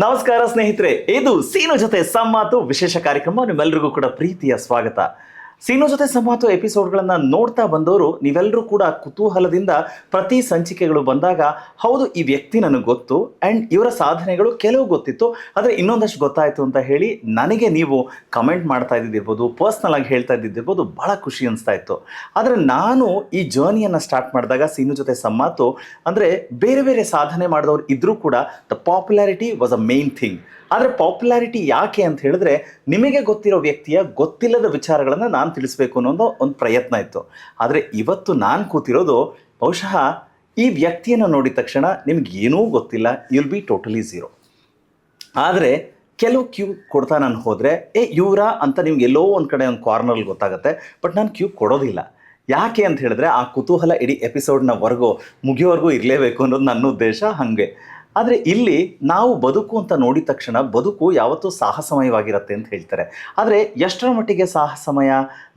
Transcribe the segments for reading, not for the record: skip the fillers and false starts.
ನಮಸ್ಕಾರ ಸ್ನೇಹಿತರೆ, ಇದು ಸೀನು ಜೊತೆ ಸಂವಾತು ವಿಶೇಷ ಕಾರ್ಯಕ್ರಮ. ನಿಮ್ಮೆಲ್ಲರಿಗೂ ಕೂಡ ಪ್ರೀತಿಯ ಸ್ವಾಗತ. ಸೀನು ಜೊತೆ ಸಂವಾತು ಎಪಿಸೋಡ್ಗಳನ್ನು ನೋಡ್ತಾ ಬಂದವರು ನೀವೆಲ್ಲರೂ ಕೂಡ ಕುತೂಹಲದಿಂದ ಪ್ರತಿ ಸಂಚಿಕೆಗಳು ಬಂದಾಗ ಹೌದು ಈ ವ್ಯಕ್ತಿ ನನಗೆ ಗೊತ್ತು ಆ್ಯಂಡ್ ಇವರ ಸಾಧನೆಗಳು ಕೆಲವು ಗೊತ್ತಿತ್ತು, ಆದರೆ ಇನ್ನೊಂದಷ್ಟು ಗೊತ್ತಾಯಿತು ಅಂತ ಹೇಳಿ ನನಗೆ ನೀವು ಕಮೆಂಟ್ ಮಾಡ್ತಾ ಇದ್ದಿದ್ದಿರ್ಬೋದು, ಪರ್ಸ್ನಲ್ ಆಗಿ ಹೇಳ್ತಾ ಇದ್ದಿದ್ದಿರ್ಬೋದು, ಭಾಳ ಖುಷಿ ಅನಿಸ್ತಾ ಇತ್ತು. ಆದರೆ ನಾನು ಈ ಜರ್ನಿಯನ್ನು ಸ್ಟಾರ್ಟ್ ಮಾಡಿದಾಗ ಸೀನು ಜೊತೆ ಸಂವಾತು ಅಂದರೆ ಬೇರೆ ಬೇರೆ ಸಾಧನೆ ಮಾಡಿದವರು ಇದ್ದರೂ ಕೂಡ the popularity was a main thing. ಆದರೆ ಪಾಪ್ಯುಲಾರಿಟಿ ಯಾಕೆ ಅಂತ ಹೇಳಿದ್ರೆ ನಿಮಗೆ ಗೊತ್ತಿರೋ ವ್ಯಕ್ತಿಯ ಗೊತ್ತಿಲ್ಲದ ವಿಚಾರಗಳನ್ನು ನಾನು ತಿಳಿಸ್ಬೇಕು ಅನ್ನೋದು ಒಂದು ಪ್ರಯತ್ನ ಇತ್ತು. ಆದರೆ ಇವತ್ತು ನಾನು ಕೂತಿರೋದು ಬಹುಶಃ ಈ ವ್ಯಕ್ತಿಯನ್ನು ನೋಡಿದ ತಕ್ಷಣ ನಿಮ್ಗೆ ಏನೂ ಗೊತ್ತಿಲ್ಲ, ಯುಲ್ ಬಿ ಟೋಟಲಿ ಝೀರೋ. ಆದರೆ ಕೆಲವು ಕ್ಯೂ ಕೊಡ್ತಾ ನಾನು ಹೋದರೆ ಇವರಾ ಅಂತ ನಿಮ್ಗೆ ಎಲ್ಲೋ ಒಂದು ಕಡೆ ಒಂದು ಕಾರ್ನರಲ್ಲಿ ಗೊತ್ತಾಗುತ್ತೆ, ಬಟ್ ನಾನು ಕ್ಯೂ ಕೊಡೋದಿಲ್ಲ. ಯಾಕೆ ಅಂತ ಹೇಳಿದ್ರೆ ಆ ಕುತೂಹಲ ಇಡೀ ಎಪಿಸೋಡ್ನವರೆಗೂ ಮುಗಿಯೋವರೆಗೂ ಇರಲೇಬೇಕು ಅನ್ನೋದು ನನ್ನ ಉದ್ದೇಶ. ಹಾಗೆ ಆದರೆ ಇಲ್ಲಿ ನಾವು ಬದುಕು ಅಂತ ನೋಡಿದ ತಕ್ಷಣ ಬದುಕು ಯಾವತ್ತೂ ಸಾಹಸಮಯವಾಗಿರುತ್ತೆ ಅಂತ ಹೇಳ್ತಾರೆ. ಆದರೆ ಎಷ್ಟರ ಮಟ್ಟಿಗೆ ಸಾಹಸಮಯ?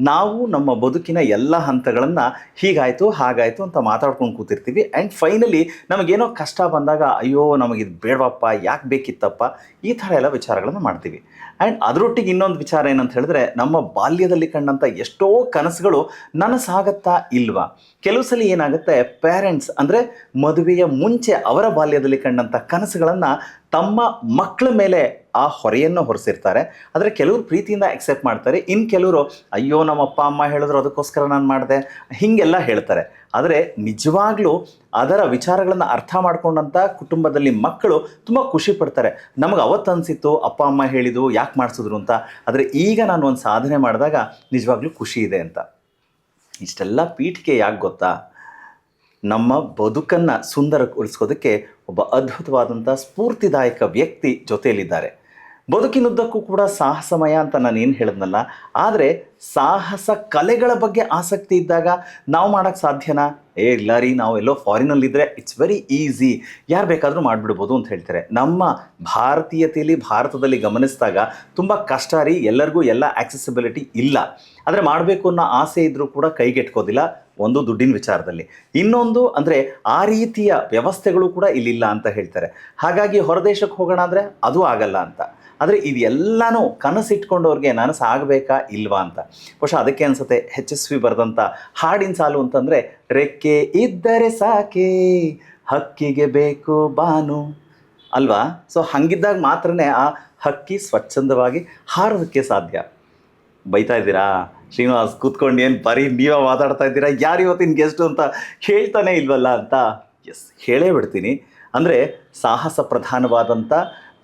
ನಾವು ನಮ್ಮ ಬದುಕಿನ ಎಲ್ಲ ಹಂತಗಳನ್ನು ಹೀಗಾಯಿತು ಹಾಗಾಯಿತು ಅಂತ ಮಾತಾಡ್ಕೊಂಡು ಕೂತಿರ್ತೀವಿ ಆ್ಯಂಡ್ ಫೈನಲಿ ನಮಗೇನೋ ಕಷ್ಟ ಬಂದಾಗ ಅಯ್ಯೋ ನಮಗಿದು ಬೇಡವಪ್ಪ, ಯಾಕೆ ಬೇಕಿತ್ತಪ್ಪ, ಈ ಥರ ಎಲ್ಲ ವಿಚಾರಗಳನ್ನು ಮಾಡ್ತೀವಿ. ಆ್ಯಂಡ್ ಅದರೊಟ್ಟಿಗೆ ಇನ್ನೊಂದು ವಿಚಾರ ಏನಂತ ಹೇಳಿದ್ರೆ ನಮ್ಮ ಬಾಲ್ಯದಲ್ಲಿ ಕಂಡಂಥ ಎಷ್ಟೋ ಕನಸುಗಳು ನನಸಾಗತ್ತಾ ಇಲ್ವಾ? ಕೆಲವು ಸಲ ಏನಾಗುತ್ತೆ, ಪೇರೆಂಟ್ಸ್ ಅಂದರೆ ಮದುವೆಯ ಮುಂಚೆ ಅವರ ಬಾಲ್ಯದಲ್ಲಿ ಕಂಡಂಥ ಕನಸುಗಳನ್ನು ತಮ್ಮ ಮಕ್ಕಳ ಮೇಲೆ ಆ ಹೊರೆಯನ್ನು ಹೊರಿಸಿರ್ತಾರೆ. ಆದರೆ ಕೆಲವರು ಪ್ರೀತಿಯಿಂದ ಅಕ್ಸೆಪ್ಟ್ ಮಾಡ್ತಾರೆ, ಇನ್ನು ಕೆಲವರು ಅಯ್ಯೋ ನಮ್ಮ ಅಪ್ಪ ಅಮ್ಮ ಹೇಳಿದ್ರು ಅದಕ್ಕೋಸ್ಕರ ನಾನು ಮಾಡಿದೆ ಹೀಗೆಲ್ಲ ಹೇಳ್ತಾರೆ. ಆದರೆ ನಿಜವಾಗ್ಲೂ ಅದರ ವಿಚಾರಗಳನ್ನು ಅರ್ಥ ಮಾಡ್ಕೊಂಡಂಥ ಕುಟುಂಬದಲ್ಲಿ ಮಕ್ಕಳು ತುಂಬ ಖುಷಿ ಪಡ್ತಾರೆ. ನಮಗೆ ಅವತ್ತು ಅನಿಸಿತ್ತು ಅಪ್ಪ ಅಮ್ಮ ಹೇಳಿದ್ದು ಯಾಕೆ ಮಾಡಿಸಿದ್ರು ಅಂತ, ಆದರೆ ಈಗ ನಾನು ಒಂದು ಸಾಧನೆ ಮಾಡಿದಾಗ ನಿಜವಾಗ್ಲೂ ಖುಷಿ ಇದೆ ಅಂತ. ಇಷ್ಟೆಲ್ಲ ಪೀಠಿಕೆ ಯಾಕೆ ಗೊತ್ತಾ? ನಮ್ಮ ಬದುಕನ್ನು ಸುಂದರಗೊಳಿಸ್ಕೋದಕ್ಕೆ ಒಬ್ಬ ಅದ್ಭುತವಾದಂಥ ಸ್ಫೂರ್ತಿದಾಯಕ ವ್ಯಕ್ತಿ ಜೊತೆಯಲ್ಲಿದ್ದಾರೆ. ಬದುಕಿನುದ್ದಕ್ಕೂ ಕೂಡ ಸಾಹಸಮಯ ಅಂತ ನಾನು ಏನು ಹೇಳಿದ್ನಲ್ಲ, ಆದರೆ ಸಾಹಸ ಕಲೆಗಳ ಬಗ್ಗೆ ಆಸಕ್ತಿ ಇದ್ದಾಗ ನಾವು ಮಾಡೋಕ್ಕೆ ಸಾಧ್ಯನಾ? ಇಲ್ಲ ರೀ, ನಾವು ಎಲ್ಲೋ ಫಾರಿನಲ್ಲಿದ್ದರೆ ಇಟ್ಸ್ ವೆರಿ ಈಸಿ, ಯಾರು ಬೇಕಾದರೂ ಮಾಡಿಬಿಡ್ಬೋದು ಅಂತ ಹೇಳ್ತಾರೆ. ನಮ್ಮ ಭಾರತೀಯತೆಯಲ್ಲಿ ಭಾರತದಲ್ಲಿ ಗಮನಿಸಿದಾಗ ತುಂಬ ಕಷ್ಟ ರೀ, ಎಲ್ಲರಿಗೂ ಎಲ್ಲ ಆಕ್ಸೆಸಿಬಿಲಿಟಿ ಇಲ್ಲ. ಆದರೆ ಮಾಡಬೇಕು ಅನ್ನೋ ಆಸೆ ಇದ್ದರೂ ಕೂಡ ಕೈಗೆಟ್ಕೋದಿಲ್ಲ. ಒಂದು ದುಡ್ಡಿನ ವಿಚಾರದಲ್ಲಿ, ಇನ್ನೊಂದು ಅಂದರೆ ಆ ರೀತಿಯ ವ್ಯವಸ್ಥೆಗಳು ಕೂಡ ಇಲ್ಲಿಲ್ಲ ಅಂತ ಹೇಳ್ತಾರೆ. ಹಾಗಾಗಿ ಹೊರದೇಶಕ್ಕೆ ಹೋಗೋಣ ಅಂದರೆ ಅದು ಆಗಲ್ಲ ಅಂತ. ಆದರೆ ಇದೆಲ್ಲನೂ ಕನಸಿಟ್ಕೊಂಡವ್ರಿಗೆ ನನಸಾಗಬೇಕಾ ಇಲ್ವಾ ಅಂತ. ಬಹುಶಃ ಅದಕ್ಕೆ ಅನಿಸುತ್ತೆ HSV ಬರೆದಂಥ ಹಾಡಿನ ಸಾಲು ಅಂತಂದರೆ, ರೆಕ್ಕೆ ಇದ್ದರೆ ಸಾಕೆ ಹಕ್ಕಿಗೆ ಬೇಕು ಬಾನು ಅಲ್ವಾ? ಸೊ ಹಾಗಿದ್ದಾಗ ಮಾತ್ರನೇ ಆ ಹಕ್ಕಿ ಸ್ವಚ್ಛಂದವಾಗಿ ಹಾರೋದಕ್ಕೆ ಸಾಧ್ಯ. ಬೈತಾ ಇದ್ದೀರಾ ಶ್ರೀನಿವಾಸ್, ಕೂತ್ಕೊಂಡು ಏನು ಬರೀ ನೀವೇ ಮಾತಾಡ್ತಾ ಇದ್ದೀರಾ, ಯಾರು ಇವತ್ತಿನ ಗೆಸ್ಟು ಅಂತ ಹೇಳ್ತಾನೆ ಇಲ್ವಲ್ಲ ಅಂತ. ಎಸ್, ಹೇಳೇ ಬಿಡ್ತೀನಿ. ಅಂದರೆ ಸಾಹಸ ಪ್ರಧಾನವಾದಂಥ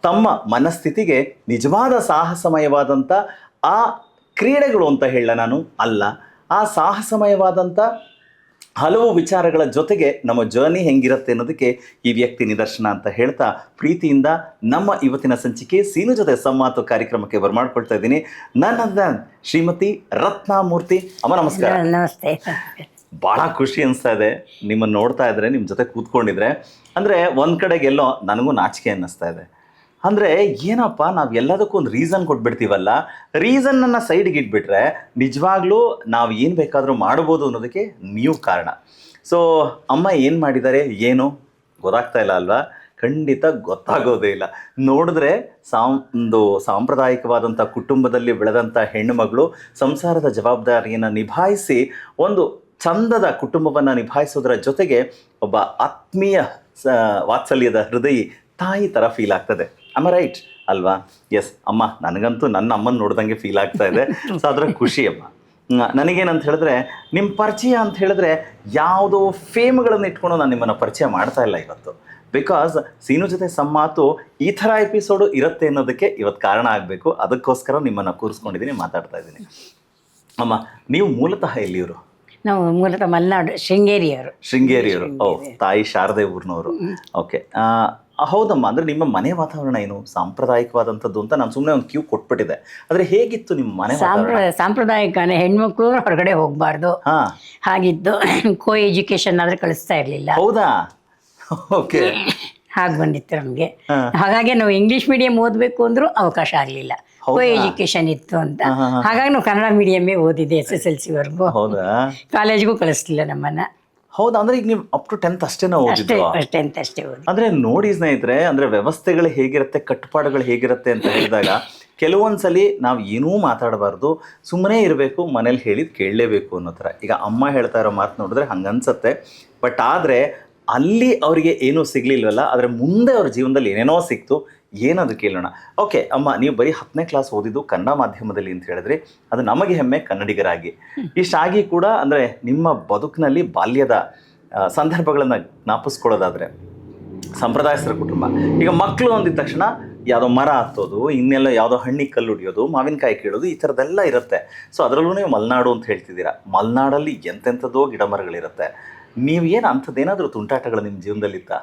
ತಮ್ಮ ಮನಸ್ಥಿತಿಗೆ ನಿಜವಾದ ಸಾಹಸಮಯವಾದಂಥ ಆ ಕ್ರೀಡೆಗಳು ಅಂತ ಹೇಳ ನಾನು ಅಲ್ಲ, ಆ ಸಾಹಸಮಯವಾದಂಥ ಹಲವು ವಿಚಾರಗಳ ಜೊತೆಗೆ ನಮ್ಮ ಜರ್ನಿ ಹೆಂಗಿರುತ್ತೆ ಅನ್ನೋದಕ್ಕೆ ಈ ವ್ಯಕ್ತಿ ನಿದರ್ಶನ ಅಂತ ಹೇಳ್ತಾ ಪ್ರೀತಿಯಿಂದ ನಮ್ಮ ಇವತ್ತಿನ ಸಂಚಿಕೆ ಸೀನು ಜೊತೆ ಸಂವಾತು ಕಾರ್ಯಕ್ರಮಕ್ಕೆ ಬರ್ಮಾಡ್ಕೊಳ್ತಾ ಇದ್ದೀನಿ. ನನ್ನ ಶ್ರೀಮತಿ ರತ್ನಾಮೂರ್ತಿ ಅಮ್ಮ, ನಮಸ್ಕಾರ. ನಮಸ್ತೆ. ಭಾಳ ಖುಷಿ ಅನಿಸ್ತಾ ಇದೆ ನಿಮ್ಮನ್ನು ನೋಡ್ತಾ ಇದ್ರೆ, ನಿಮ್ಮ ಜೊತೆ ಕೂತ್ಕೊಂಡಿದ್ರೆ. ಅಂದರೆ ಒಂದು ಕಡೆಗೆಲ್ಲೋ ನನಗೂ ನಾಚಿಕೆ ಅನ್ನಿಸ್ತಾ ಇದೆ. ಅಂದರೆ ಏನಪ್ಪ, ನಾವು ಎಲ್ಲದಕ್ಕೂ ಒಂದು ರೀಸನ್ ಕೊಟ್ಬಿಡ್ತೀವಲ್ಲ, ರೀಸನ್ನನ್ನು ಸೈಡ್ಗೆ ಇಟ್ಬಿಟ್ರೆ ನಿಜವಾಗ್ಲೂ ನಾವು ಏನು ಬೇಕಾದರೂ ಮಾಡ್ಬೋದು ಅನ್ನೋದಕ್ಕೆ ನೀವು ಕಾರಣ. ಸೊ ಅಮ್ಮ ಏನು ಮಾಡಿದ್ದಾರೆ ಏನು ಗೊತ್ತಾಗ್ತಾ ಇಲ್ಲ ಅಲ್ವಾ? ಖಂಡಿತ ಗೊತ್ತಾಗೋದೇ ಇಲ್ಲ. ನೋಡಿದ್ರೆ ಒಂದು ಸಾಂಪ್ರದಾಯಿಕವಾದಂಥ ಕುಟುಂಬದಲ್ಲಿ ಬೆಳೆದಂಥ ಹೆಣ್ಣುಮಗಳು ಸಂಸಾರದ ಜವಾಬ್ದಾರಿಯನ್ನು ನಿಭಾಯಿಸಿ ಒಂದು ಚಂದದ ಕುಟುಂಬವನ್ನು ನಿಭಾಯಿಸೋದ್ರ ಜೊತೆಗೆ ಒಬ್ಬ ಆತ್ಮೀಯ ವಾತ್ಸಲ್ಯದ ಹೃದಯಿ ತಾಯಿ ಥರ ಫೀಲ್ ಆಗ್ತದೆ. ಅಮ್ಮ ರೈಟ್ ಅಲ್ವಾ? ಎಸ್ ಅಮ್ಮ, ನನಗಂತೂ ನನ್ನ ಅಮ್ಮನ ನೋಡ್ದಂಗೆ ಫೀಲ್ ಆಗ್ತಾ ಇದೆ. ಸೊ ಅದರ ಖುಷಿ ಅಮ್ಮ. ನನಗೇನಂತ ಹೇಳಿದ್ರೆ, ನಿಮ್ಮ ಪರಿಚಯ ಅಂತ ಹೇಳಿದ್ರೆ ಯಾವುದೋ ಫೇಮ್ಗಳನ್ನು ಇಟ್ಕೊಂಡು ನಾನು ನಿಮ್ಮನ್ನು ಪರಿಚಯ ಮಾಡ್ತಾ ಇಲ್ಲ ಇವತ್ತು. ಬಿಕಾಸ್ ಸೀನು ಜೊತೆ ಸಂವಾತು ಈ ಥರ ಎಪಿಸೋಡು ಇರುತ್ತೆ ಅನ್ನೋದಕ್ಕೆ ಇವತ್ತು ಕಾರಣ ಆಗಬೇಕು. ಅದಕ್ಕೋಸ್ಕರ ನಿಮ್ಮನ್ನು ಕೂರಿಸ್ಕೊಂಡಿದ್ದೀನಿ, ಮಾತಾಡ್ತಾ ಇದ್ದೀನಿ. ಅಮ್ಮ, ನೀವು ಮೂಲತಃ ಎಲ್ಲಿಯವರು? ನಾವು ಮೂಲತಃ ಮಲೆನಾಡು, ಶೃಂಗೇರಿಯವರು. ಶೃಂಗೇರಿಯವರು. ತಾಯಿ ಶಾರದೆ ಊರಿನವರು. ಓಕೆ, ಹೌದಮ್ಮ. ಅಂದರೆ ನಿಮ್ಮ ಮನೆ ವಾತಾವರಣ ಏನು ಸಾಂಪ್ರದಾಯಿಕವಾದಂಥದ್ದು ಅಂತ ನಾನು ಸುಮ್ಮನೆ ಒಂದು ಕ್ಯೂ ಕೊಟ್ಬಿಟ್ಟಿದೆ. ಆದರೆ ಹೇಗಿತ್ತು ನಿಮ್ಮ ಮನೆ ಸಾಂಪ್ರದಾಯಿಕನೇ, ಹೆಣ್ಮಕ್ಳು ಹೊರಗಡೆ ಹೋಗಬಾರ್ದು ಹಾಗಿದ್ದು. ಕೋ ಎಜುಕೇಶನ್ ಆದರೆ ಕಳಿಸ್ತಾ ಇರಲಿಲ್ಲ. ಹೌದಾ? ಓಕೆ, ಹಾಗೆ ಬಂದಿತ್ತು ನಮಗೆ. ಹಾಗಾಗಿ ನಾವು ಇಂಗ್ಲೀಷ್ ಮೀಡಿಯಂ ಓದಬೇಕು ಅಂದರೂ ಅವಕಾಶ ಆಗಲಿಲ್ಲ, ಕೋ ಎಜುಕೇಶನ್ ಇತ್ತು ಅಂತ. ಹಾಗಾಗಿ ನಾವು ಕನ್ನಡ ಮೀಡಿಯಮ್ಮೇ ಓದಿದೆ SSLC ವರೆಗೂ. ಹೌದಾ? ಕಾಲೇಜ್ಗೂ ಕಳಿಸ್ಲಿಲ್ಲ ನಮ್ಮನ್ನು. ಹೌದಾ, ಅಂದ್ರೆ ಈಗ ನೀವು ಅಪ್ ಟು 10th ಅಷ್ಟೇನಾ ಅಷ್ಟೇ ಓದಿದ್ದು? ಅಷ್ಟೇ ಓದಿ. ಅಂದ್ರೆ ನೋಡಿ ಸ್ನೇಹಿತರೆ, ಅಂದ್ರೆ ವ್ಯವಸ್ಥೆಗಳು ಹೇಗಿರುತ್ತೆ, ಕಟ್ಟುಪಾಡುಗಳು ಹೇಗಿರುತ್ತೆ ಅಂತ ಹೇಳಿದಾಗ ಕೆಲವೊಂದ್ಸಲಿ ನಾವು ಏನೂ ಮಾತಾಡಬಾರ್ದು, ಸುಮ್ಮನೆ ಇರಬೇಕು, ಮನೇಲಿ ಹೇಳಿದ್ ಕೇಳಲೇಬೇಕು ಅನ್ನೋ ಥರ. ಈಗ ಅಮ್ಮ ಹೇಳ್ತಾ ಇರೋ ಮಾತು ನೋಡಿದ್ರೆ ಹಂಗನ್ಸತ್ತೆ. ಬಟ್ ಆದರೆ ಅಲ್ಲಿ ಅವರಿಗೆ ಏನೂ ಸಿಗ್ಲಿಲ್ವಲ್ಲ, ಆದರೆ ಮುಂದೆ ಅವ್ರ ಜೀವನದಲ್ಲಿ ಏನೇನೋ ಸಿಕ್ತು. ಏನದು ಕೇಳೋಣ. ಓಕೆ ಅಮ್ಮ, ನೀವು ಬರೀ 10ನೇ ಕ್ಲಾಸ್ ಓದಿದ್ದು ಕನ್ನಡ ಮಾಧ್ಯಮದಲ್ಲಿ ಅಂತ ಹೇಳಿದ್ರಿ, ಅದು ನಮಗೆ ಹೆಮ್ಮೆ ಕನ್ನಡಿಗರಾಗಿ. ಇಷ್ಟಾಗಿ ಕೂಡ ಅಂದರೆ ನಿಮ್ಮ ಬದುಕಿನಲ್ಲಿ ಬಾಲ್ಯದ ಸಂದರ್ಭಗಳನ್ನು ಜ್ಞಾಪಿಸ್ಕೊಳ್ಳೋದಾದರೆ, ಸಂಪ್ರದಾಯಸ್ಥರ ಕುಟುಂಬ. ಈಗ ಮಕ್ಕಳು ಅಂದಿದ ತಕ್ಷಣ ಯಾವುದೋ ಮರ ಹತ್ತೋದು, ಇನ್ನೆಲ್ಲ ಯಾವುದೋ ಹಣ್ಣಿಗೆ ಕಲ್ಲು ಹೊಡಿಯೋದು, ಮಾವಿನಕಾಯಿ ಕೀಳೋದು, ಈ ಥರದ್ದೆಲ್ಲ ಇರುತ್ತೆ. ಸೊ ಅದರಲ್ಲೂ ನೀವು ಮಲೆನಾಡು ಅಂತ ಹೇಳ್ತಿದ್ದೀರಾ. ಮಲೆನಾಡಲ್ಲಿ ಎಂತೆಂಥದ್ದೋ ಗಿಡ ಮರಗಳಿರುತ್ತೆ. ನೀವು ಏನು ಅಂಥದ್ದೇನಾದರೂ ತುಂಟಾಟಗಳು ನಿಮ್ಮ ಜೀವನದಲ್ಲಿತ್ತ?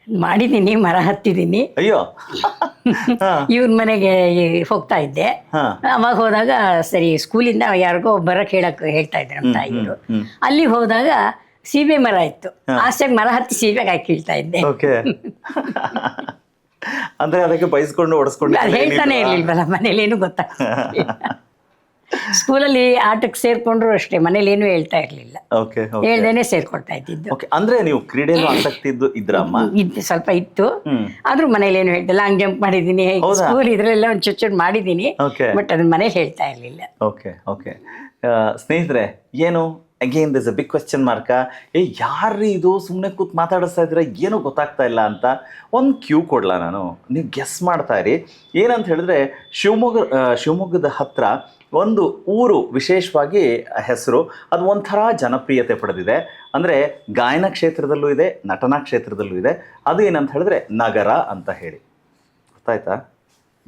ಮಾಡಿದ್ದೀನಿ, ಮರ ಹತ್ತಿದ್ದೀನಿ. ಅಯ್ಯೋ. ಇವ್ರ ಮನೆಗೆ ಹೋಗ್ತಾ ಇದ್ದೆ. ಅವಾಗ ಹೋದಾಗ ಸರಿ ಸ್ಕೂಲಿಂದ ಯಾರಿಗೋ ಬರಕ್ಕೆ ಹೇಳ್ತಾ ಇದ್ರು ನಮ್ಮ ತಾಯಿಯವರು. ಅಲ್ಲಿ ಹೋದಾಗ ಸೀಬೆ ಮರ ಇತ್ತು. ಆಸೆಗೆ ಮರ ಹತ್ತಿ ಸೀಬೆಕಾಯಿ ಕೀಳ್ತಾ ಇದ್ದೆ. ಓಕೆ. ಅಂದ್ರೆ ಅದಕ್ಕೆ ಬೈಸ್ಕೊಂಡು ಓಡಿಸ್ಕೊಂಡು ಅದು ಹೇಳ್ತಾನೆ ಇರ್ಲಿಲ್ವಲ್ಲ, ಮನೇಲೇನು ಗೊತ್ತಾಗ್ತಿಲ್ಲ. ಸ್ಕೂಲಲ್ಲಿ ಆಟಕ್ಕೆ ಸೇರ್ಕೊಂಡ್ರು ಅಷ್ಟೇ, ಮನೇಲೇನು ಹೇಳ್ತಾ ಇರ್ಲಿಲ್ಲ. ಓಕೆ. ಹೇಳ್ದೇನೆ ಸೇರ್ಕೊಳ್ತಾ ಇದ್ದಿದ್ದು. ಓಕೆ. ಅಂದ್ರೆ ನೀವು ಕ್ರೀಡೆಯಲ್ಲೂ ಆಸಕ್ತಿ ಇದ್ರಮ್ಮ? ಸ್ವಲ್ಪ ಇತ್ತು, ಆದ್ರೂ ಮನೇಲೇನು ಹೇಳ್ತಿಲ್ಲ. ಲಾಂಗ್ ಜಂಪ್ ಮಾಡಿದ್ದೀನಿ, ಸ್ಕೂಲ್ ಇದ್ರೆಲ್ಲ ಒಂದು ಚುಚ್ಚು ಮಾಡಿದ್ದೀನಿ. ಬಟ್ ಅದನ್ನ ಮನೇಲಿ ಹೇಳ್ತಾ ಇರ್ಲಿಲ್ಲ. ಓಕೆ. ಓಕೆ. ಸ್ನೇಹಿತರೆ, ಏನು again this a big question mark. ಯಾರು ಇದು ಸುಮ್ಮನೆ ಕೂತ್ ಮಾತಾಡಿಸ್ತಾ ಇದ್ರೆ, ಏನೂ ಗೊತ್ತಾಗ್ತಾ ಇಲ್ಲ ಅಂತ ಒಂದು ಕ್ಯೂ ಕೊಡ್ಲಾ ನಾನು? ನೀವು ಗೆಸ್ ಮಾಡ್ತಾ ಇರಿ. ಏನಂತ ಹೇಳಿದ್ರೆ, ಶಿವಮೊಗ್ಗದ ಹತ್ರ ಒಂದು ಊರು, ವಿಶೇಷವಾಗಿ ಹೆಸರು, ಅದು ಒಂಥರ ಜನಪ್ರಿಯತೆ ಪಡೆದಿದೆ. ಅಂದರೆ ಗಾಯನ ಕ್ಷೇತ್ರದಲ್ಲೂ ಇದೆ, ನಟನಾ ಕ್ಷೇತ್ರದಲ್ಲೂ ಇದೆ. ಅದು ಏನಂತ ಹೇಳಿದ್ರೆ ನಗರ ಅಂತ ಹೇಳಿ. ಗೊತ್ತಾಯ್ತಾ?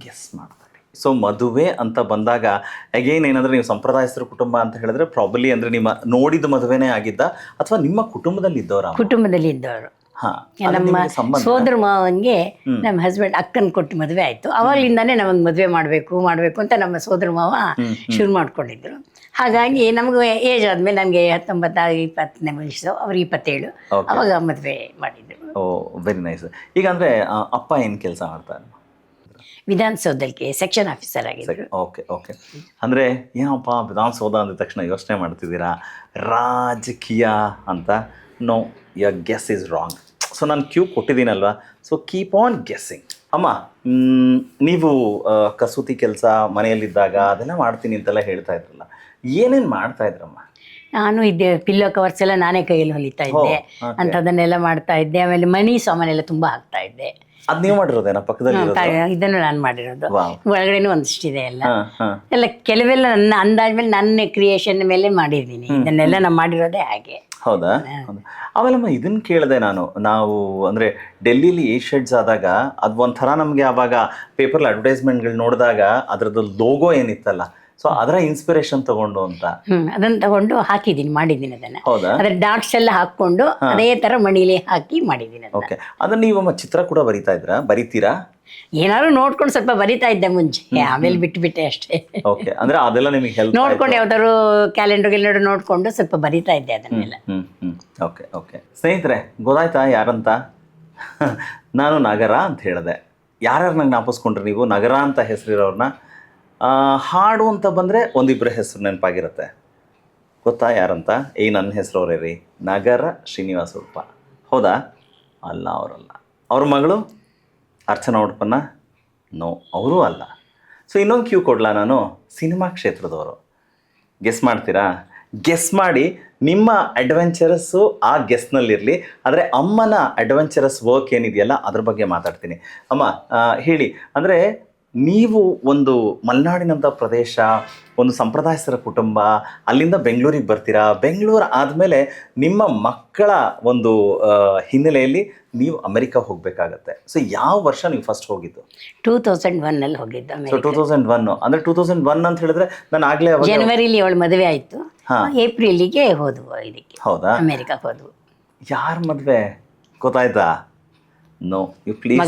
ಗೆಸ್ ಮಾಡ್ತಾ ಇರಿ. ಸೊ ಮದುವೆ ಅಂತ ಬಂದಾಗ ಅಗೇನ್ ಏನಂದ್ರೆ, ನೀವು ಸಂಪ್ರದಾಯಸ್ಥರ ಕುಟುಂಬ ಅಂತ ಹೇಳಿದ್ರೆ ಪ್ರಾಬಲಿ ಅಂದ್ರೆ ನಿಮ್ಮ ನೋಡಿದ ಮದುವೆನೇ ಆಗಿದ್ದ ಅಥವಾ ನಿಮ್ಮ ಕುಟುಂಬದಲ್ಲಿ ಇದ್ದವರ? ಕುಟುಂಬದಲ್ಲಿ ಇದ್ದವರು. ನಮ್ಮ ಸೋದರ ಮಾವನ್ಗೆ ನಮ್ಮ ಹಸ್ಬೆಂಡ್ ಅಕ್ಕನ್ ಕೊಟ್ಟು ಮದುವೆ ಆಯ್ತು. ಅವಾಗ್ಲಿಂದಾನೇ ನಮಗೆ ಮದುವೆ ಮಾಡಬೇಕು ಅಂತ ನಮ್ಮ ಸೋದರ ಮಾವ ಶುರು ಮಾಡ್ಕೊಂಡಿದ್ರು. ಹಾಗಾಗಿ ನಮ್ಗೆ ಏಜ್ ಆದ್ಮೇಲೆ ನಮಗೆ 19-20ನೇ ವಯಸ್ಸು, ಅವ್ರು 27, ಅವಾಗ ಮದುವೆ ಮಾಡಿದ್ರು. Oh, very nice. ಈಗ ಅಂದ್ರೆ ಅಪ್ಪ ಏನು ಕೆಲಸ ಮಾಡ್ತಾರೆ? ವಿಧಾನಸೌಧಕ್ಕೆ ಸೆಕ್ಷನ್ ಆಫೀಸರ್ ಆಗಿದ್ರು. ಓಕೆ. ಓಕೆ. ಅಂದರೆ ಏನಪ್ಪ ವಿಧಾನಸೌಧ ಅಂದ ತಕ್ಷಣ ಯೋಚನೆ ಮಾಡ್ತಿದ್ದೀರಾ ರಾಜಕೀಯ ಅಂತ? No, your guess is wrong. So ನಾನು ಕ್ಯೂ ಕೊಟ್ಟಿದ್ದೀನಲ್ವಾ, ಸೊ ಕೀಪ್ ಆನ್ ಗೆಸ್ಸಿಂಗ್. ಅಮ್ಮ, ನೀವು ಕಸೂತಿ ಕೆಲಸ ಮನೆಯಲ್ಲಿದ್ದಾಗ ಅದೆಲ್ಲ ಮಾಡ್ತೀನಿ ಅಂತೆಲ್ಲ ಹೇಳ್ತಾ ಇದ್ರಲ್ಲ, ಏನೇನು ಮಾಡ್ತಾ ಇದ್ರಮ್ಮ? ನಾನು ಇದ್ದೆ, ಪಿಲ್ಲೋ ಕವರ್ಸ್ ಎಲ್ಲ ನಾನೇ ಕೈಯಲ್ಲಿ ಹೊಲಿತಾ ಇದ್ದೆ, ಅಂಥದನ್ನೆಲ್ಲ ಮಾಡ್ತಾ ಇದ್ದೆ. ಆಮೇಲೆ ಮಣಿ ಸಾಮಾನೆಲ್ಲ ತುಂಬ ಹಾಕ್ತಾ ಇದ್ದೆ. ಅದ್ ನೀವು ಮಾಡಿರೋದೇನಾ ಪಕ್ಕದಲ್ಲಿ? ಇದನ್ನು ನಾನು ಮಾಡಿರೋದು. ಒಳಗಡೆನೂ ಒಂದಿಷ್ಟಿದೆ ಎಲ್ಲ ಕೆಲವೆಲ್ಲ ನನ್ನ ಅಂದಾಜ್ಮೇಲೆ ನನ್ನ ಕ್ರಿಯೇಷನ್ ಮೇಲೆ ಮಾಡಿದ್ದೀನಿ. ಇದನ್ನೆಲ್ಲ ನಾನು ಮಾಡಿರೋದೇ ಹಾಗೆ. ಹೌದಾ? ಆಮೇಲಮ್ಮ ಇದನ್ನ ಕೇಳಿದೆ ನಾವು ಅಂದರೆ ಡೆಲ್ಲಿಲಿ ಏಷ್ಯಡ್ಸ್ ಆದಾಗ ಅದು ಒಂಥರ ನಮಗೆ ಆವಾಗ ಪೇಪರ್ ಅಡ್ವರ್ಟೈಸ್ಮೆಂಟ್ಗಳು ನೋಡಿದಾಗ ಅದರದ್ದು ಲೋಗೋ ಏನಿತ್ತಲ್ಲ, ಸೊ ಅದರ ಇನ್ಸ್ಪಿರೇಷನ್ ತಗೊಂಡು ಅಂತ ಅದನ್ನ ತಗೊಂಡು ಹಾಕಿದ್ದೀನಿ, ಮಾಡಿದ್ದೀನಿ ಅದನ್ನ. ಹೌದಾ? ಅದ್ರ ಡಾಟ್ಸ್ ಎಲ್ಲ ಹಾಕೊಂಡು ಅದೇ ತರ ಮಣಿಲಿ ಹಾಕಿ ಮಾಡಿದ್ದೀನಿ. ಓಕೆ. ಅದನ್ನ ನೀವಮ್ಮ ಚಿತ್ರ ಕೂಡ ಬರೀತೀರಾ? ಏನಾದ್ರು ನೋಡ್ಕೊಂಡು ಸ್ವಲ್ಪ ಬರಿತಾ ಇದ್ದೆ ಮುಂಚೆ, ಆಮೇಲೆ ಬಿಟ್ಟೆ ಅಷ್ಟೇ. ಓಕೆ. ಅಂದ್ರೆ ಅದೆಲ್ಲ ನಿಮಗೆ ಹೆಲ್ಪ್ ನೋಡ್ಕೊಂಡು ಯಾವ್ದಾದ್ರು ಕ್ಯಾಲೆಂಡರ್ ನೋಡ್ಕೊಂಡು ಸ್ವಲ್ಪ ಬರಿತಾ ಇದ್ದೆ ಅದನ್ನೆಲ್ಲ. ಓಕೆ. ಓಕೆ. ಸ್ನೇಹಿತರೆ, ಗೊತ್ತಾಯ್ತಾ ಯಾರಂತ? ನಾನು ನಗರ ಅಂತ ಹೇಳಿದೆ. ಯಾರ್ಯಾರು ನಂಗೆ ಜ್ಞಾಪಿಸ್ಕೊಂಡ್ರಿ ನೀವು ನಗರ ಅಂತ ಹೆಸರಿರೋರ್ನ? ಹಾಡು ಅಂತ ಬಂದರೆ ಒಂದಿಬ್ಬರ ಹೆಸರು ನೆನಪಾಗಿರುತ್ತೆ. ಗೊತ್ತಾ ಯಾರಂತ? ನನ್ನ ಹೆಸರು ಅವರೇ ರೀ, ನಗರ ಶ್ರೀನಿವಾಸ ಉಡುಪ. ಹೌದಾ? ಅಲ್ಲ, ಅವರಲ್ಲ. ಅವ್ರ ಮಗಳು ಅರ್ಚನಾ ಉಡುಪನ್ನ? ನೋ, ಅವರೂ ಅಲ್ಲ. ಸೊ ಇನ್ನೊಂದು ಕ್ಯೂ ಕೊಡ್ಲಾ ನಾನು? ಸಿನಿಮಾ ಕ್ಷೇತ್ರದವರು. ಗೆಸ್ ಮಾಡ್ತೀರಾ? ಗೆಸ್ ಮಾಡಿ. ನಿಮ್ಮ ಅಡ್ವೆಂಚರಸ್ಸು ಆ ಗೆಸ್ನಲ್ಲಿರಲಿ, ಆದರೆ ಅಮ್ಮನ ಅಡ್ವೆಂಚರಸ್ ವರ್ಕ್ ಏನಿದೆಯಲ್ಲ ಅದ್ರ ಬಗ್ಗೆ ಮಾತಾಡ್ತೀನಿ. ಅಮ್ಮ ಹೇಳಿ, ಅಂದರೆ ನೀವು ಒಂದು ಮಲೆನಾಡಿನಂಥ ಪ್ರದೇಶ, ಒಂದು ಸಂಪ್ರದಾಯಸ್ಥರ ಕುಟುಂಬ, ಅಲ್ಲಿಂದ ಬೆಂಗಳೂರಿಗೆ ಬರ್ತೀರಾ. ಬೆಂಗಳೂರು ಆದಮೇಲೆ ನಿಮ್ಮ ಮಕ್ಕಳ ಒಂದು ಹಿನ್ನೆಲೆಯಲ್ಲಿ ನೀವು ಅಮೆರಿಕ ಹೋಗಬೇಕಾಗತ್ತೆ. ಸೊ ಯಾವ ವರ್ಷ ನೀವು ಫಸ್ಟ್ ಹೋಗಿದ್ದು? 2001 ಹೋಗಿದ್ದು. ಸೊ 2001 ಅಂದರೆ 2001 ಅಂತ ಹೇಳಿದ್ರೆ ನಾನು ಆಗಲೇ ಜನವರಿಲಿ ಅವಳು ಮದುವೆ ಆಯಿತು, ಏಪ್ರಿಲಿಗೆ ಹೋದ್ವು ಇದಕ್ಕೆ. ಹೌದಾ? ಅಮೆರಿಕಕ್ಕೆ ಹೋದ್ವು. ಯಾರ ಮದುವೆ ಗೊತ್ತಾಯ್ತಾ? No, you please.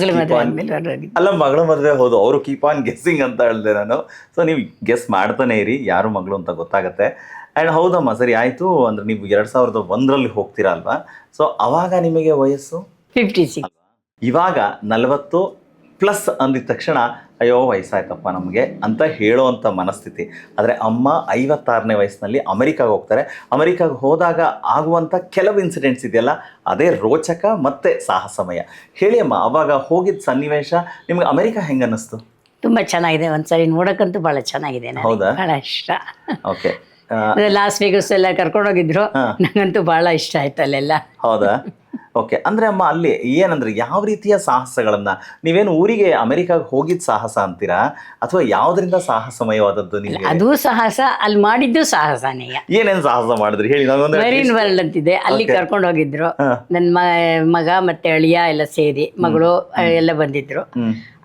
ಅಲ್ಲ, ಮಗಳ ಮದುವೆ ಹೌದು. ಅವರು ಕೀಪ್ ಆನ್ ಗೆಸ್ಸಿಂಗ್ ಅಂತ ಹೇಳಿದೆ ನಾನು. ಸೊ ನೀವು ಗೆಸ್ ಮಾಡ್ತಾನೆ ಇರಿ ಯಾರು ಮಗಳು ಅಂತ ಗೊತ್ತಾಗತ್ತೆ. ಆ್ಯಂಡ್ ಹೌದಮ್ಮ, ಸರಿ ಆಯಿತು. ಅಂದರೆ ನೀವು 2001 ಹೋಗ್ತೀರಾ ಅಲ್ವಾ? ಸೊ ಅವಾಗ ನಿಮಗೆ ವಯಸ್ಸು 56. ಇವಾಗ 40+ ಅಂದಿದ ತಕ್ಷಣ ಅಯ್ಯೋ ವಯಸ್ಸಾಯ್ತಪ್ಪ ನಮಗೆ ಅಂತ ಹೇಳೋವಂಥ ಮನಸ್ಥಿತಿ. ಆದರೆ ಅಮ್ಮ 56ನೇ ವಯಸ್ಸಿನಲ್ಲಿ ಅಮೆರಿಕಾಗೆ ಹೋಗ್ತಾರೆ. ಅಮೆರಿಕಾಗೆ ಹೋದಾಗ ಆಗುವಂಥ ಕೆಲವು ಇನ್ಸಿಡೆಂಟ್ಸ್ ಇದೆಯಲ್ಲ, ಅದೇ ರೋಚಕ ಮತ್ತು ಸಾಹಸಮಯ. ಹೇಳಿ ಅಮ್ಮ, ಅವಾಗ ಹೋಗಿದ್ದ ಸನ್ನಿವೇಶ ನಿಮ್ಗೆ ಅಮೆರಿಕ ಹೆಂಗೆ ಅನ್ನಿಸ್ತು? ತುಂಬ ಚೆನ್ನಾಗಿದೆ, ಒಂದ್ಸರಿ ನೋಡೋಕ್ಕಂತೂ ಭಾಳ ಚೆನ್ನಾಗಿದೆ. ಹೌದಾ? ಭಾಳ ಇಷ್ಟ. ಓಕೆ. ಲಾಸ್ ವೇಗಸ್ ಎಲ್ಲ ಕರ್ಕೊಂಡೋಗಿದ್ರು, ನಂಗಂತೂ ಭಾಳ ಇಷ್ಟ ಆಯ್ತು ಅಲ್ಲೆಲ್ಲ. ಹೌದಾ? ಓಕೆ. ಅಂದರೆ ಅಮ್ಮ ಅಲ್ಲಿ ಏನಂದ್ರೆ ಯಾವ ರೀತಿಯ ಸಾಹಸಗಳನ್ನು, ನೀವೇನು ಊರಿಗೆ ಅಮೆರಿಕಾಗೆ ಹೋಗಿದ್ದ ಸಾಹಸ ಅಂತೀರಾ ಅಥವಾ ಯಾವುದರಿಂದ ಸಾಹಸಮಯವಾದದ್ದು ನಿಮಗೆ? ಅದು ಸಾಹಸ, ಅಲ್ಲಿ ಮಾಡಿದ್ದು ಸಾಹಸನೇ. ಏನೇನು ಸಾಹಸ ಮಾಡಿದ್ರಿ ಹೇಳಿ ನನಗೊಂದು. ಮರೀನ್ ವರ್ಲ್ಡ್ ಅಂತಿದೆ, ಅಲ್ಲಿ ಕರ್ಕೊಂಡು ಹೋಗಿದ್ರು. ನನ್ನ ಮಗ ಮತ್ತೆ ಅಳಿಯ ಎಲ್ಲ ಸೇರಿ, ಮಗಳು ಎಲ್ಲ ಬಂದಿದ್ರು.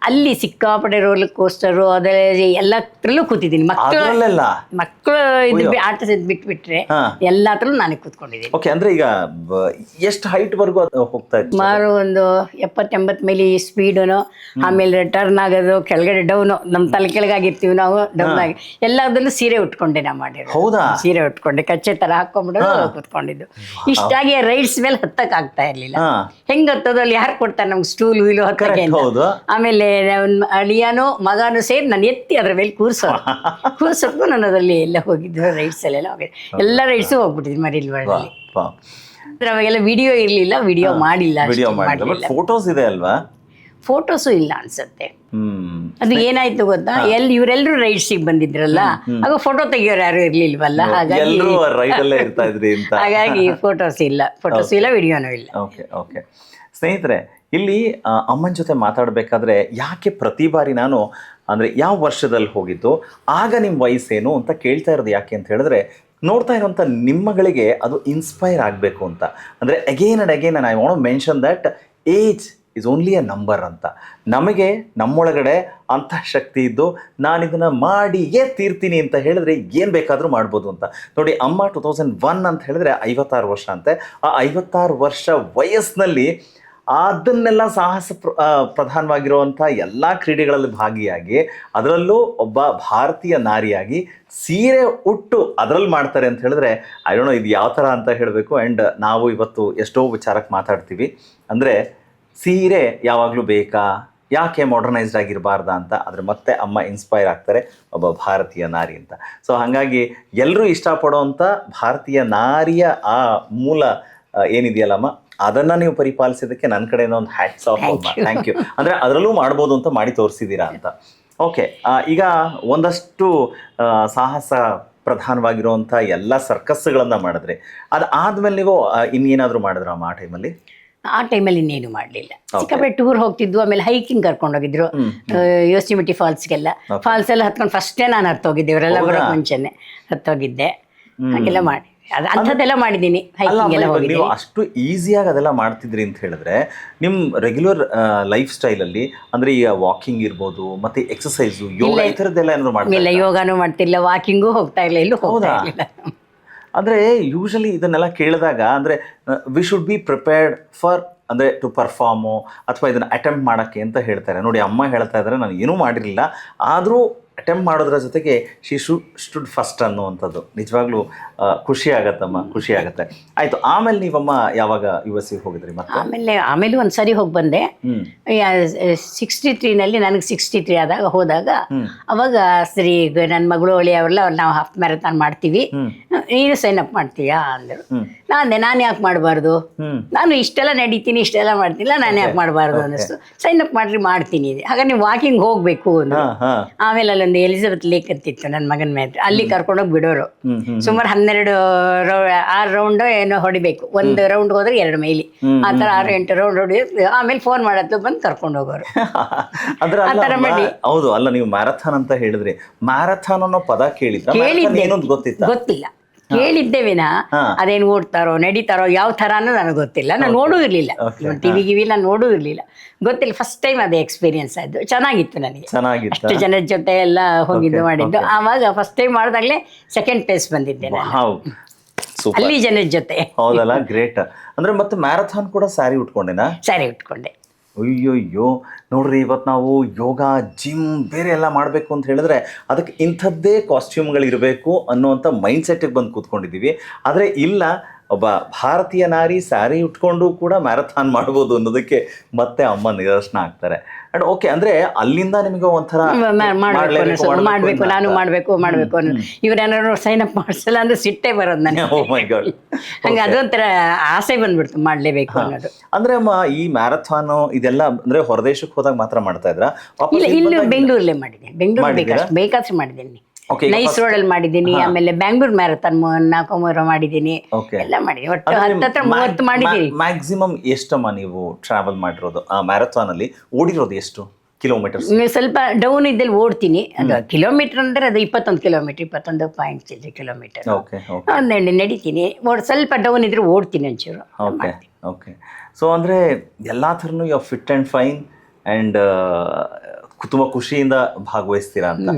ಅಲ್ಲಿ ಸಿಕ್ಕಾಪಟ್ಟೆ ರೋಲರ್ ಕೋಸ್ಟರು ಅದೆಲ್ಲ ಎಲ್ಲತ್ರಲ್ಲೂ ಕೂತಿದ್ದೀನಿ. ಮಕ್ಕಳು ಇದು ಆಟ ಬಿಟ್ಬಿಟ್ರೆ ಎಲ್ಲತ್ರಲ್ಲೂ ನಾನೇ ಕೂತ್ಕೊಂಡಿದ್ದೀನಿ. ಓಕೆ. ಅಂದ್ರೆ ಈಗ ಎಷ್ಟು ಹೈಟ್ ವರ್ಗು ಹೋಗ್ತಾ ಇತ್ತು? ಸುಮಾರು ಒಂದು 70-80 ಮೈಲಿ ಸ್ಪೀಡನು, ಆಮೇಲೆ ಟರ್ನ್ ಆಗೋದು, ಕೆಳಗಡೆ ಡೌನು, ನಮ್ಮ ತಲೆ ಕೆಳಗಾಗಿರ್ತೀವಿ ನಾವು, ಡೌನ್ ಆಗಿ ಎಲ್ಲದಲ್ಲೂ ಸೀರೆ ಉಟ್ಕೊಂಡೆ ನಾ ಮಾಡಿರೋದು. ಹೌದಾ? ಸೀರೆ ಉಟ್ಕೊಂಡೆ, ಕಚ್ಚೆ ತರ ಹಾಕೊಂಡ್ಬಿಡೋದು, ಕೂತ್ಕೊಂಡಿದ್ದು. ಇಷ್ಟಾಗಿ ರೈಡ್ಸ್ ಮೇಲೆ ಹತ್ತಕ್ ಆಗ್ತಾ ಇರ್ಲಿಲ್ಲ. ಹೆಂಗ್ ಹತ್ತೋದು, ಅಲ್ಲಿ ಯಾರು ಕೊಡ್ತಾರೆ ನಮ್ಗೆ ಸ್ಟೂಲ್ ವೀಲು ಹತ್ತಕ್ಕೆ? ಆಮೇಲೆ ಅಳಿಯಾನು ಮಗನೂ ಸೇರಿ ನಾನು ಎತ್ತಿ ಅದ್ರ ಮೇಲೆ ಕೂರ್ಸೋಕ್ಕೂ ನಾನು ಅದರಲ್ಲಿ ಎಲ್ಲ ಹೋಗಿದ್ದು, ರೈಡ್ಸ್ ಅಲ್ಲೆಲ್ಲ ಹೋಗಿದ್ದೆ. ಎಲ್ಲ ರೈಡ್ಸು ಹೋಗ್ಬಿಟ್ಟಿದ್ವಿ ಮರೀನ್ ವರ್ಲ್ಡ್ ಅಲ್ಲಿ. ಅವಾಗೆಲ್ಲ ವಿಡಿಯೋ ಇರ್ಲಿಲ್ಲ, ವಿಡಿಯೋ ಮಾಡಿಲ್ಲ. ಫೋಟೋಸ್ ಇದೆ ಅಲ್ವಾ? ಫೋಟೋಸು ಇಲ್ಲ ಅನ್ಸುತ್ತೆ. ಅದು ಏನಾಯ್ತು ಗೊತ್ತಾ, ಇವರೆಲ್ಲರೂ ರೈಡ್ಸಿಗೆ ಬಂದಿದ್ರಲ್ಲ, ಆಗ ಫೋಟೋ ತೆಗಿಯೋರು ಯಾರು ಇರ್ಲಿಲ್ವಲ್ಲ, ಹಾಗಾಗಿ ಫೋಟೋಸ್ ಇಲ್ಲ, ವಿಡಿಯೋನೂ ಇಲ್ಲ. ಓಕೆ. ಸ್ನೇಹಿತರೆ, ಇಲ್ಲಿ ಅಮ್ಮನ ಜೊತೆ ಮಾತಾಡಬೇಕಾದ್ರೆ ಯಾಕೆ ಪ್ರತಿ ಬಾರಿ ನಾನು ಅಂದರೆ ಯಾವ ವರ್ಷದಲ್ಲಿ ಹೋಗಿದ್ದು, ಆಗ ನಿಮ್ಮ ವಯಸ್ಸೇನು ಅಂತ ಕೇಳ್ತಾ ಇರೋದು ಯಾಕೆ ಅಂತ ಹೇಳಿದ್ರೆ, ನೋಡ್ತಾ ಇರೋಂಥ ನಿಮ್ಮಗಳಿಗೆ ಅದು ಇನ್ಸ್ಪೈರ್ ಆಗಬೇಕು ಅಂತ. ಅಂದರೆ again and again I want to mention that age is only a number ಅಂತ. ನಮಗೆ ನಮ್ಮೊಳಗಡೆ ಅಂಥ ಶಕ್ತಿ ಇದ್ದು ನಾನು ಇದನ್ನು ಮಾಡಿಯೇ ತೀರ್ತೀನಿ ಅಂತ ಹೇಳಿದ್ರೆ ಏನು ಬೇಕಾದರೂ ಮಾಡ್ಬೋದು ಅಂತ. ನೋಡಿ, ಅಮ್ಮ 2001 ಅಂತ ಹೇಳಿದ್ರೆ 56 ವರ್ಷ ಅಂತೆ. ಆ 56 ವರ್ಷ ವಯಸ್ಸಿನಲ್ಲಿ ಅದನ್ನೆಲ್ಲ ಸಾಹಸ ಪ್ರಧಾನವಾಗಿರುವಂಥ ಎಲ್ಲ ಕ್ರೀಡೆಗಳಲ್ಲಿ ಭಾಗಿಯಾಗಿ, ಅದರಲ್ಲೂ ಒಬ್ಬ ಭಾರತೀಯ ನಾರಿಯಾಗಿ ಸೀರೆ ಉಟ್ಟು ಅದರಲ್ಲಿ ಮಾಡ್ತಾರೆ ಅಂತ ಹೇಳಿದ್ರೆ, ಐ ಡೋಂಟ್ ನೋ ಇದು ಯಾವ ಥರ ಅಂತ ಹೇಳಬೇಕು. ಆ್ಯಂಡ್ ನಾವು ಇವತ್ತು ಎಷ್ಟೋ ವಿಚಾರಕ್ಕೆ ಮಾತಾಡ್ತೀವಿ. ಅಂದರೆ ಸೀರೆ ಯಾವಾಗಲೂ ಬೇಕಾ, ಯಾಕೆ ಮಾಡರ್ನೈಸ್ಡ್ ಆಗಿರಬಾರ್ದಾ ಅಂತ. ಆದರೆ ಮತ್ತೆ ಅಮ್ಮ ಇನ್ಸ್ಪೈರ್ ಆಗ್ತಾರೆ, ಒಬ್ಬ ಭಾರತೀಯ ನಾರಿ ಅಂತ. ಸೊ ಹಾಗಾಗಿ ಎಲ್ಲರೂ ಇಷ್ಟಪಡೋವಂಥ ಭಾರತೀಯ ನಾರಿಯ ಆ ಮೂಲ ಏನಿದೆಯಲ್ಲಮ್ಮ, ಅದನ್ನು ನೀವು ಪರಿಪಾಲಿಸಿದ್ದಕ್ಕೆ ನನ್ನ ಕಡೆಯಿಂದ ಒಂದು ಹ್ಯಾಟ್ಸ್ ಆಫ್ ಅಮ್ಮ, ಥ್ಯಾಂಕ್ ಯು. ಅಂದರೆ ಅದರಲ್ಲೂ ಮಾಡ್ಬೋದು ಅಂತ ಮಾಡಿ ತೋರಿಸಿದ್ದೀರಾ ಅಂತ. ಓಕೆ. ಈಗ ಒಂದಷ್ಟು ಸಾಹಸ ಪ್ರಧಾನವಾಗಿರುವಂಥ ಎಲ್ಲ ಸರ್ಕಸ್ಗಳನ್ನು ಮಾಡಿದ್ರಿ. ಅದಾದಮೇಲೆ ನೀವು ಇನ್ನೇನಾದರೂ ಮಾಡಿದ್ರ ಅಮ್ಮ ಆ ಟೈಮಲ್ಲಿ? ಆ ಟೈಮಲ್ಲಿ ಇನ್ನೇನು ಮಾಡಲಿಲ್ಲ. ಸಿಕ್ಕಾಪಟ್ಟೆ ಟೂರ್ ಹೋಗ್ತಿದ್ವು. ಆಮೇಲೆ ಹೈಕಿಂಗ್ ಕರ್ಕೊಂಡೋಗಿದ್ರು ಯೋಸಿಮಿಟಿ ಫಾಲ್ಸ್ಗೆಲ್ಲ. ಫಾಲ್ಸ್ ಎಲ್ಲ ಹತ್ಕೊಂಡು ಫಸ್ಟೇ ನಾನು ಹತ್ತೋಗಿದ್ದೆ, ಇವರೆಲ್ಲ ಬರೋ ಮುಂಚೆನೆ ಹತ್ತೋಗಿದ್ದೆ. ಹಾಗೆಲ್ಲ ಮಾಡಿ ಅಂಥದ್ದೆಲ್ಲ ಮಾಡಿದ್ದೀನಿ. ಹೈಕಿಂಗ್ ಎಲ್ಲ ಹೋಗಿದ್ದೀನಿ. ನೀವು ಅಷ್ಟು ಈಸಿಯಾಗಿ ಅದೆಲ್ಲ ಮಾಡ್ತಿದ್ರಿ ಅಂತ ಹೇಳಿದ್ರೆ, ನಿಮ್ಮ ರೆಗ್ಯುಲರ್ ಲೈಫ್ ಸ್ಟೈಲಲ್ಲಿ ಅಂದರೆ ಈಗ ವಾಕಿಂಗ್ ಇರ್ಬೋದು, ಮತ್ತೆ ಎಕ್ಸಸೈಸು, ಯೋಗ, ಈ ಥರದ್ದೆಲ್ಲ ಏನಾದ್ರು ಮಾಡ್ತಿಲ್ಲ? ಯೋಗಾನೂ ಮಾಡ್ತಿಲ್ಲ, ವಾಕಿಂಗು ಹೋಗ್ತಾ ಇಲ್ಲ, ಎಲ್ಲೂ ಹೋಗ್ತಾ ಇರಲಿಲ್ಲ. ಅಂದರೆ ಯೂಶಲಿ ಇದನ್ನೆಲ್ಲ ಕೇಳಿದಾಗ ಅಂದರೆ we should be prepared for, ಅಂದರೆ ಟು ಪರ್ಫಾರ್ಮು ಅಥವಾ ಇದನ್ನು ಅಟೆಂಪ್ಟ್ ಮಾಡೋಕ್ಕೆ ಅಂತ ಹೇಳ್ತಾರೆ. ನೋಡಿ, ಅಮ್ಮ ಹೇಳ್ತಾ ಇದ್ದಾರೆ ನಾನು ಏನೂ ಮಾಡಿರಲಿಲ್ಲ, ಆದರೂ ಅಟೆಂಪ್ಟ್ ಮಾಡೋದ್ರ ಜೊತೆಗೆ ಶಿ ಸ್ಟುಡ್ ಫಸ್ಟ್ ಅನ್ನುವಂಥದ್ದು ನಿಜವಾಗ್ಲೂ ಖುಷಿ ಆಗತ್ತಮ್ಮ, ಖುಷಿ ಆಗುತ್ತೆ. ಆಯಿತು, ಆಮೇಲೆ ನೀವಮ್ಮ ಯಾವಾಗ US ಹೋಗಿದ್ರಿ? ಮತ್ತೆ ಆಮೇಲೆ ಒಂದು ಸರಿ ಹೋಗಿ ಬಂದೆ. 63ನಲ್ಲಿ ನನಗೆ 63 ಆದಾಗ ಹೋದಾಗ, ಅವಾಗ ಸರಿ ನನ್ನ ಮಗಳು ಒಳ್ಳೆ ಅವರೆಲ್ಲ ನಾವು ಹಾಫ್ ಮ್ಯಾರಥಾನ್ ಮಾಡ್ತೀವಿ, ನೀನು ಸೈನ್ ಅಪ್ ಮಾಡ್ತೀಯಾ ಅಂದರು. ನಾನು ಯಾಕೆ ಮಾಡಬಾರ್ದು, ನಾನು ಇಷ್ಟೆಲ್ಲ ನಡೀತೀನಿ, ಇಷ್ಟೆಲ್ಲ ಮಾಡ್ತಿಲ್ಲ, ನಾನು ಯಾಕೆ ಮಾಡಬಾರ್ದು ಅನ್ನಿಸ್ತು. ಸೈನ್ ಅಪ್ ಮಾಡ್ತೀನಿ, ಹಾಗೆ ನೀವು ವಾಕಿಂಗ್ ಹೋಗಬೇಕು ಅಂದರು. ಆಮೇಲೆ ಅಲ್ಲೊಂದು ಎಲಿಜಬೆತ್ ಲೇಕ್ ಅಂತಿತ್ತು ನನ್ನ ಮಗನ ಮೇಲೆ, ಅಲ್ಲಿ ಕರ್ಕೊಂಡೋಗಿ ಬಿಡೋರು. ಸುಮಾರು 6 ರೌಂಡ್ ಏನೋ ಹೊಡಿಬೇಕು, ಒಂದು ರೌಂಡ್ ಹೋದ್ರೆ 2 ಮೈಲಿ, ಆ ಥರ 6-8 ರೌಂಡ್ ಹೊಡಿ. ಆಮೇಲೆ ಫೋನ್ ಮಾಡತ್ತು ಬಂದು ಕರ್ಕೊಂಡು ಹೋಗೋರು. ಹೌದು. ಅಲ್ಲ, ನೀವು ಮ್ಯಾರಥಾನ್ ಅಂತ ಹೇಳಿದ್ರಿ, ಮ್ಯಾರಥಾನ್ ಅನ್ನೋ ಪದ ಗೊತ್ತಿಲ್ಲ, ಕೇಳಿದ್ದೆ ವಿನ ಅದೇನು ಓಡ್ತಾರೋ ನಡೀತಾರೋ ಯಾವ ಥರ ಅನ್ನೋದು ನನಗೆ ಗೊತ್ತಿಲ್ಲ. ನಾನು ನೋಡೂ ಇರಲಿಲ್ಲ, ಟಿವಿ ನಾನು ನೋಡೂ ಇರಲಿಲ್ಲ, ಗೊತ್ತಿಲ್ಲ. ಫಸ್ಟ್ ಟೈಮ್ ಅದೇ ಎಕ್ಸ್ಪೀರಿಯನ್ಸ್ ಆಯಿತು, ಚೆನ್ನಾಗಿತ್ತು ನನಗೆ. ಅಷ್ಟು ಜನದ ಜೊತೆ ಎಲ್ಲ ಹೋಗಿದ್ದು ಮಾಡಿದ್ದು. ಆವಾಗ ಫಸ್ಟ್ ಟೈಮ್ ಮಾಡಿದಾಗಲೇ ಸೆಕೆಂಡ್ ಪ್ಲೇಸ್ ಬಂದಿದ್ದೆ ನಾನು ಅಲ್ಲಿ ಜನದ ಜೊತೆ. ಹೌದಲ್ಲ, ಗ್ರೇಟ್. ಅಂದರೆ ಮತ್ತೆ ಮ್ಯಾರಥಾನ್ ಕೂಡ ಸ್ಯಾರಿ ಉಟ್ಕೊಂಡೆನಾ? ಸ್ಯಾರಿ ಉಟ್ಕೊಂಡೆ. ಅಯ್ಯೋ ನೋಡ್ರಿ, ಇವತ್ತು ನಾವು ಯೋಗ, ಜಿಮ್ ಬೇರೆ ಎಲ್ಲ ಮಾಡಬೇಕು ಅಂತ ಹೇಳಿದ್ರೆ ಅದಕ್ಕೆ ಇಂಥದ್ದೇ ಕಾಸ್ಟ್ಯೂಮ್ಗಳಿರಬೇಕು ಅನ್ನೋವಂಥ ಮೈಂಡ್ ಸೆಟ್ಟಿಗೆ ಬಂದು ಕೂತ್ಕೊಂಡಿದ್ದೀವಿ. ಆದರೆ ಇಲ್ಲ, ಒಬ್ಬ ಭಾರತೀಯ ನಾರಿ ಸ್ಯಾರಿ ಉಟ್ಕೊಂಡು ಕೂಡ ಮ್ಯಾರಥಾನ್ ಮಾಡ್ಬೋದು ಅನ್ನೋದಕ್ಕೆ ಮತ್ತೆ ಅಮ್ಮ ನಿದರ್ಶನ ಆಗ್ತಾರೆ. ಅಂಡ್ ಓಕೆ, ಅಂದ್ರೆ ಅಲ್ಲಿಂದ ನಿಮಗೆ ಒಂಥರ ಮಾಡ್ಬೇಕು ನಾನು ಮಾಡ್ಬೇಕು ಅನ್ನೋದು. ಇವ್ರೇನಾದ್ರು ಸೈನ್ ಅಪ್ ಮಾಡಿಸಲ್ಲ ಅಂದ್ರೆ ಸಿಟ್ಟೆ ಬರೋದು ನನಗೆ. ಓ ಮೈ ಗಾಡ್. ಹಂಗೆ ಅದೊಂಥರ ಆಸೆ ಬಂದ್ಬಿಡ್ತು ಮಾಡ್ಲೇಬೇಕು ಅನ್ನೋದು. ಅಂದ್ರೆ ಅಮ್ಮ ಈ ಮ್ಯಾರಥಾನ್ ಇದೆಲ್ಲ ಅಂದ್ರೆ ಹೊರದೇಶಕ್ಕೆ ಹೋದಾಗ ಮಾತ್ರ ಮಾಡ್ತಾ ಇದ್ರ? ಇಲ್ಲ, ಇಲ್ಲೂ ಬೆಂಗಳೂರಲ್ಲೇ ಮಾಡಿದ್ದೀನಿ. ಬೆಂಗಳೂರು ಬೇಕಾಷ್ಟು ಮಾಡಿದ್ದೀನಿ. ನೈಸ್ ರೋಡಲ್ಲಿ ಮಾಡಿದ್ದೀನಿ, ಆಮೇಲೆ ಬ್ಯಾಂಗ್ಳೂರ್ ಮ್ಯಾರಥಾನ್ 4 ಮಾಡಿದ್ದೀನಿ, ಎಲ್ಲ ಮಾಡಿದ್ದೀನಿ. ಒಟ್ಟು 10-30 ಮಾಡಿದ್ದೀನಿ. ಮ್ಯಾಕ್ಸಿಮಮ್ ಎಷ್ಟಮ್ಮ ನೀವು ಟ್ರಾವೆಲ್ ಮಾಡಿರೋದು ಆ ಮ್ಯಾರಥಾನ್ ಅಲ್ಲಿ? ಓಡಿರೋದು ಎಷ್ಟು ಕಿಲೋಮೀಟರ್ಸ್? ಸ್ವಲ್ಪ ಡೌನ್ ಇದ್ದಲ್ಲಿ ಓಡ್ತೀನಿ. ಅದು ಕಿಲೋಮೀಟರ್ ಅಂದ್ರೆ ಅದು 21 ಕಿಲೋಮೀಟರ್, 21.3 ಕಿಲೋಮೀಟರ್ ನಡೀತೀನಿ. ಸ್ವಲ್ಪ ಡೌನ್ ಇದ್ರೆ ಓಡ್ತೀನಿ ಒಂಚೂರು. ಓಕೆ. ಸೊ ಅಂದ್ರೆ ಎಲ್ಲಾ ಥರನು you are fit and fine and ತುಂಬ ಖುಷಿಯಿಂದ ಭಾಗವಹಿಸ್ತೀರಾ ಅಂತ.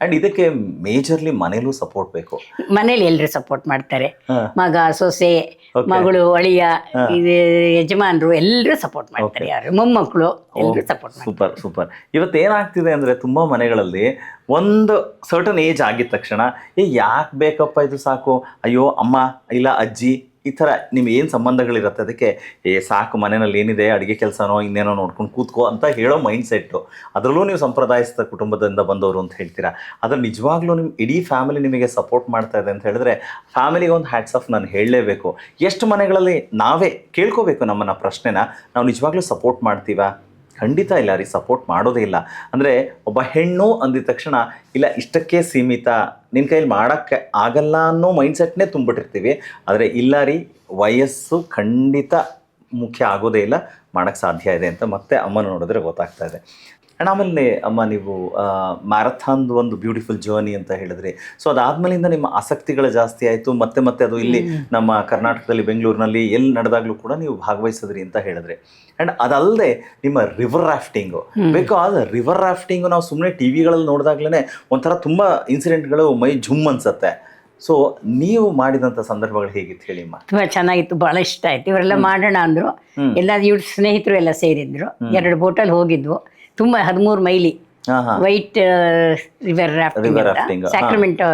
ಅಂಡ್ ಇದಕ್ಕೆ ಮೇಜರ್ಲಿ ಮನೇಲೂ ಸಪೋರ್ಟ್ ಬೇಕು. ಮನೇಲಿ ಎಲ್ಲರೂ ಸಪೋರ್ಟ್ ಮಾಡ್ತಾರೆ. ಮಗ, ಸೊಸೆ, ಮಗಳು, ಅಳಿಯ, ಯಜಮಾನರು ಎಲ್ಲರೂ ಸಪೋರ್ಟ್ ಮಾಡ್ತಾರೆ. ಯಾರು ಮೊಮ್ಮಕ್ಕಳು ಎಲ್ಲರೂ ಸಪೋರ್ಟ್ ಮಾಡ್ತಾರೆ. ಸೂಪರ್. ಇವತ್ತೇನಾಗ್ತಿದೆ ಅಂದ್ರೆ ತುಂಬಾ ಮನೆಗಳಲ್ಲಿ ಒಂದು ಸರ್ಟನ್ ಏಜ್ ಆಗಿದ ತಕ್ಷಣ ಯಾಕೆ ಬೇಕಪ್ಪ ಇದು, ಸಾಕು, ಅಯ್ಯೋ ಅಮ್ಮ ಇಲ್ಲ ಅಜ್ಜಿ, ಈ ಥರ ನಿಮ್ಗೆ ಏನು ಸಂಬಂಧಗಳಿರುತ್ತೆ ಅದಕ್ಕೆ ಸಾಕು, ಮನೆಯಲ್ಲಿ ಏನಿದೆ ಅಡುಗೆ ಕೆಲಸನೋ ಇನ್ನೇನೋ ನೋಡ್ಕೊಂಡು ಕೂತ್ಕೋ ಅಂತ ಹೇಳೋ ಮೈಂಡ್ ಸೆಟ್ಟು. ಅದರಲ್ಲೂ ನೀವು ಸಂಪ್ರದಾಯಸ್ಥ ಕುಟುಂಬದಿಂದ ಬಂದವರು ಅಂತ ಹೇಳ್ತೀರಾ. ಅದ್ರ ನಿಜವಾಗ್ಲೂ ನಿಮ್ಮ ಇಡೀ ಫ್ಯಾಮಿಲಿ ನಿಮಗೆ ಸಪೋರ್ಟ್ ಮಾಡ್ತಾ ಇದೆ ಅಂತ ಹೇಳಿದ್ರೆ ಫ್ಯಾಮಿಲಿಗೆ ಒಂದು ಹ್ಯಾಟ್ಸ್ ಆಫ್ ನಾನು ಹೇಳಲೇಬೇಕು. ಎಷ್ಟು ಮನೆಗಳಲ್ಲಿ ನಾವೇ ಕೇಳ್ಕೋಬೇಕು ನಮ್ಮನ್ನು ಪ್ರಶ್ನೆನ, ನಾವು ನಿಜವಾಗ್ಲೂ ಸಪೋರ್ಟ್ ಮಾಡ್ತೀವಾ? ಖಂಡಿತ ಇಲ್ಲ ರೀ, ಸಪೋರ್ಟ್ ಮಾಡೋದೇ ಇಲ್ಲ. ಅಂದರೆ ಒಬ್ಬ ಹೆಣ್ಣು ಅಂದಿದ ತಕ್ಷಣ ಇಲ್ಲ ಇಷ್ಟಕ್ಕೆ ಸೀಮಿತ, ನಿನ್ನ ಕೈಲಿ ಮಾಡೋಕ್ಕೆ ಆಗಲ್ಲ ಅನ್ನೋ ಮೈಂಡ್ಸೆಟ್ನೇ ತುಂಬಿಟ್ಟಿರ್ತೀವಿ. ಆದರೆ ಇಲ್ಲ ರೀ, ವಯಸ್ಸು ಖಂಡಿತ ಮುಖ್ಯ ಆಗೋದೇ ಇಲ್ಲ, ಮಾಡೋಕ್ಕೆ ಸಾಧ್ಯ ಇದೆ ಅಂತ ಮತ್ತೆ ಅಮ್ಮನ ನೋಡಿದ್ರೆ ಗೊತ್ತಾಗ್ತಾ ಇದೆ. ಆ್ಯಂಡ್ ಆಮೇಲೆ ಅಮ್ಮ ನೀವು ಮ್ಯಾರಥಾನ್ದು ಒಂದು ಬ್ಯೂಟಿಫುಲ್ ಜರ್ನಿ ಅಂತ ಹೇಳಿದ್ರಿ. ಸೊ ಅದಾದ್ಮೇಲಿಂದ ನಿಮ್ಮ ಆಸಕ್ತಿಗಳು ಜಾಸ್ತಿ ಆಯಿತು, ಮತ್ತೆ ಅದು ಇಲ್ಲಿ ನಮ್ಮ ಕರ್ನಾಟಕದಲ್ಲಿ ಬೆಂಗಳೂರಿನಲ್ಲಿ ಎಲ್ಲಿ ನಡೆದಾಗಲೂ ಕೂಡ ನೀವು ಭಾಗವಹಿಸಿದ್ರಿ ಅಂತ ಹೇಳಿದ್ರಿ. ಆ್ಯಂಡ್ ಅದಲ್ಲದೆ ನಿಮ್ಮ river rafting, because river rafting ನಾವು ಸುಮ್ಮನೆ ಟಿ ವಿಗಳಲ್ಲಿ ನೋಡಿದಾಗ್ಲೇ ಒಂಥರ ತುಂಬ ಇನ್ಸಿಡೆಂಟ್ಗಳು ಮೈ ಜುಮ್ ಅನ್ಸುತ್ತೆ. ಸೊ ನೀವು ಮಾಡಿದಂಥ ಸಂದರ್ಭಗಳು ಹೇಗಿತ್ತು ಹೇಳಿಮ್ಮ? ತುಂಬ ಚೆನ್ನಾಗಿತ್ತು, ಭಾಳ ಇಷ್ಟ ಆಯ್ತು. ಇವರೆಲ್ಲ ಮಾಡೋಣ ಅಂದರು, ಎಲ್ಲ ಇವ್ರ ಸ್ನೇಹಿತರು ಎಲ್ಲ ಸೇರಿದ್ರು. 2 ಬೋಟಲ್ಲಿ ಹೋಗಿದ್ವು. ತುಂಬ 13 ಮೈಲಿ ವೈಟ್ ರಿವರ್ ರಾಫ್ಟಿಂಗ್, ಸ್ಯಾಕ್ರಮೆಂಟೋ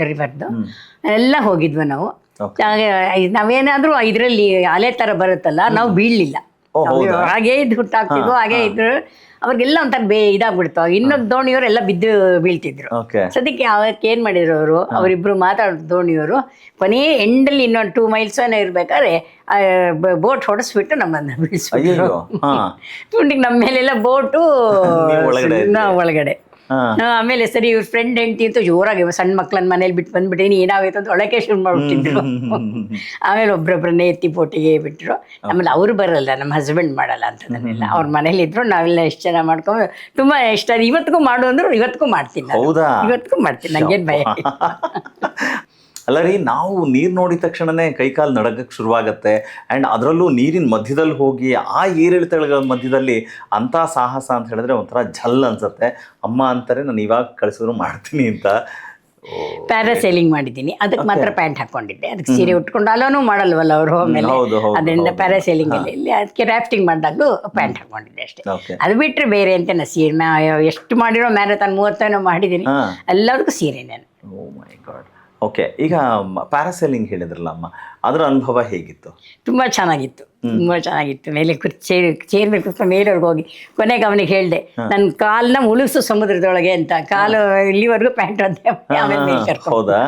ರಿವರ್ದು ಎಲ್ಲ ಹೋಗಿದ್ವು ನಾವು. ನಾವೇನಾದ್ರೂ ಇದರಲ್ಲಿ ಅಲೆ ತರ ಬರುತ್ತಲ್ಲ, ನಾವು ಬೀಳಲಿಲ್ಲ, ಹಾಗೇ ಇದ್ದು ಹುಟ್ಟಾಗ್ತಿದ್ವು, ಹಾಗೇ ಇದ್ರು. ಅವ್ರಿಗೆಲ್ಲ ಒಂಥರ ಇದಾಗ್ಬಿಡ್ತಾವ. ಇನ್ನೊಂದು ದೋಣಿಯವರು ಎಲ್ಲ ಬಿದ್ದು ಬೀಳ್ತಿದ್ರು. ಸದ್ಯಕ್ಕೆ ಅವಕ್ಕೆ ಏನ್ ಮಾಡಿದ್ರು ಅವರು, ಅವರಿಬ್ರು ಮಾತಾಡೋ ದೋಣಿಯವರು ಕೊನೆ ಎಂಡಲ್ಲಿ ಇನ್ನೊಂದು 2 ಮೈಲ್ಸ್ ಇರ್ಬೇಕಾದ್ರೆ ಬೋಟ್ ಹೊಡೆಸ್ಬಿಟ್ಟು ನಮ್ಮನ್ನ ಬೀಳಿಸ್ಬಿಟ್ರು. ನಮ್ಮ ಮೇಲೆಲ್ಲ ಬೋಟು ಒಳಗಡೆ. ಆಮೇಲೆ ಸರಿ ಇವ್ರ ಫ್ರೆಂಡ್ ಹೆಂಡತಿ ಅಂತೂ ಜೋರಾಗಿ ಸಣ್ಣ ಮಕ್ಳನ್ನ ಮನೇಲಿ ಬಿಟ್ಟು ಬಂದ್ಬಿಟ್ಟಿನಿ, ಏನಾಗೈತೆ ಅಂತ ಒಳಗೆ ಶುರು ಮಾಡ್ಬಿಟ್ಟಿದ್ರು. ಆಮೇಲೆ ಒಬ್ಬೊಬ್ಬರನ್ನೇ ಎತ್ತಿ ಬೋಟಿಗೆ ಬಿಟ್ಟರು. ಆಮೇಲೆ ಅವ್ರು ಬರಲ್ಲ, ನಮ್ಮ ಹಸ್ಬೆಂಡ್ ಮಾಡಲ್ಲ ಅಂತದನ್ನೆಲ್ಲ. ಅವ್ರ ಮನೇಲಿ ಇದ್ರು, ನಾವೆಲ್ಲ ಎಷ್ಟು ಜನ ಮಾಡ್ಕೊಂಡು ತುಂಬಾ ಇಷ್ಟ. ಇವತ್ತಿಗೂ ಮಾಡು ಅಂದ್ರು ಇವತ್ತಿಗೂ ಮಾಡ್ತೀನಿ, ಇವತ್ತಿಗೂ ಮಾಡ್ತೀನಿ, ನಂಗೇನು ಭಯ. ಅಲ್ಲ ರೀ, ನಾವು ನೀರು ನೋಡಿದ ತಕ್ಷಣನೇ ಕೈಕಾಲು ನಡಗಕ್ಕೆ ಶುರುವಾಗತ್ತೆ. ಆ್ಯಂಡ್ ಅದರಲ್ಲೂ ನೀರಿನ ಮಧ್ಯದಲ್ಲಿ ಹೋಗಿ ಆ ಏರಿಳಿತಗಳ ಮಧ್ಯದಲ್ಲಿ ಅಂಥ ಸಾಹಸ ಅಂತ ಹೇಳಿದ್ರೆ ಒಂಥರ ಝಲ್ ಅನ್ಸುತ್ತೆ. ಅಮ್ಮ ಅಂತಾರೆ ನಾನು ಇವಾಗ ಕಳಿಸಿದ್ರು ಮಾಡ್ತೀನಿ ಅಂತ. ಪ್ಯಾರಾಸೈಲಿಂಗ್ ಮಾಡಿದ್ದೀನಿ, ಅದಕ್ಕೆ ಮಾತ್ರ ಪ್ಯಾಂಟ್ ಹಾಕೊಂಡಿದ್ದೆ. ಅದಕ್ಕೆ ಸೀರೆ ಉಟ್ಕೊಂಡು ಅಲ್ಲೂ ಮಾಡಲ್ವಲ್ಲ ಅವರು, ಆಮೇಲೆ ಅದರಿಂದ ಪ್ಯಾರಾಸೈಲಿಂಗ್ ಅಲ್ಲಿ ಅದಕ್ಕೆ ರಾಫ್ಟಿಂಗ್ ಮಾಡಿದಾಗಲೂ ಪ್ಯಾಂಟ್ ಹಾಕೊಂಡಿದ್ದೆ ಅಷ್ಟೇ. ಅದು ಬಿಟ್ಟರೆ ಬೇರೆ ಅಂತ ಸೀರೆ ಎಷ್ಟು ಮಾಡಿರೋ ಮ್ಯಾರಥಾನ್ 30 ಮಾಡಿದ್ದೀನಿ, ಎಲ್ಲದಕ್ಕೂ ಸೀರೆ ನಾನು. ಓ ಮೈ ಗಾಡ್. ಓಕೆ, ಈಗ ಪ್ಯಾರಾಸೈಲಿಂಗ್ ಹೇಳಿದ್ರಲ್ಲ ಅಮ್ಮ, ಅದರ ಅನುಭವ ಹೇಗಿತ್ತು? ತುಂಬ ಚೆನ್ನಾಗಿತ್ತು, ತುಂಬ ಚೆನ್ನಾಗಿತ್ತು. ಮೇಲೆ ಚೇರ್ ಮೇಲೆ ಕೂತ್ಕೊಂಡು ಮೇಲವ್ರಿಗೆ ಹೋಗಿ ಕೊನೆಗೆ ಅವನಿಗೆ ಹೇಳಿದೆ, ನನ್ನ ಕಾಲನ್ನ ಮುಳುಗಿಸು ಸಮುದ್ರದೊಳಗೆ ಅಂತ. ಕಾಲು ಇಲ್ಲಿವರೆಗೂ ಪ್ಯಾಂಟ್ ಅಂತೆ. ಹೌದಾ?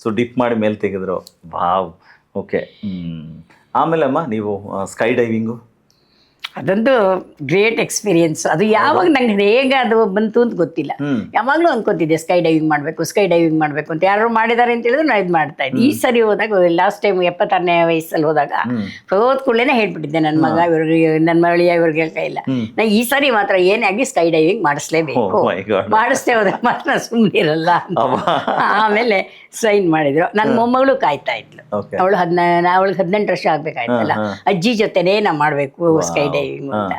ಸೊ ಡಿಪ್ ಮಾಡಿ ಮೇಲೆ ತೆಗೆದ್ರು. ವಾವ್. ಓಕೆ. ಆಮೇಲೆ ಅಮ್ಮ ನೀವು ಸ್ಕೈ ಡೈವಿಂಗು? ಅದೊಂದು ಗ್ರೇಟ್ ಎಕ್ಸ್ಪೀರಿಯನ್ಸ್. ಅದು ಯಾವಾಗ ನಂಗೆ ಹೇಗೆ ಅದು ಬಂತು ಅಂತ ಗೊತ್ತಿಲ್ಲ. ಯಾವಾಗಲೂ ಅನ್ಕೋತಿದ್ದೆ ಸ್ಕೈ ಡೈವಿಂಗ್ ಮಾಡಬೇಕು ಅಂತ. ಯಾರು ಮಾಡಿದ್ದಾರೆ ಅಂತ ಹೇಳಿದ್ರೆ ನಾನು ಇದು ಮಾಡ್ತಾ ಇದ್ದೆ. ಈ ಸರಿ ಹೋದಾಗ ಲಾಸ್ಟ್ ಟೈಮ್ 76ನೇ ವಯಸ್ಸಲ್ಲಿ ಹೋದಾಗ ಹೋದ ಕೂಡಲೇ ಹೇಳ್ಬಿಟ್ಟಿದ್ದೆ ನನ್ನ ಮಗ ಇವ್ರಿಗೆ, ನನ್ನ ಮಳಿಯ ಇವ್ರಿಗೆ ಕೈಲ್ಲ, ನಾ ಈ ಸರಿ ಮಾತ್ರ ಏನೇ ಆಗಿ ಸ್ಕೈ ಡೈವಿಂಗ್ ಮಾಡಿಸ್ಲೇಬೇಕು, ಮಾಡಿಸ್ತೇ ಹೋದಾಗ ಮಾತ್ರ ಸುಮ್ಮನೆ ಇರಲ್ಲ. ಆಮೇಲೆ ಸೈನ್ ಮಾಡಿದ್ರು. ನನ್ನ ಮೊಮ್ಮಗಳು ಕಾಯ್ತಾ ಇದ್ಲು, ಅವಳು 18 ವರ್ಷ ಆಗ್ಬೇಕಾಯ್ತಲ್ಲ, ಅಜ್ಜಿ ಜೊತೆನೇ ನಾ ಮಾಡಬೇಕು ಸ್ಕೈ ಡೈವಿಂಗ್ ಅಂತ.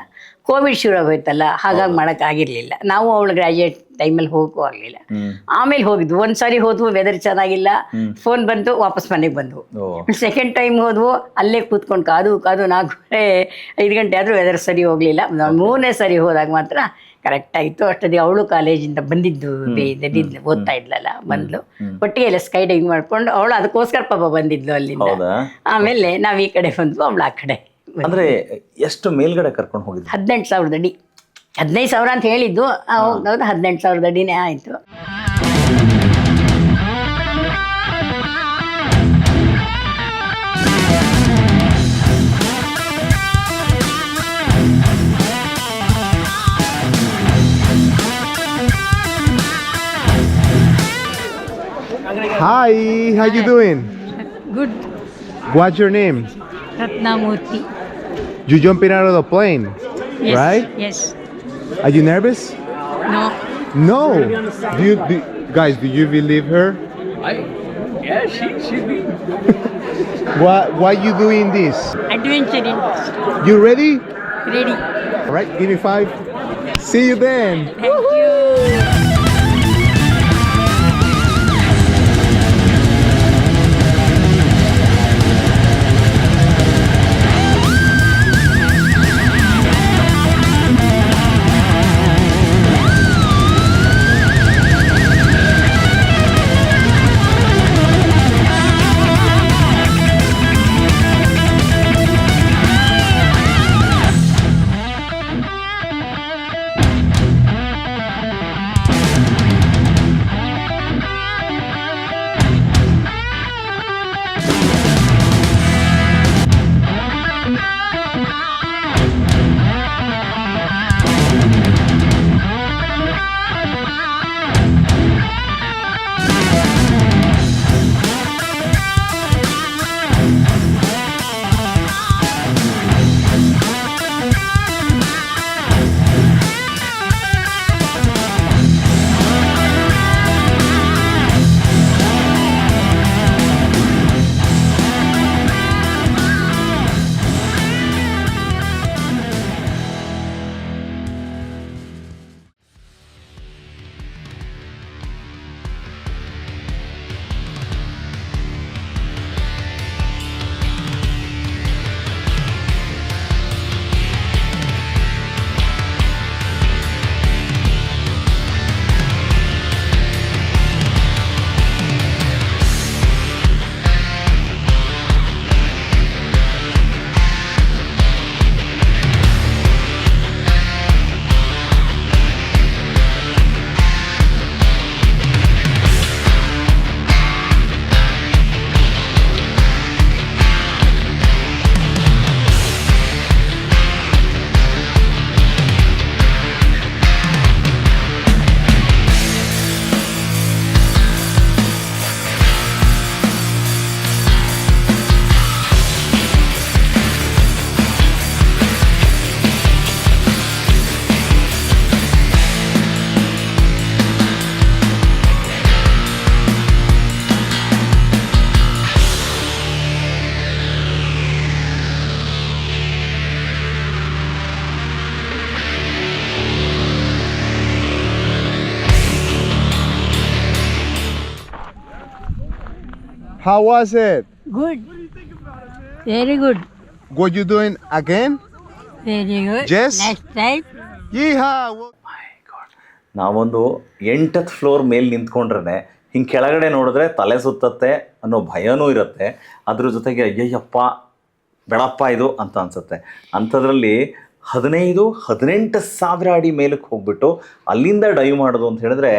ಕೋವಿಡ್ ಶುರು ಆಗೋಯ್ತಲ್ಲ, ಹಾಗಾಗಿ ಮಾಡೋಕ್ಕಾಗಿರ್ಲಿಲ್ಲ. ನಾವು ಅವಳು ಗ್ರಾಜುಯೇಟ್ ಟೈಮಲ್ಲಿ ಹೋಗಕ್ಕೂ ಆಗಲಿಲ್ಲ. ಆಮೇಲೆ ಹೋಗಿದ್ವು. ಒಂದ್ಸರಿ ಹೋದ್ವು, ವೆದರ್ ಚೆನ್ನಾಗಿಲ್ಲ, ಫೋನ್ ಬಂತು, ವಾಪಸ್ ಮನೆಗೆ ಬಂದ್ವು. ಸೆಕೆಂಡ್ ಟೈಮ್ ಹೋದ್ವು, ಅಲ್ಲೇ ಕೂತ್ಕೊಂಡು ಕಾದು 4-5 ಗಂಟೆ ಆದರೂ ವೆದರ್ ಸರಿ ಹೋಗಲಿಲ್ಲ. 3ನೇ ಸರಿ ಹೋದಾಗ ಮಾತ್ರ ಕರೆಕ್ಟ್ ಆಯಿತು. ಅಷ್ಟೊತ್ತಿಗೆ ಅವಳು ಕಾಲೇಜಿಂದ ಬಂದಿದ್ದು, ಓದ್ತಾ ಇದ್ಲಲ್ಲ, ಬಂದ್ಲು. ಒಟ್ಟಿಗೆ ಎಲ್ಲ ಸ್ಕೈ ಡೈವಿಂಗ್ ಮಾಡ್ಕೊಂಡು ಅವಳು ಅದಕ್ಕೋಸ್ಕರ ಪಾಪ ಬಂದಿದ್ಲು ಅಲ್ಲಿಂದ. ಆಮೇಲೆ ನಾವು ಈ ಕಡೆ ಬಂದ್ವು, ಅವಳು ಆ ಕಡೆ. ಅಂದ್ರೆ ಎಷ್ಟು ಮೇಲ್ಗಡೆ ಕರ್ಕೊಂಡು ಹೋಗಿದ್ವಿ? 18,000 ಅಡಿ. 15,000 ಅಂತ ಹೇಳಿದ್ದು, ಹೌದು 18,000 ಅಡಿನೇ ಆಯಿತು. Hi, how you doing? Good. What's your name? Ratnamurthy. You jumping out of the plane, Yes. right? Yes. Are you nervous? No. No. Guys, do you believe her? She's been. Why you doing this? Adventuring. You ready? Ready. All right, give me 5. See you then. Thank you. How was it? Good. Very good. What you doing again? Very good. Yes. Next time. Yeehaw! ನಾವೊಂದು 8th floor ಮೇಲೆ ನಿಂತ್ಕೊಂಡ್ರೆ ಹಿಂಗೆ ಕೆಳಗಡೆ ನೋಡಿದ್ರೆ ತಲೆ ಸುತ್ತತ್ತೆ ಅನ್ನೋ ಭಯನೂ ಇರುತ್ತೆ. ಅದ್ರ ಜೊತೆಗೆ ಅಯ್ಯಯ್ಯಪ್ಪ ಬೆಳಪ್ಪ ಇದು ಅಂತ ಅನ್ಸುತ್ತೆ. ಅಂಥದ್ರಲ್ಲಿ 15-18 ಅಡಿ ಮೇಲಕ್ಕೆ ಹೋಗ್ಬಿಟ್ಟು ಅಲ್ಲಿಂದ ಡೈವ್ ಮಾಡೋದು ಅಂತ ಹೇಳಿದ್ರೆ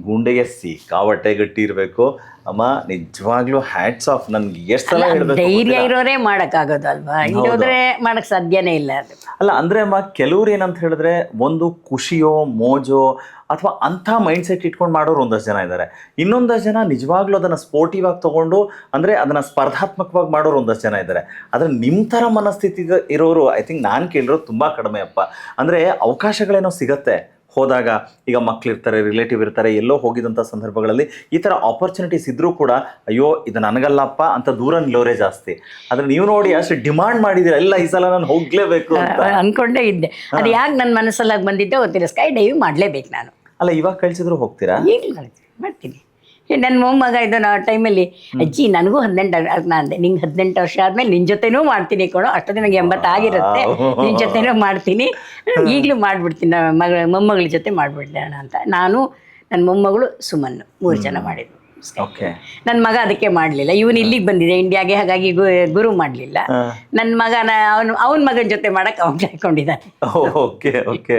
ಗುಂಡೆಗೆ ಸಿಕ್ಕಾಬಟ್ಟೆ ಗಟ್ಟಿ ಇರಬೇಕು. ಅಮ್ಮ ನಿಜವಾಗ್ಲೂ ಹ್ಯಾಟ್ಸ್ ಆಫ್. ನನ್ಗೆ ಎಷ್ಟು ಸಲ ಹೇಳ್ಬೇಕು ಧೈರ್ಯ ಇರೋರೇ ಮಾಡಕ್ಕಾಗೋದು ಅಲ್ವಾ, ಇರೋದ್ರೆ ಮಾಡಕ್ ಸಾಧ್ಯನೇ ಇಲ್ಲ ಅದು. ಅಲ್ಲ ಅಂದರೆ ಅಮ್ಮ ಕೆಲವ್ರು ಏನಂತ ಹೇಳಿದ್ರೆ ಒಂದು ಖುಷಿಯೋ ಮೋಜೋ ಅಥವಾ ಅಂಥ ಮೈಂಡ್ ಸೆಟ್ ಇಟ್ಕೊಂಡು ಮಾಡೋರು ಒಂದಷ್ಟು ಜನ ಇದ್ದಾರೆ. ಇನ್ನೊಂದಷ್ಟು ಜನ ನಿಜವಾಗ್ಲೂ ಅದನ್ನು ಸ್ಪೋರ್ಟಿವ್ ಆಗಿ ತೊಗೊಂಡು ಅಂದರೆ ಅದನ್ನು ಸ್ಪರ್ಧಾತ್ಮಕವಾಗಿ ಮಾಡೋರು ಒಂದಷ್ಟು ಜನ ಇದ್ದಾರೆ. ಆದರೆ ನಿಮ್ಮ ಥರ ಮನಸ್ಥಿತಿ ಇರೋರು ಐ ಥಿಂಕ್ ನಾನು ಕೇಳಿರೋದು ತುಂಬ ಕಡಿಮೆ ಅಪ್ಪ. ಅಂದರೆ ಅವಕಾಶಗಳೇನೋ ಸಿಗತ್ತೆ ಹೋದಾಗ. ಈಗ ಮಕ್ಕಳಿರ್ತಾರೆ, ರಿಲೇಟಿವ್ ಇರ್ತಾರೆ, ಎಲ್ಲೋ ಹೋಗಿದಂಥ ಸಂದರ್ಭಗಳಲ್ಲಿ ಈ ಥರ ಆಪರ್ಚುನಿಟೀಸ್ ಇದ್ದರೂ ಕೂಡ ಅಯ್ಯೋ ಇದು ನನಗಲ್ಲಪ್ಪ ಅಂತ ದೂರ ನಿಲ್ಲೋರೇ ಜಾಸ್ತಿ. ಆದರೆ ನೀವು ನೋಡಿ ಅಷ್ಟು ಡಿಮಾಂಡ್ ಮಾಡಿದ್ದೀರ, ಎಲ್ಲ ಈ ಸಲ ನಾನು ಹೋಗಲೇಬೇಕು ಅಂತ ಅನ್ಕೊಂಡೇ ಇದ್ದೆ. ಅದು ಯಾಕೆ ನನ್ನ ಮನಸ್ಸಲ್ಲಾಗಿ ಬಂದಿದ್ದೆ ಗೊತ್ತಿಲ್ಲ. ಸ್ಕೈ ಡೈವ್ ಮಾಡಲೇಬೇಕು ನಾನು. ಅಲ್ಲ ಇವಾಗ ಕಳಿಸಿದ್ರು ಹೋಗ್ತೀರಾ? ಈಗಲೂ ಮಾಡ್ತೀನಿ. ನನ್ನ ಮೊಮ್ಮಗ ಇದನ್ನು ಆ ಟೈಮಲ್ಲಿ ಅಜ್ಜಿ ನನಗೂ 18 ನಾನು ಅಂದೆ, ನಿಂಗೆ 18 ವರ್ಷ ಆದಮೇಲೆ ನಿನ್ನ ಜೊತೆನೂ ಮಾಡ್ತೀನಿ ಕೊಡೋ, ಅಷ್ಟೊತ್ತಿಗೆ ನನಗೆ 80 ಆಗಿರುತ್ತೆ, ನಿನ್ನ ಜೊತೆನೂ ಮಾಡ್ತೀನಿ, ಈಗಲೂ ಮಾಡಿಬಿಡ್ತೀನಿ, ಮೊಮ್ಮಗಳ ಜೊತೆ ಮಾಡಿಬಿಡ್ದೆ ಅಣ್ಣ ಅಂತ. ನಾನು ನನ್ನ ಮೊಮ್ಮಗಳು ಸುಮನ್ನು 3 ಜನ ಮಾಡಿದ್ವಿ. ಓಕೆ. ನನ್ನ ಮಗ ಅದಕ್ಕೆ ಮಾಡಲಿಲ್ಲ. ಇವನು ಇಲ್ಲಿಗೆ ಬಂದಿದೆ ಇಂಡಿಯಾಗೆ, ಹಾಗಾಗಿ ಗುರು ಮಾಡಲಿಲ್ಲ. ನನ್ನ ಮಗನ ಅವನ ಮಗನ ಜೊತೆ ಮಾಡಕ್ಕೆ ಅವ್ನು ಕಾಯ್ಕೊಂಡಿದ್ದಾನೆ. Okay okay.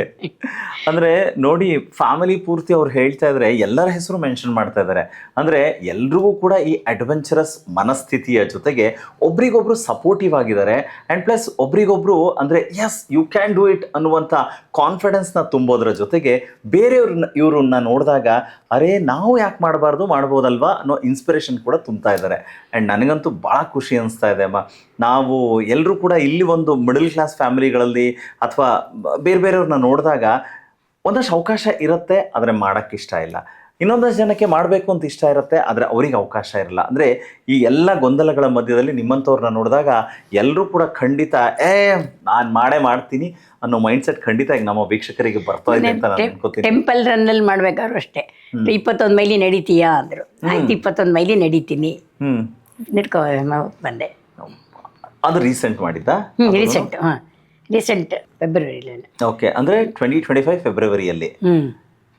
ಅಂದ್ರೆ ನೋಡಿ, ಫ್ಯಾಮಿಲಿ ಪೂರ್ತಿ ಅವ್ರು ಹೇಳ್ತಾ ಇದ್ರೆ ಎಲ್ಲರ ಹೆಸರು ಮೆನ್ಷನ್ ಮಾಡ್ತಾ ಇದ್ದಾರೆ. ಅಂದ್ರೆ ಎಲ್ರಿಗೂ ಕೂಡ ಈ ಅಡ್ವೆಂಚರಸ್ ಮನಸ್ಥಿತಿಯ ಜೊತೆಗೆ ಒಬ್ರಿಗೊಬ್ರು ಸಪೋರ್ಟಿವ್ ಆಗಿದ್ದಾರೆ. ಅಂಡ್ ಪ್ಲಸ್ ಒಬ್ರಿಗೊಬ್ರು ಅಂದ್ರೆ yes you can do it ಅನ್ನುವಂಥ ಕಾನ್ಫಿಡೆನ್ಸ್ನ ತುಂಬೋದ್ರ ಜೊತೆಗೆ ಇವ್ರನ್ನ ನೋಡಿದಾಗ ಅರೇ ನಾವು ಯಾಕೆ ಮಾಡಬಾರ್ದು, ಮಾಡ್ಬೋದಲ್ವಾ ಅನ್ನೋ ಇನ್ಸ್ಪಿರೇಷನ್ ಕೂಡ ತುಂಬ್ತಾ ಇದ್ದಾರೆ. ಆ್ಯಂಡ್ ನನಗಂತೂ ಭಾಳ ಖುಷಿ ಅನಿಸ್ತಾ ಇದೆ ಅಮ್ಮ. ನಾವು ಎಲ್ಲರೂ ಕೂಡ ಇಲ್ಲಿ ಒಂದು ಮಿಡಲ್ ಕ್ಲಾಸ್ ಫ್ಯಾಮಿಲಿಗಳಲ್ಲಿ ಅಥವಾ ಬೇರೆ ಬೇರೆಯವ್ರನ್ನ ನೋಡಿದಾಗ ಒಂದಷ್ಟು ಅವಕಾಶ ಇರುತ್ತೆ, ಆದರೆ ಮಾಡೋಕ್ಕೆ ಇಷ್ಟ ಇಲ್ಲ. ಇನ್ನೊಂದಷ್ಟು ಜನಕ್ಕೆ ಮಾಡಬೇಕು ಅಂತ ಇಷ್ಟ ಇರುತ್ತೆ, ಆದರೆ ಅವ್ರಿಗೆ ಅವಕಾಶ ಇರಲ್ಲ. ಅಂದರೆ ಈ ಎಲ್ಲ ಗೊಂದಲಗಳ ಮಧ್ಯದಲ್ಲಿ ನಿಮ್ಮಂಥವ್ರನ್ನ ನೋಡಿದಾಗ ಎಲ್ಲರೂ ಕೂಡ ಖಂಡಿತ ನಾನು ಮಾಡ್ತೀನಿ ಅನ್ನೋ ಮೈಂಡ್ಸೆಟ್ ಖಂಡಿತ ಈಗ ನಮ್ಮ ವೀಕ್ಷಕರಿಗೆ ಬರ್ತಾ ಇದೆ ಅಂತ ನಾನು ಅನ್ಕೋತೀನಿ. ಟೆಂಪಲ್ ರನ್ನಲ್ಲಿ ಮಾಡ್ಬೇಕಾದ್ರು ಅಷ್ಟೇ 21 ಮೈಲಿ ನಡೀತೀಯಾ ಅಂದರು. ಆಯ್ತು 21 ಮೈಲಿ ನಡೀತೀನಿ, ನಡ್ಕೊ ಬಂದೆ. ಅದು ರೀಸೆಂಟ್ ಮಾಡಿದ್ದಾ? ರೀಸೆಂಟ್ ಫೆಬ್ರವರಿಲಿ. ಓಕೆ, ಅಂದರೆ 2025 ಫೆಬ್ರವರಿಯಲ್ಲಿ.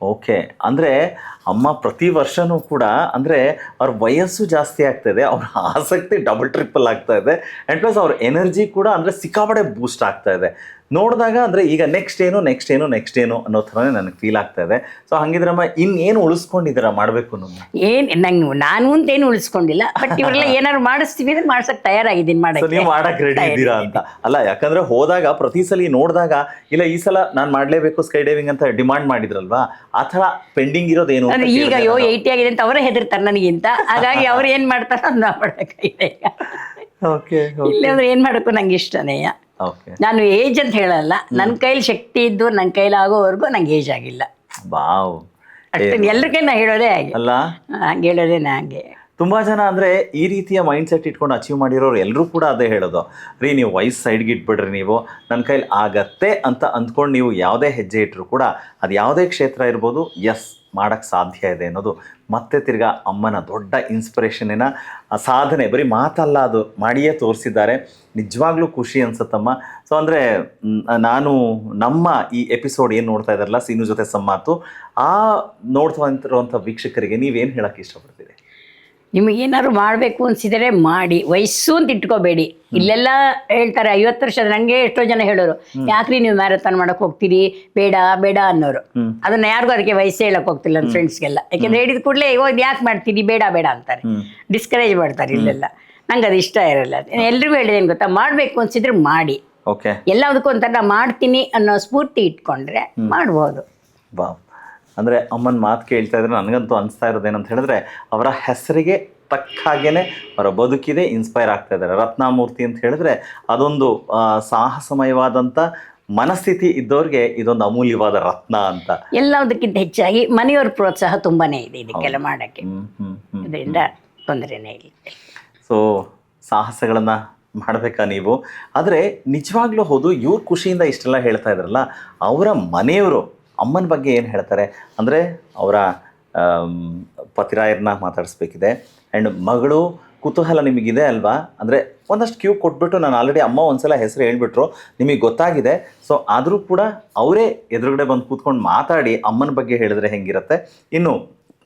ಓಕೆ. ಅಂದರೆ ಅಮ್ಮ ಪ್ರತಿ ವರ್ಷವೂ ಕೂಡ ಅಂದರೆ ಅವ್ರ ವಯಸ್ಸು ಜಾಸ್ತಿ ಆಗ್ತಾ ಇದೆ, ಅವ್ರ ಆಸಕ್ತಿ ಡಬಲ್ ಟ್ರಿಪಲ್ ಆಗ್ತಾ ಇದೆ. ಆ್ಯಂಡ್ ಪ್ಲಸ್ ಅವ್ರ ಎನರ್ಜಿ ಕೂಡ ಅಂದರೆ ಸಿಕ್ಕಾಪಡೆ ಬೂಸ್ಟ್ ಆಗ್ತಾ ಇದೆ ನೋಡಿದಾಗ. ಅಂದರೆ ಈಗ ನೆಕ್ಸ್ಟ್ ಏನು ಅನ್ನೋ ಥರನೇ ನನಗೆ ಫೀಲ್ ಆಗ್ತಾ ಇದೆ. ಸೊ ಹಂಗಿದ್ರಮ್ಮ ಇನ್ನೇನು ಉಳಿಸ್ಕೊಂಡಿದ್ದೀರಾ ಮಾಡಬೇಕು ಅನ್ನೋದು? ನಾನು ಅಂತೇನು ಉಳಿಸ್ಕೊಂಡಿಲ್ಲ, ಬಟ್ ಇವರೆಲ್ಲ ಏನಾದ್ರು ಮಾಡಿಸ್ತೀವಿ ಅಂದ್ರೆ ಮಾಡ್ಸಕ್ಕೆ ತಯಾರಾಗಿದ್ದೀನಿ. ನೀವು ಮಾಡಕ್ಕೆ ರೆಡಿ ಇದ್ದೀರಾ ಅಂತ ಅಲ್ಲ, ಯಾಕಂದ್ರೆ ಹೋದಾಗ ಪ್ರತಿ ಸಲ ನೋಡಿದಾಗ ಇಲ್ಲ ಈ ಸಲ ನಾನು ಮಾಡಲೇಬೇಕು ಸ್ಕೈ ಡೈವಿಂಗ್ ಅಂತ ಡಿಮಾಂಡ್ ಮಾಡಿದ್ರಲ್ವಾ, ಆ ಥರ ಪೆಂಡಿಂಗ್ ಇರೋದೇನು? ಈಗ 80 ಆಗಿದೆ ಅಂತ ಅವರೇ ಹೆದರ್ತಾರೆ ನನಗಿಂತ, ಹಾಗಾಗಿ ಅವ್ರು ಏನು ಮಾಡ್ತಾರೋ ಅದು ನಾವು ಮಾಡಬೇಕಾಗಿದೆ. ಇಲ್ಲಾಂದ್ರೆ ಏನು ಮಾಡೋಕ್ಕೂ ನಂಗೆ ಇಷ್ಟನೇ. ನಾನು ಏಜ್ ಅಂತ ಹೇಳಲ್ಲ, ನನ್ನ ಕೈಲಿ ಶಕ್ತಿ ಇದ್ದು ನನ್ನ ಕೈಲಿ ಆಗೋವರೆಗೂ ನಂಗೆ ಏಜ್ ಆಗಿಲ್ಲ. ಅಷ್ಟೇ, ಎಲ್ಲರ ಕೈ ನಾ ಹೇಳೋದೇ ಹಾಗೆ ಅಲ್ಲ, ಹಂಗೆ ಹೇಳೋದೇ ಹಾಗೆ. ತುಂಬ ಜನ ಅಂದರೆ ಈ ರೀತಿಯ ಮೈಂಡ್ ಸೆಟ್ ಇಟ್ಕೊಂಡು ಅಚೀವ್ ಮಾಡಿರೋರು ಎಲ್ಲರೂ ಕೂಡ ಅದೇ ಹೇಳೋದು, ರೀ ನೀವು ವಯಸ್ಸು ಸೈಡ್ಗೆ ಇಟ್ಬಿಡ್ರಿ, ನೀವು ನನ್ನ ಕೈಲಿ ಆಗತ್ತೆ ಅಂತ ಅಂದ್ಕೊಂಡು ನೀವು ಯಾವುದೇ ಹೆಜ್ಜೆ ಇಟ್ಟರು ಕೂಡ ಅದು ಯಾವುದೇ ಕ್ಷೇತ್ರ ಇರ್ಬೋದು, ಎಸ್ ಮಾಡೋಕ್ಕೆ ಸಾಧ್ಯ ಇದೆ ಅನ್ನೋದು ಮತ್ತೆ ತಿರ್ಗಾ ಅಮ್ಮನ ದೊಡ್ಡ ಇನ್ಸ್ಪಿರೇಷನ್ನಿನ ಸಾಧನೆ. ಬರೀ ಮಾತಲ್ಲ, ಅದು ಮಾಡಿಯೇ ತೋರಿಸಿದ್ದಾರೆ. ನಿಜವಾಗ್ಲೂ ಖುಷಿ ಅನ್ಸುತ್ತಮ್ಮ. ಸೊ ಅಂದರೆ ನಾನು ನಮ್ಮ ಈ ಎಪಿಸೋಡ್ ಏನು ನೋಡ್ತಾ ಇದ್ದಾರಲ್ಲ ಸೀನು ಜೊತೆ ಸಂಮಾತು, ಆ ನೋಡ್ತಾ ವೀಕ್ಷಕರಿಗೆ ನೀವೇನು ಹೇಳೋಕ್ಕೆ ಇಷ್ಟಪಡ್ತೀರಿ? ನಿಮಗೇನಾದ್ರು ಮಾಡಬೇಕು ಅನಿಸಿದರೆ ಮಾಡಿ, ವಯಸ್ಸು ಅಂತ ಇಟ್ಕೋಬೇಡಿ. ಇಲ್ಲೆಲ್ಲ ಹೇಳ್ತಾರೆ 50 ವರ್ಷದ, ನನಗೆ ಎಷ್ಟೋ ಜನ ಹೇಳೋರು ಯಾಕ್ರಿ ನೀವು ಮ್ಯಾರಥಾನ್ ಮಾಡಕ್ಕೆ ಹೋಗ್ತೀರಿ, ಬೇಡ ಬೇಡ ಅನ್ನೋರು. ಅದನ್ನ ಯಾರಿಗೂ ಅದಕ್ಕೆ ವಯಸ್ಸೇ ಹೇಳಕ್ಕೆ ಹೋಗ್ತಿಲ್ಲ ನನ್ನ ಫ್ರೆಂಡ್ಸ್ಗೆಲ್ಲ. ಯಾಕೆಂದ್ರೆ ಹೇಳಿದ ಕೂಡಲೇ ಇದು ಯಾಕೆ ಮಾಡ್ತೀರಿ, ಬೇಡ ಬೇಡ ಅಂತಾರೆ, ಡಿಸ್ಕರೇಜ್ ಮಾಡ್ತಾರೆ. ಇಲ್ಲೆಲ್ಲ ನಂಗೆ ಅದು ಇಷ್ಟ ಇರಲ್ಲ. ಎಲ್ರಿಗೂ ಹೇಳಿದೇನು ಗೊತ್ತಾ, ಮಾಡಬೇಕು ಅನ್ಸಿದ್ರೆ ಮಾಡಿ. ಎಲ್ಲದಕ್ಕೂ ಒಂಥರ ಮಾಡ್ತೀನಿ ಅನ್ನೋ ಸ್ಫೂರ್ತಿ ಇಟ್ಕೊಂಡ್ರೆ ಮಾಡ್ಬೋದು. ಅಂದರೆ ಅಮ್ಮನ ಮಾತು ಕೇಳ್ತಾ ಇದ್ರೆ ನನಗಂತೂ ಅನಿಸ್ತಾ ಇರೋದೇನಂತ ಹೇಳಿದ್ರೆ ಅವರ ಹೆಸರಿಗೆ ತಕ್ಕ ಹಾಗೇನೆ ಅವರ ಬದುಕಿದೆ ಇನ್ಸ್ಪೈರ್ ಆಗ್ತಾ ಇದ್ದಾರೆ. ರತ್ನಮೂರ್ತಿ ಅಂತ ಹೇಳಿದ್ರೆ ಅದೊಂದು ಸಾಹಸಮಯವಾದಂಥ ಮನಸ್ಥಿತಿ ಇದ್ದವ್ರಿಗೆ ಇದೊಂದು ಅಮೂಲ್ಯವಾದ ರತ್ನ ಅಂತ. ಎಲ್ಲದಕ್ಕಿಂತ ಹೆಚ್ಚಾಗಿ ಮನೆಯವ್ರ ಪ್ರೋತ್ಸಾಹ ತುಂಬಾನೇ ಇದೆ ಇದಕ್ಕೆಲ್ಲ ಮಾಡೋಕ್ಕೆ, ಇದರಿಂದ ತೊಂದರೆನೇ ಇಲ್ಲ. ಸೊ ಸಾಹಸಗಳನ್ನು ಮಾಡಬೇಕಾ ನೀವು? ಆದರೆ ನಿಜವಾಗ್ಲೂ ಹೌದು, ಇವ್ರ ಖುಷಿಯಿಂದ ಇಷ್ಟೆಲ್ಲ ಹೇಳ್ತಾ ಇದ್ರಲ್ಲ, ಅವರ ಮನೆಯವರು ಅಮ್ಮನ ಬಗ್ಗೆ ಏನು ಹೇಳ್ತಾರೆ ಅಂದರೆ ಅವರ ಪತಿರಾಯರನ್ನ ಮಾತಾಡಿಸ್ಬೇಕಿದೆ. ಆ್ಯಂಡ್ ಮಗಳು ಕುತೂಹಲ ನಿಮಗಿದೆ ಅಲ್ವಾ, ಅಂದರೆ ಒಂದಷ್ಟು ಕ್ಯೂ ಕೊಟ್ಬಿಟ್ಟು ನಾನು ಆಲ್ರೆಡಿ ಅಮ್ಮ ಒಂದ್ಸಲ ಹೆಸರು ಹೇಳ್ಬಿಟ್ರು, ನಿಮಗೆ ಗೊತ್ತಾಗಿದೆ. ಸೊ ಆದರೂ ಕೂಡ ಅವರೇ ಎದುರುಗಡೆ ಬಂದು ಕೂತ್ಕೊಂಡು ಮಾತಾಡಿ ಅಮ್ಮನ ಬಗ್ಗೆ ಹೇಳಿದ್ರೆ ಹೆಂಗಿರುತ್ತೆ. ಇನ್ನು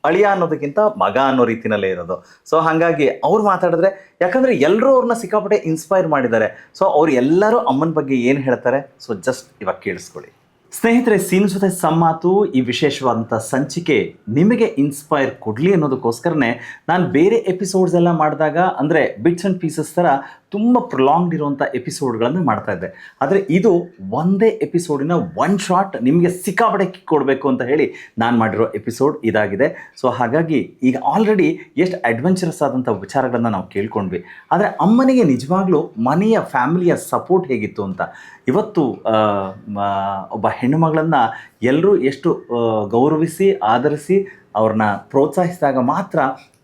ಅಳಿಯ ಅನ್ನೋದಕ್ಕಿಂತ ಮಗ ಅನ್ನೋ ರೀತಿಯಲ್ಲೇ ಇರೋದು. ಸೊ ಹಾಗಾಗಿ ಅವ್ರು ಮಾತಾಡಿದ್ರೆ, ಯಾಕಂದರೆ ಎಲ್ಲರೂ ಅವ್ರನ್ನ ಸಿಕ್ಕಾಪಟ್ಟೆ ಇನ್ಸ್ಪೈರ್ ಮಾಡಿದ್ದಾರೆ. ಸೊ ಅವ್ರು ಎಲ್ಲರೂ ಅಮ್ಮನ ಬಗ್ಗೆ ಏನು ಹೇಳ್ತಾರೆ, ಸೊ ಜಸ್ಟ್ ಇವಾಗ ಕೇಳಿಸ್ಕೊಳ್ಳಿ. ಸ್ನೇಹಿತರೆ, ಸೀನು ಜೊತೆ ಸಂಮಾತು ಈ ವಿಶೇಷವಾದಂಥ ಸಂಚಿಕೆ ನಿಮಗೆ ಇನ್ಸ್ಪೈರ್ ಕೊಡಲಿ ಅನ್ನೋದಕ್ಕೋಸ್ಕರನೇ ನಾನು ಬೇರೆ ಎಪಿಸೋಡ್ಸ್ ಎಲ್ಲ ಮಾಡಿದಾಗ ಅಂದರೆ ಬಿಟ್ಸ್ ಆ್ಯಂಡ್ ಪೀಸಸ್ ಥರ ತುಂಬ ಪ್ರೊಲಾಂಗ್ಡ್ ಇರುವಂಥ ಎಪಿಸೋಡ್ಗಳನ್ನು ಮಾಡ್ತಾ ಇದ್ದೆ. ಆದರೆ ಇದು ಒಂದೇ ಎಪಿಸೋಡಿನ ಒನ್ ಶಾಟ್ ನಿಮಗೆ ಸಿಕ್ಕಾಪಟ್ಟೆ ಕೊಡಬೇಕು ಅಂತ ಹೇಳಿ ನಾನು ಮಾಡಿರೋ ಎಪಿಸೋಡ್ ಇದಾಗಿದೆ. ಸೊ ಹಾಗಾಗಿ ಈಗ ಆಲ್ರೆಡಿ ಎಷ್ಟು ಅಡ್ವೆಂಚರಸ್ ಆದಂಥ ವಿಚಾರಗಳನ್ನು ನಾವು ಕೇಳ್ಕೊಂಡ್ವಿ. ಆದರೆ ಅಮ್ಮನಿಗೆ ನಿಜವಾಗ್ಲೂ ಮನೆಯ ಫ್ಯಾಮಿಲಿಯ ಸಪೋರ್ಟ್ ಹೇಗಿತ್ತು ಅಂತ, ಇವತ್ತು ಒಬ್ಬ ಹೆಣ್ಣುಮಗಳನ್ನು ಎಲ್ಲರೂ ಎಷ್ಟು ಗೌರವಿಸಿ ಆದರಿಸಿ ಅವ್ರನ್ನ ಪ್ರೋತ್ಸಾಹಿಸಿದಾಗ ಮಾತ್ರ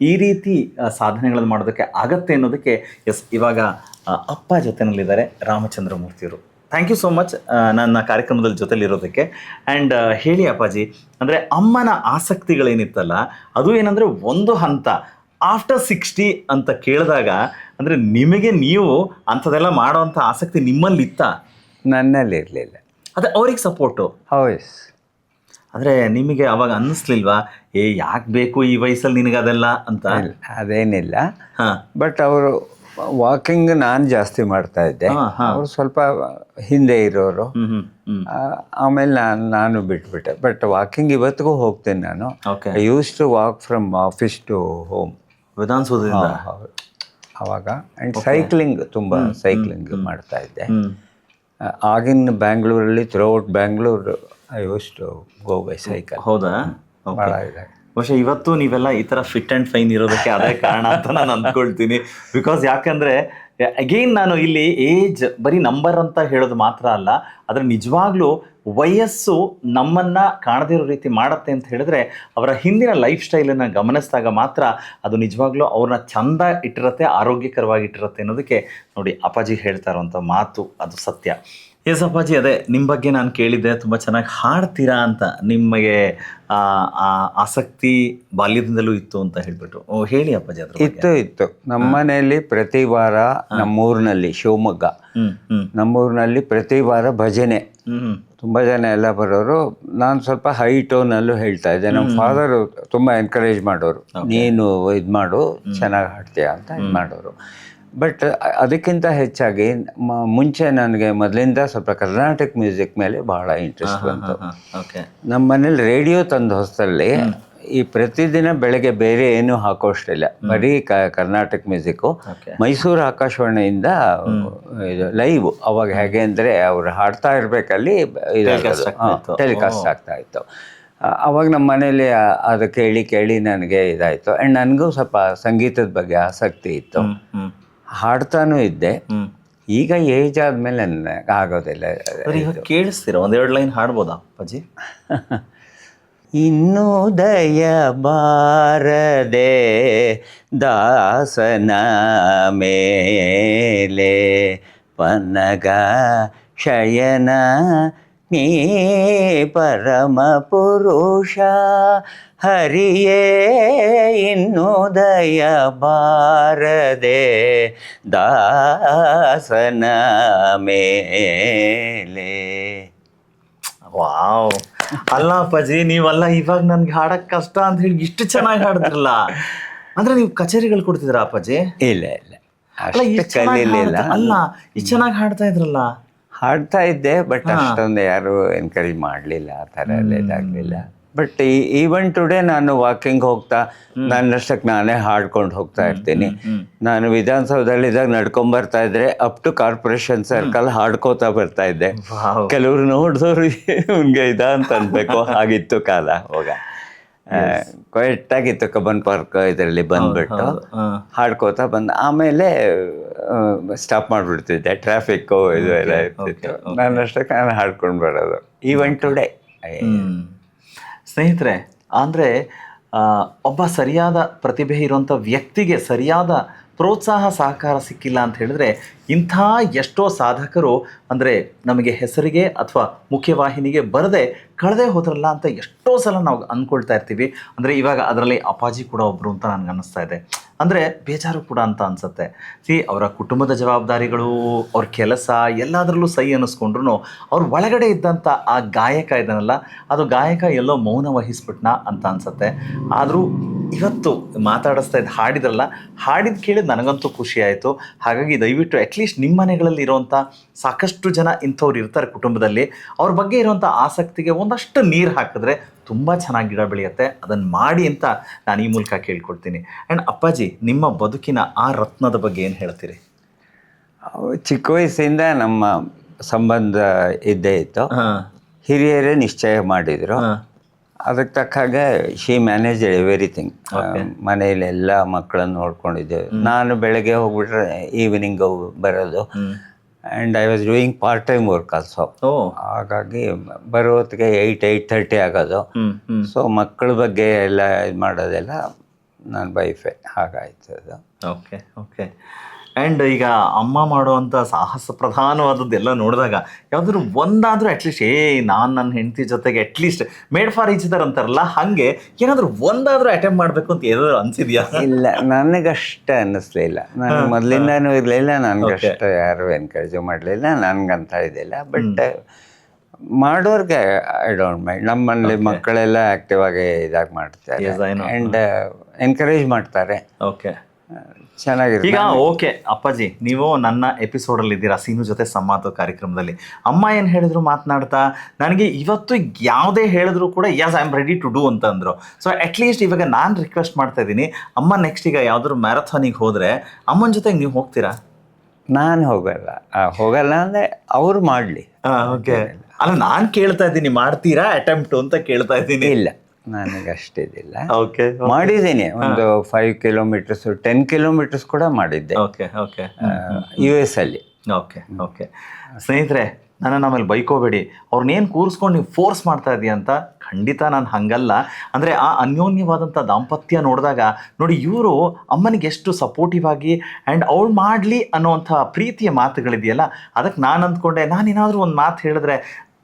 ಈ ರೀತಿ ಸಾಧನೆಗಳನ್ನು ಮಾಡೋದಕ್ಕೆ ಆಗತ್ತೆ ಅನ್ನೋದಕ್ಕೆ ಎಸ್ ಇವಾಗ ಅಪ್ಪ ಜೊತೆನಲ್ಲಿದ್ದಾರೆ ರಾಮಚಂದ್ರ ಮೂರ್ತಿಯವರು. ಥ್ಯಾಂಕ್ ಯು ಸೋ ಮಚ್ ನನ್ನ ಕಾರ್ಯಕ್ರಮದಲ್ಲಿ ಜೊತೆಲಿರೋದಕ್ಕೆ. ಆ್ಯಂಡ್ ಹೇಳಿ ಅಪ್ಪಾಜಿ, ಅಂದರೆ ಅಮ್ಮನ ಆಸಕ್ತಿಗಳೇನಿತ್ತಲ್ಲ ಅದು ಏನಂದರೆ ಒಂದು ಹಂತ ಆಫ್ಟರ್ 60 ಅಂತ ಕೇಳಿದಾಗ ಅಂದರೆ ನಿಮಗೆ ನೀವು ಅಂಥದ್ದೆಲ್ಲ ಮಾಡೋವಂಥ ಆಸಕ್ತಿ ನಿಮ್ಮಲ್ಲಿತ್ತ? ನನ್ನಲ್ಲಿ ಇರಲಿಲ್ಲ. ಅದೇ ಅವ್ರಿಗೆ ಸಪೋರ್ಟು. ಹೌಸ್ ಅಂದ್ರೆ ನಿಮಗೆ ಅವಾಗ ಅನ್ನಿಸ್ಲಿಲ್ವಾ ಯಾಕೆ ಬೇಕು ಈ ವಯಸ್ಸಲ್ಲಿ ನಿನಗೆ ಅದೆಲ್ಲ ಅಂತ? ಅದೇನಿಲ್ಲ. ಹಾ. ಬಟ್ ಅವರು ವಾಕಿಂಗ್ ನಾನು ಜಾಸ್ತಿ ಮಾಡ್ತಾ ಇದ್ದೆ, ಅವರು ಸ್ವಲ್ಪ ಹಿಂದೆ ಇರೋರು. ಆಮೇಲೆ ನಾನು ಬಿಟ್ಬಿಟ್ಟೆ. ಬಟ್ ವಾಕಿಂಗ್ ಇವತ್ತಿಗೂ ಹೋಗ್ತೇನೆ ನಾನು. I used to walk from office to home ವಿಧಾನಸೌಧದಿಂದ. ಅವಾಗ ಆ್ಯಂಡ್ ಸೈಕ್ಲಿಂಗ್, ತುಂಬ ಸೈಕ್ಲಿಂಗ್ ಮಾಡ್ತಾ ಇದ್ದೆ. ಆಗಿನ ಬ್ಯಾಂಗ್ಳೂರಲ್ಲಿ throughout Bangalore I used to go by cycle. ಹೌದಾ? ಭಾಳ ಇದೆ. ಬಹುಶಃ ಇವತ್ತು ನೀವೆಲ್ಲ ಈ ಥರ ಫಿಟ್ ಆ್ಯಂಡ್ ಫೈನ್ ಇರೋದಕ್ಕೆ ಅದೇ ಕಾರಣ ಅಂತ ನಾನು ಅಂದ್ಕೊಳ್ತೀನಿ. ಬಿಕಾಸ್ ಯಾಕಂದರೆ ಅಗೇನ್ ನಾನು ಇಲ್ಲಿ ಏಜ್ ಬರೀ ನಂಬರ್ ಅಂತ ಹೇಳೋದು ಮಾತ್ರ ಅಲ್ಲ, ಆದರೆ ನಿಜವಾಗ್ಲೂ ವಯಸ್ಸು ನಮ್ಮನ್ನು ಕಾಣದೇ ಇರೋ ರೀತಿ ಮಾಡುತ್ತೆ ಅಂತ ಹೇಳಿದ್ರೆ ಅವರ ಹಿಂದಿನ ಲೈಫ್ ಸ್ಟೈಲನ್ನು ಗಮನಿಸಿದಾಗ ಮಾತ್ರ ಅದು ನಿಜವಾಗ್ಲೂ ಅವ್ರನ್ನ ಚಂದ ಇಟ್ಟಿರುತ್ತೆ, ಆರೋಗ್ಯಕರವಾಗಿ ಇಟ್ಟಿರುತ್ತೆ ಅನ್ನೋದಕ್ಕೆ ನೋಡಿ ಅಪ್ಪಾಜಿ ಹೇಳ್ತಾ ಇರೋವಂಥ ಮಾತು ಅದು ಸತ್ಯ. ಎಸ್ ಅಪ್ಪಾಜಿ, ಅದೇ ನಿಮ್ಮ ಬಗ್ಗೆ ನಾನು ಕೇಳಿದ್ದೆ, ತುಂಬ ಚೆನ್ನಾಗಿ ಹಾಡ್ತೀರಾ ಅಂತ. ನಿಮಗೆ ಆಸಕ್ತಿ ಬಾಲ್ಯದಿಂದಲೂ ಇತ್ತು ಅಂತ ಹೇಳ್ಬಿಟ್ಟು ಹೇಳಿ ಅಪ್ಪಾಜಿ. ಅದ್ರ ಇತ್ತು. ನಮ್ಮ ಮನೆಯಲ್ಲಿ ಪ್ರತಿ ವಾರ ನಮ್ಮೂರಿನಲ್ಲಿ, ಶಿವಮೊಗ್ಗ ನಮ್ಮೂರಿನಲ್ಲಿ ಪ್ರತಿ ವಾರ ಭಜನೆ, ತುಂಬ ಜನ ಎಲ್ಲ ಬರೋರು. ನಾನು ಸ್ವಲ್ಪ ಹೈ ಟೋನಲ್ಲೂ ಹೇಳ್ತಾ ಇದ್ದೆ. ನಮ್ಮ ಫಾದರು ತುಂಬ ಎನ್ಕರೇಜ್ ಮಾಡೋರು, ನೀನು ಇದು ಮಾಡು, ಚೆನ್ನಾಗಿ ಹಾಡ್ತೀಯ ಅಂತ ಇದು ಮಾಡೋರು. ಬಟ್ ಅದಕ್ಕಿಂತ ಹೆಚ್ಚಾಗಿ ಮುಂಚೆ ನನಗೆ ಮೊದಲಿಂದ ಸ್ವಲ್ಪ ಕರ್ನಾಟಕ ಮ್ಯೂಸಿಕ್ ಮೇಲೆ ಬಹಳ ಇಂಟ್ರೆಸ್ಟ್ ಬಂತು. ನಮ್ಮ ಮನೇಲಿ ರೇಡಿಯೋ ತಂದು ಹೊಸದಲ್ಲಿ ಈ ಪ್ರತಿದಿನ ಬೆಳಗ್ಗೆ ಬೇರೆ ಏನೂ ಹಾಕೋಷ್ಟಿಲ್ಲ, ಬರೀ ಕರ್ನಾಟಕ ಮ್ಯೂಸಿಕ್ಕು. ಮೈಸೂರು ಆಕಾಶವಾಣಿಯಿಂದ ಇದು ಲೈವ್, ಅವಾಗ ಹೇಗೆ ಅಂದರೆ ಅವ್ರು ಹಾಡ್ತಾ ಇರಬೇಕಲ್ಲಿ ಟೆಲಿಕಾಸ್ಟ್ ಆಗ್ತಾ ಇತ್ತು. ಅವಾಗ ನಮ್ಮ ಮನೇಲಿ ಅದು ಕೇಳಿ ನನಗೆ ಇದಾಯಿತು. ಆ್ಯಂಡ್ ನನಗೂ ಸ್ವಲ್ಪ ಸಂಗೀತದ ಬಗ್ಗೆ ಆಸಕ್ತಿ ಇತ್ತು, ಹಾಡ್ತಾನೂ ಇದ್ದೆ. ಈಗ ಏಜ್ ಆದಮೇಲೆ ನನಗೆ ಆಗೋದಿಲ್ಲ. ಕೇಳಿಸ್ತೀರ ಒಂದೆರಡು ಲೈನ್ ಹಾಡ್ಬೋದಾ ಅಪ್ಪಾಜಿ? ಇನ್ನೂ ದಯ ಬಾರದೆ ದಾಸನ ಮೇಲೆ ಪನ್ನಗ ಶಯನ ನೀ ಪರಮ ಪುರುಷ ಹರಿಯೇ ಇನ್ನೂ ದಯ ಬಾರದೆ ದಾಸನ ಮೇಲೆ. ವಾವ್! ಅಲ್ಲ ಅಪ್ಪಾಜಿ, ನೀವಲ್ಲ ಇವಾಗ ನನ್ಗೆ ಹಾಡಕ್ ಕಷ್ಟ ಅಂತ ಹೇಳಿ ಇಷ್ಟು ಚೆನ್ನಾಗಿ ಹಾಡಿದ್ರಲ್ಲ. ಅಂದ್ರೆ ನೀವು ಕಚೇರಿಗಳು ಕೊಡ್ತಿದ್ರ ಅಪ್ಪಾಜಿ? ಇಲ್ಲ ಕಲೀಲಿಲ್ಲ. ಅಲ್ಲ, ಇಷ್ಟು ಚೆನ್ನಾಗಿ ಹಾಡ್ತಾ ಇದ್ರಲ್ಲ. ಹಾಡ್ತಾ ಇದ್ದೆ, ಬಟ್ ಅಷ್ಟೊಂದು ಯಾರು ಎನ್ಕರೇಜ್ ಮಾಡಲಿಲ್ಲ, ಆ ಥರ ಎಲ್ಲ ಇದಾಗಲಿಲ್ಲ. ಬಟ್ ಈವನ್ ಟುಡೇ ನಾನು ವಾಕಿಂಗ್ ಹೋಗ್ತಾ ನನ್ನಷ್ಟಕ್ಕೆ ನಾನೇ ಹಾಡ್ಕೊಂಡು ಹೋಗ್ತಾ ಇರ್ತೀನಿ. ನಾನು ವಿಧಾನಸೌಧದಲ್ಲಿದ್ದಾಗ ನಡ್ಕೊಂಬರ್ತಾ ಇದ್ರೆ ಅಪ್ ಟು ಕಾರ್ಪೊರೇಷನ್ ಸರ್ಕಲ್ ಹಾಡ್ಕೋತಾ ಬರ್ತಾ ಇದ್ದೆ. ಕೆಲವರು ನೋಡಿದವರು ಇವ್ನಿಗೆ ಅಂತ ಅನ್ಬೇಕು, ಹಾಗಿತ್ತು ಕಾಲ. ಅವಾಗ ಕರೆಕ್ಟಾಗಿತ್ತು. ಕಬ್ಬನ್ ಪಾರ್ಕ್ ಇದರಲ್ಲಿ ಬಂದ್ಬಿಟ್ಟು ಹಾಡ್ಕೋತಾ ಬಂದು ಆಮೇಲೆ ಸ್ಟಾಪ್ ಮಾಡಿಬಿಡ್ತಿದ್ದೆ. ಟ್ರಾಫಿಕ್ಕು ಇದು ಎಲ್ಲ ಇರ್ತಿತ್ತು, ನನ್ನಷ್ಟಕ್ಕೆ ನಾನು ಹಾಡ್ಕೊಂಡು ಬರೋದು ಈವನ್ ಟುಡೇ. ಸ್ನೇಹಿತರೆ, ಅಂದರೆ ಒಬ್ಬ ಸರಿಯಾದ ಪ್ರತಿಭೆ ಇರುವಂಥ ವ್ಯಕ್ತಿಗೆ ಸರಿಯಾದ ಪ್ರೋತ್ಸಾಹ ಸಹಕಾರ ಸಿಕ್ಕಿಲ್ಲ ಅಂತ ಹೇಳಿದ್ರೆ ಇಂಥ ಎಷ್ಟೋ ಸಾಧಕರು ಅಂದರೆ ನಮಗೆ ಹೆಸರಿಗೆ ಅಥವಾ ಮುಖ್ಯವಾಹಿನಿಗೆ ಬರದೆ ಕಳೆದೇ ಹೋದ್ರಲ್ಲ ಅಂತ ಎಷ್ಟೋ ಸಲ ನಾವು ಅಂದ್ಕೊಳ್ತಾ ಇರ್ತೀವಿ. ಅಂದರೆ ಇವಾಗ ಅದರಲ್ಲಿ ಅಪ್ಪಾಜಿ ಕೂಡ ಒಬ್ಬರು ಅಂತ ನನಗೆ ಅನ್ನಿಸ್ತಾ ಇದೆ. ಅಂದರೆ ಬೇಜಾರು ಕೂಡ ಅಂತ ಅನಿಸುತ್ತೆ. ಅವರ ಕುಟುಂಬದ ಜವಾಬ್ದಾರಿಗಳು, ಅವ್ರ ಕೆಲಸ ಎಲ್ಲದರಲ್ಲೂ ಸೈ ಅನ್ನಿಸ್ಕೊಂಡ್ರು ಅವ್ರ ಒಳಗಡೆ ಇದ್ದಂಥ ಆ ಗಾಯಕ ಇದನ್ನಲ್ಲ, ಅದು ಗಾಯಕ ಎಲ್ಲೋ ಮೌನ ವಹಿಸ್ಬಿಟ್ನಾ ಅಂತ ಅನಿಸುತ್ತೆ. ಆದರೂ ಇವತ್ತು ಮಾತಾಡಿಸ್ತಾ ಇದ್ದು ಹಾಡಿದ್ರಲ್ಲ, ಹಾಡಿದ್ದು ಕೇಳಿದ್ದು ನನಗಂತೂ ಖುಷಿ ಆಯಿತು. ಹಾಗಾಗಿ ದಯವಿಟ್ಟು ಅಟ್ಲೀಸ್ಟ್ ನಿಮ್ಮ ಮನೆಗಳಲ್ಲಿ ಇರೋವಂಥ ಸಾಕಷ್ಟು ಜನ ಇಂಥವ್ರು ಇರ್ತಾರೆ ಕುಟುಂಬದಲ್ಲಿ, ಅವ್ರ ಬಗ್ಗೆ ಇರೋವಂಥ ಆಸಕ್ತಿಗೆ ಒಂದಷ್ಟು ನೀರು ಹಾಕಿದ್ರೆ ತುಂಬ ಚೆನ್ನಾಗಿ ಗಿಡ ಬೆಳೆಯುತ್ತೆ. ಅದನ್ನು ಮಾಡಿ ಅಂತ ನಾನು ಈ ಮೂಲಕ ಕೇಳ್ಕೊಳ್ತೀನಿ. ಆ್ಯಂಡ್ ಅಪ್ಪಾಜಿ, ನಿಮ್ಮ ಬದುಕಿನ ಆ ರತ್ನದ ಬಗ್ಗೆ ಏನು ಹೇಳ್ತೀರಿ? ಚಿಕ್ಕ ವಯಸ್ಸಿಂದ ನಮ್ಮ ಸಂಬಂಧ ಇದ್ದೇ ಇತ್ತು. ಹಿರಿಯರೇ ನಿಶ್ಚಯ ಮಾಡಿದರು. ಅದಕ್ಕೆ ತಕ್ಕ ಹಾಗೆ ಶಿ ಮ್ಯಾನೇಜ್ ಎವ್ರಿಥಿಂಗ್. ಮನೆಯಲ್ಲಿ ಎಲ್ಲ ಮಕ್ಕಳನ್ನು ನೋಡ್ಕೊಂಡಿದ್ದೇವೆ. ನಾನು ಬೆಳಗ್ಗೆ ಹೋಗ್ಬಿಟ್ರೆ ಈವ್ನಿಂಗ್ ಬರೋದು. And I was doing part time work also. ಹಾಗಾಗಿ ಬರೋ ಹೊತ್ತಿಗೆ 8:30 ಆಗೋದು. ಸೊ ಮಕ್ಕಳ ಬಗ್ಗೆ ಎಲ್ಲ ಇದು ಮಾಡೋದೆಲ್ಲ ನನ್ನ ವೈಫೇ. ಹಾಗಾಯ್ತು ಅದು. Okay okay. ಆ್ಯಂಡ್ ಈಗ ಅಮ್ಮ ಮಾಡುವಂಥ ಸಾಹಸ ಪ್ರಧಾನವಾದದ್ದೆಲ್ಲ ನೋಡಿದಾಗ ಯಾವುದಾದ್ರು ಒಂದಾದರೂ ಅಟ್ಲೀಸ್ಟ್ ನಾನು ನನ್ನ ಹೆಂಡತಿ ಜೊತೆಗೆ at least made for each other ಅಂತಾರಲ್ಲ, ಹಾಗೆ ಏನಾದರೂ ಒಂದಾದರೂ ಅಟೆಂಪ್ಟ್ ಮಾಡಬೇಕು ಅಂತ ಏನಾದರೂ ಅನಿಸಿದ್ಯಾ? ಇಲ್ಲ, ನನಗಷ್ಟೇ ಅನ್ನಿಸ್ಲಿಲ್ಲ. ನಾನು ಮೊದಲಿಂದನೂ ಇರಲಿಲ್ಲ, ನನಗಷ್ಟು ಯಾರು ಎನ್ಕರೇಜು ಮಾಡಲಿಲ್ಲ, ನನಗಂತ ಇದಿಲ್ಲ. ಬಟ್ ಮಾಡೋರ್ಗೆ ಐ ಡೋಂಟ್ ಮೈಂಡ್. ನಮ್ಮಲ್ಲಿ ಮಕ್ಕಳೆಲ್ಲ ಆಕ್ಟಿವ್ ಆಗಿ ಇದಾಗಿ ಮಾಡ್ತಾರೆ Yes, I know. And encourage ಮಾಡ್ತಾರೆ. ಓಕೆ ಚೆನ್ನಾಗಿರುತ್ತೆ. ಈಗ ಓಕೆ ಅಪ್ಪಾಜಿ, ನೀವು ನನ್ನ ಎಪಿಸೋಡಲ್ಲಿ ಇದ್ದೀರಾ ಸೀನು ಜೊತೆ ಸಂವಾದ ಕಾರ್ಯಕ್ರಮದಲ್ಲಿ. ಅಮ್ಮ ಏನು ಹೇಳಿದ್ರು ಮಾತನಾಡ್ತಾ, ನನಗೆ ಇವತ್ತು ಯಾವುದೇ ಹೇಳಿದ್ರು ಕೂಡ yes I am ready to do ಅಂತ ಅಂದರು. ಸೊ ಅಟ್ಲೀಸ್ಟ್ ಇವಾಗ ನಾನು ರಿಕ್ವೆಸ್ಟ್ ಮಾಡ್ತಾ ಇದ್ದೀನಿ, ಅಮ್ಮ ನೆಕ್ಸ್ಟ್ ಈಗ ಯಾವ್ದಾದ್ರು ಮ್ಯಾರಥಾನಿಗೆ ಹೋದರೆ ಅಮ್ಮನ ಜೊತೆಗೆ ನೀವು ಹೋಗ್ತೀರಾ? ನಾನು ಹೋಗಲ್ಲ ಅಂದರೆ ಅವ್ರು ಮಾಡಲಿ. ಓಕೆ, ಅಲ್ಲ ನಾನು ಕೇಳ್ತಾ ಇದ್ದೀನಿ, ಮಾಡ್ತೀರಾ ಅಟೆಂಪ್ಟು ಅಂತ ಕೇಳ್ತಾ ಇದ್ದೀನಿ. ಇಲ್ಲ, ನನಗೆ ಅಷ್ಟಿದಿಲ್ಲ. ಓಕೆ ಮಾಡಿದ್ದೀನಿ, ಒಂದು 5 ಕಿಲೋಮೀಟರ್ಸ್ 10 ಕಿಲೋಮೀಟರ್ಸ್ ಕೂಡ ಮಾಡಿದ್ದೆ ಓಕೆ ಓಕೆ US ಅಲ್ಲಿ. ಓಕೆ ಓಕೆ ಸ್ನೇಹಿತರೆ, ನನ್ನನ್ನು ಆಮೇಲೆ ಬೈಕೋಬೇಡಿ, ಅವ್ರನ್ನೇನು ಕೂರಿಸ್ಕೊಂಡು ನೀವು ಫೋರ್ಸ್ ಮಾಡ್ತಾ ಇದೀಯ ಅಂತ. ಖಂಡಿತ ನಾನು ಹಂಗಲ್ಲ. ಅಂದರೆ ಆ ಅನ್ಯೋನ್ಯವಾದಂಥ ದಾಂಪತ್ಯ ನೋಡಿದಾಗ ನೋಡಿ, ಇವರು ಅಮ್ಮನಿಗೆ ಎಷ್ಟು ಸಪೋರ್ಟಿವ್ ಆಗಿ ಆ್ಯಂಡ್ ಅವಳು ಮಾಡಲಿ ಅನ್ನೋವಂಥ ಪ್ರೀತಿಯ ಮಾತುಗಳಿದೆಯಲ್ಲ, ಅದಕ್ಕೆ ನಾನು ಅಂದ್ಕೊಂಡೆ ನಾನೇನಾದರೂ ಒಂದು ಮಾತು ಹೇಳಿದ್ರೆ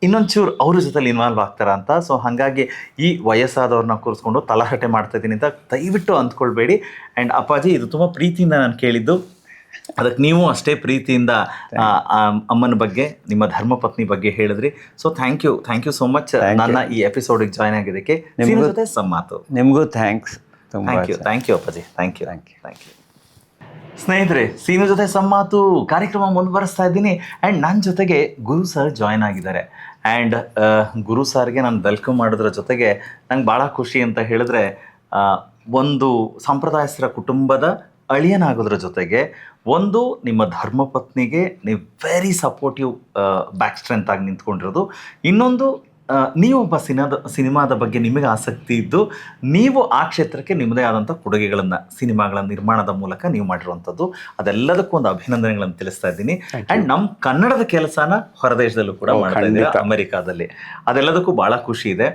ಇನ್ನೊಂಚೂರು ಅವ್ರ ಜೊತೆಲಿ ಇನ್ವಾಲ್ವ್ ಆಗ್ತಾರ ಅಂತ. ಸೊ ಹಾಗಾಗಿ ಈ ವಯಸ್ಸಾದವ್ರನ್ನ ಕೂರಿಸ್ಕೊಂಡು ತಲಹಟೆ ಮಾಡ್ತಾ ಇದ್ದೀನಿ ಅಂತ ದಯವಿಟ್ಟು ಅಂದ್ಕೊಳ್ಬೇಡಿ. ಆ್ಯಂಡ್ ಅಪ್ಪಾಜಿ, ಇದು ತುಂಬ ಪ್ರೀತಿಯಿಂದ ನಾನು ಕೇಳಿದ್ದು, ಅದಕ್ಕೆ ನೀವು ಅಷ್ಟೇ ಪ್ರೀತಿಯಿಂದ ಅಮ್ಮನ ಬಗ್ಗೆ, ನಿಮ್ಮ ಧರ್ಮಪತ್ನಿ ಬಗ್ಗೆ ಹೇಳಿದ್ರಿ. So thank you so much ನನ್ನ ಈ ಎಪಿಸೋಡಿಗೆ ಜಾಯ್ನ್ ಆಗಿದ್ದಕ್ಕೆ. ನಿಮ್ಮ ಜೊತೆ ಸಂಮಾತು. ನಿಮಗೂ ಥ್ಯಾಂಕ್ಸ್. ಥ್ಯಾಂಕ್ ಯು ಅಪ್ಪಾಜಿ, ಥ್ಯಾಂಕ್ ಯು. ಸ್ನೇಹಿತರೆ, ಸೀನು ಜೊತೆ ಸಂಮಾತು ಕಾರ್ಯಕ್ರಮ ಮುಂದುವರಿಸ್ತಾ ಇದ್ದೀನಿ. ಆ್ಯಂಡ್ ನನ್ನ ಜೊತೆಗೆ ಗುರು ಸರ್ ಜಾಯ್ನ್ ಆಗಿದ್ದಾರೆ. ಆ್ಯಂಡ್ ಗುರು ಸರ್ಗೆ ನಾನು ವೆಲ್ಕಮ್ ಮಾಡೋದ್ರ ಜೊತೆಗೆ ನಂಗೆ ಭಾಳ ಖುಷಿ ಅಂತ ಹೇಳಿದ್ರೆ, ಒಂದು ಸಂಪ್ರದಾಯಸ್ಥರ ಕುಟುಂಬದ ಅಳಿಯನಾಗೋದ್ರ ಜೊತೆಗೆ ಒಂದು ನಿಮ್ಮ ಧರ್ಮಪತ್ನಿಗೆ ನೀವು ವೆರಿ ಸಪೋರ್ಟಿವ್ ಬ್ಯಾಕ್ ಸ್ಟ್ರೆಂತ್ ಆಗಿ ನಿಂತ್ಕೊಂಡಿರೋದು, ಇನ್ನೊಂದು ನೀವೊಬ್ಬ ಸಿನಿಮಾದ ಬಗ್ಗೆ ನಿಮಗೆ ಆಸಕ್ತಿ ಇದ್ದು ನೀವು ಆ ಕ್ಷೇತ್ರಕ್ಕೆ ನಿಮ್ಮದೇ ಆದಂಥ ಕೊಡುಗೆಗಳನ್ನು ಸಿನಿಮಾಗಳ ನಿರ್ಮಾಣದ ಮೂಲಕ ನೀವು ಮಾಡಿರುವಂಥದ್ದು, ಅದೆಲ್ಲದಕ್ಕೂ ಒಂದು ಅಭಿನಂದನೆಗಳನ್ನು ತಿಳಿಸ್ತಾ ಇದ್ದೀನಿ. ಆ್ಯಂಡ್ ನಮ್ಮ ಕನ್ನಡದ ಕೆಲಸನ ಹೊರದೇಶದಲ್ಲೂ ಕೂಡ ಮಾಡ್ತಾ ಇದ್ದೀರಾ, ಅಮೆರಿಕಾದಲ್ಲಿ. ಅದೆಲ್ಲದಕ್ಕೂ ಭಾಳ ಖುಷಿ ಇದೆ.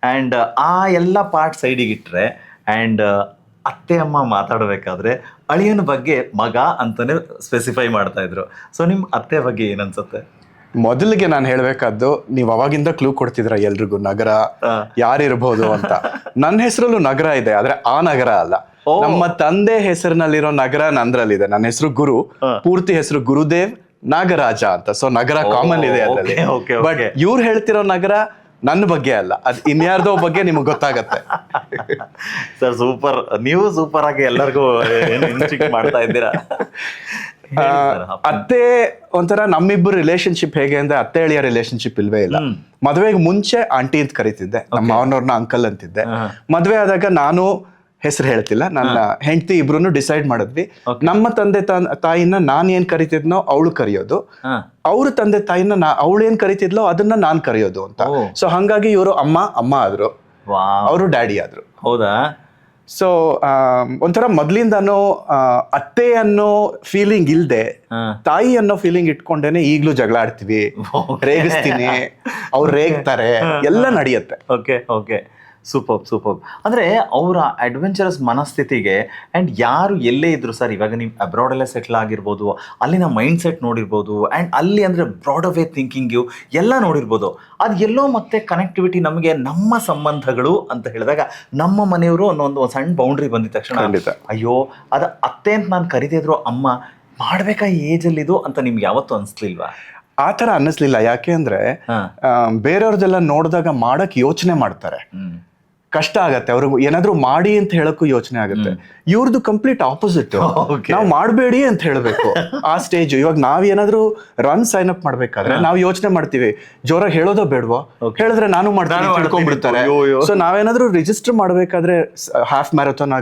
ಆ್ಯಂಡ್ ಆ ಎಲ್ಲ ಪಾರ್ಟ್ ಸೈಡಿಗೆ ಇಟ್ಟರೆ, ಆ್ಯಂಡ್ ಅತ್ತೆ ಅಮ್ಮ ಮಾತಾಡಬೇಕಾದ್ರೆ ಅಳಿಯನ ಬಗ್ಗೆ ಮಗ ಅಂತಲೇ ಸ್ಪೆಸಿಫೈ ಮಾಡ್ತಾ ಇದ್ರು. ಸೊ ನಿಮ್ಮ ಅತ್ತೆ ಬಗ್ಗೆ ಏನನ್ಸುತ್ತೆ? ಮೊದಲಿಗೆ ನಾನು ಹೇಳ್ಬೇಕಾದ್ದು, ನೀವು ಅವಾಗಿಂದ ಕ್ಲೂ ಕೊಡ್ತಿದ್ರ ಎಲ್ರಿಗೂ ನಗರ ಯಾರಿರ್ಬೋದು ಅಂತ. ನನ್ನ ಹೆಸರಲ್ಲೂ ನಗರ ಇದೆ, ಆದ್ರೆ ಆ ನಗರ ಅಲ್ಲ. ನಮ್ಮ ತಂದೆ ಹೆಸರಿನಲ್ಲಿರೋ ನಗರ ನಂದ್ರಲ್ಲಿದೆ. ನನ್ನ ಹೆಸರು ಗುರು, ಪೂರ್ತಿ ಹೆಸರು ಗುರುದೇವ್ ನಾಗರಾಜ ಅಂತ. ಸೊ ನಗರ ಕಾಮನ್ ಇದೆ ಅದರಲ್ಲಿ. ಬಟ್ ಇವ್ರು ಹೇಳ್ತಿರೋ ನಗರ ನನ್ನ ಬಗ್ಗೆ ಅಲ್ಲ, ಅದು ಇನ್ಯಾರ್ದೋ ಬಗ್ಗೆ ನಿಮ್ಗೆ ಗೊತ್ತಾಗತ್ತೆ. ಸರ್ ಸೂಪರ್, ನೀವು ಸೂಪರ್ ಆಗಿ ಎಲ್ಲರಿಗೂ ಮಾಡ್ತಾ ಇದ್ದೀರಾ. ಅತ್ತೆ ಒಂಥರ ನಮ್ಮಿಬ್ಬರು ರಿಲೇಶನ್ಶಿಪ್ ಹೇಗೆ ಅಂದ್ರೆ, ಅತ್ತೆ ಎಳೆಯ ರಿಲೇಶನ್ಶಿಪ್ ಇಲ್ವೇ ಇಲ್ಲ. ಮದ್ವೆಗೆ ಮುಂಚೆ ಆಂಟಿ ಅಂತ ಕರಿತಿದ್ದೆ, ನಮ್ಮ ಮಾವನವ್ರನ್ನ ಅಂಕಲ್ ಅಂತಿದ್ದೆ. ಮದ್ವೆ ಆದಾಗ ನಾನು ಹೆಸರು ಹೇಳ್ತಿಲ್ಲ, ನನ್ನ ಹೆಂಡತಿ ಇಬ್ರು ಡಿಸೈಡ್ ಮಾಡಿದ್ವಿ, ನಮ್ಮ ತಂದೆ ತಾಯಿನ ನಾನ್ ಏನ್ ಕರಿತಿದ್ನೋ ಅವಳು ಕರೆಯೋದು, ಅವ್ರ ತಂದೆ ತಾಯಿನ ಅವಳು ಏನ್ ಕರಿತಿದ್ಲೋ ಅದನ್ನ ನಾನ್ ಕರೆಯೋದು ಅಂತ. ಸೊ ಹಂಗಾಗಿ ಇವರು ಅಮ್ಮ ಆದ್ರು, ಅವರು ಡ್ಯಾಡಿ ಆದ್ರು. ಹೌದಾ? ಸೊ ಒಂಥರ ಮೊದ್ಲಿಂದಾನು ಅತ್ತೆ ಅನ್ನೋ ಫೀಲಿಂಗ್ ಇಲ್ದೆ ತಾಯಿ ಅನ್ನೋ ಫೀಲಿಂಗ್ ಇಟ್ಕೊಂಡೇನೆ ಈಗ್ಲೂ ಜಗಳ ಆಡ್ತೀವಿ, ರೇಗಿಸ್ತೀನಿ, ಅವ್ರು ರೇಗ್ತಾರೆ, ಎಲ್ಲ ನಡೆಯುತ್ತೆ. Okay okay, super. ಅಂದರೆ ಅವರ ಅಡ್ವೆಂಚರಸ್ ಮನಸ್ಥಿತಿಗೆ ಆ್ಯಂಡ್ ಯಾರು ಎಲ್ಲೇ ಇದ್ರು ಸರ್, ಇವಾಗ ನೀವು ಅಬ್ರಾಡಲ್ಲೇ ಸೆಟ್ಲ್ ಆಗಿರ್ಬೋದು, ಅಲ್ಲಿನ ಮೈಂಡ್ ಸೆಟ್ ನೋಡಿರ್ಬೋದು, ಆ್ಯಂಡ್ ಅಲ್ಲಿ ಅಂದರೆ ಬ್ರಾಡ್ ಅವೇ ಥಿಂಕಿಂಗು ಎಲ್ಲ ನೋಡಿರ್ಬೋದು. ಅದು ಎಲ್ಲೋ ಮತ್ತೆ ಕನೆಕ್ಟಿವಿಟಿ ನಮಗೆ ನಮ್ಮ ಸಂಬಂಧಗಳು ಅಂತ ಹೇಳಿದಾಗ ನಮ್ಮ ಮನೆಯವರು ಅನ್ನೋ ಒಂದು ಸಣ್ಣ ಬೌಂಡ್ರಿ ಬಂದಿದ ತಕ್ಷಣ ಅಯ್ಯೋ ಅದು ಅತ್ತೆ ಅಂತ ನಾನು ಕರಿತಿದ್ರು, ಅಮ್ಮ ಮಾಡ್ಬೇಕಾ ಈ ಏಜಲ್ಲಿದು ಅಂತ ನಿಮ್ಗೆ ಯಾವತ್ತೂ ಅನಿಸ್ಲಿಲ್ವಾ? ಆ ಥರ ಅನ್ನಿಸ್ಲಿಲ್ಲ. ಯಾಕೆ ಅಂದ್ರೆ ಬೇರೆಯವ್ರದ್ದೆಲ್ಲ ನೋಡಿದಾಗ ಮಾಡಕ್ ಯೋಚನೆ ಮಾಡ್ತಾರೆ, ಕಷ್ಟ ಆಗತ್ತೆ ಅವ್ರಿಗೆ, ಏನಾದ್ರು ಮಾಡಿ ಅಂತ ಹೇಳಕ್ಕೂ ಯೋಚನೆ ಆಗುತ್ತೆ. ಇವ್ರದ್ದು ಕಂಪ್ಲೀಟ್ ಆಪೋಸಿಟ್, ನಾವು ಮಾಡಬೇಡಿ ಅಂತ ಹೇಳ್ಬೇಕು ಆ ಸ್ಟೇಜ್. ಇವಾಗ ನಾವ್ ಏನಾದ್ರು ರನ್ ಸೈನ್ ಅಪ್ ಮಾಡ್ಬೇಕಾದ್ರೆ ನಾವ್ ಯೋಚನೆ ಮಾಡ್ತೀವಿ, ಜೋರಾಗಿ ಹೇಳೋದೋ ಬೇಡವೋ, ಹೇಳಿದ್ರೆ ನಾನು ಮಾಡ್ತೀನಿ ತಿಳ್ಕೊಂಡ್ಬಿಡ್ತಾರೆ. ಸೊ ನಾವೇನಾದ್ರು ರಿಜಿಸ್ಟರ್ ಮಾಡ್ಬೇಕಾದ್ರೆ, ಹಾಫ್ ಮ್ಯಾರಥಾನ್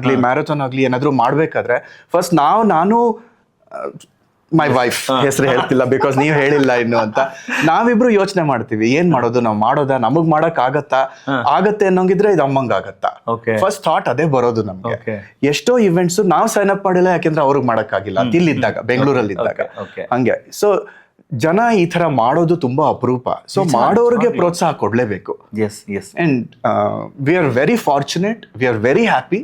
ಆಗ್ಲಿ ಏನಾದ್ರು ಮಾಡ್ಬೇಕಾದ್ರೆ ಫಸ್ಟ್ ನಾನು ಮೈ ವೈಫ್ ಹೆಸರು ಹೇಳ್ತಿಲ್ಲ ಬಿಕಾಸ್ ನೀವು ಹೇಳಿಲ್ಲ ಇನ್ನು ಅಂತ, ನಾವಿಬ್ರು ಯೋಚನೆ ಮಾಡ್ತೀವಿ ಏನ್ ಮಾಡೋದು, ನಾವು ಮಾಡೋದಾ, ನಮಗ್ ಮಾಡಕ್ ಆಗತ್ತೆ ಅನ್ನೋಂಗಿದ್ರೆ ಇದು ಅಮ್ಮಂಗ್ ಆಗತ್ತಾ. ಫಸ್ಟ್ ಥಾಟ್ ಅದೇ ಬರೋದು ನಮ್ಗೆ. ಎಷ್ಟೋ ಇವೆಂಟ್ಸ್ ನಾವು ಸೈನ್ ಅಪ್ ಮಾಡಿಲ್ಲ, ಯಾಕೆಂದ್ರೆ ಅವ್ರಿಗೆ ಮಾಡಕ್ ಆಗಿಲ್ಲ ಇಲ್ಲಿದ್ದಾಗ, ಬೆಂಗಳೂರಲ್ಲಿ ಇದ್ದಾಗ. ಹಂಗೆ ಸೊ ಜನ ಈ ತರ ಮಾಡೋದು ತುಂಬಾ ಅಪರೂಪ. ಸೊ ಮಾಡೋರಿಗೆ ಪ್ರೋತ್ಸಾಹ ಕೊಡ್ಲೇಬೇಕು. And we are very fortunate, we are very happy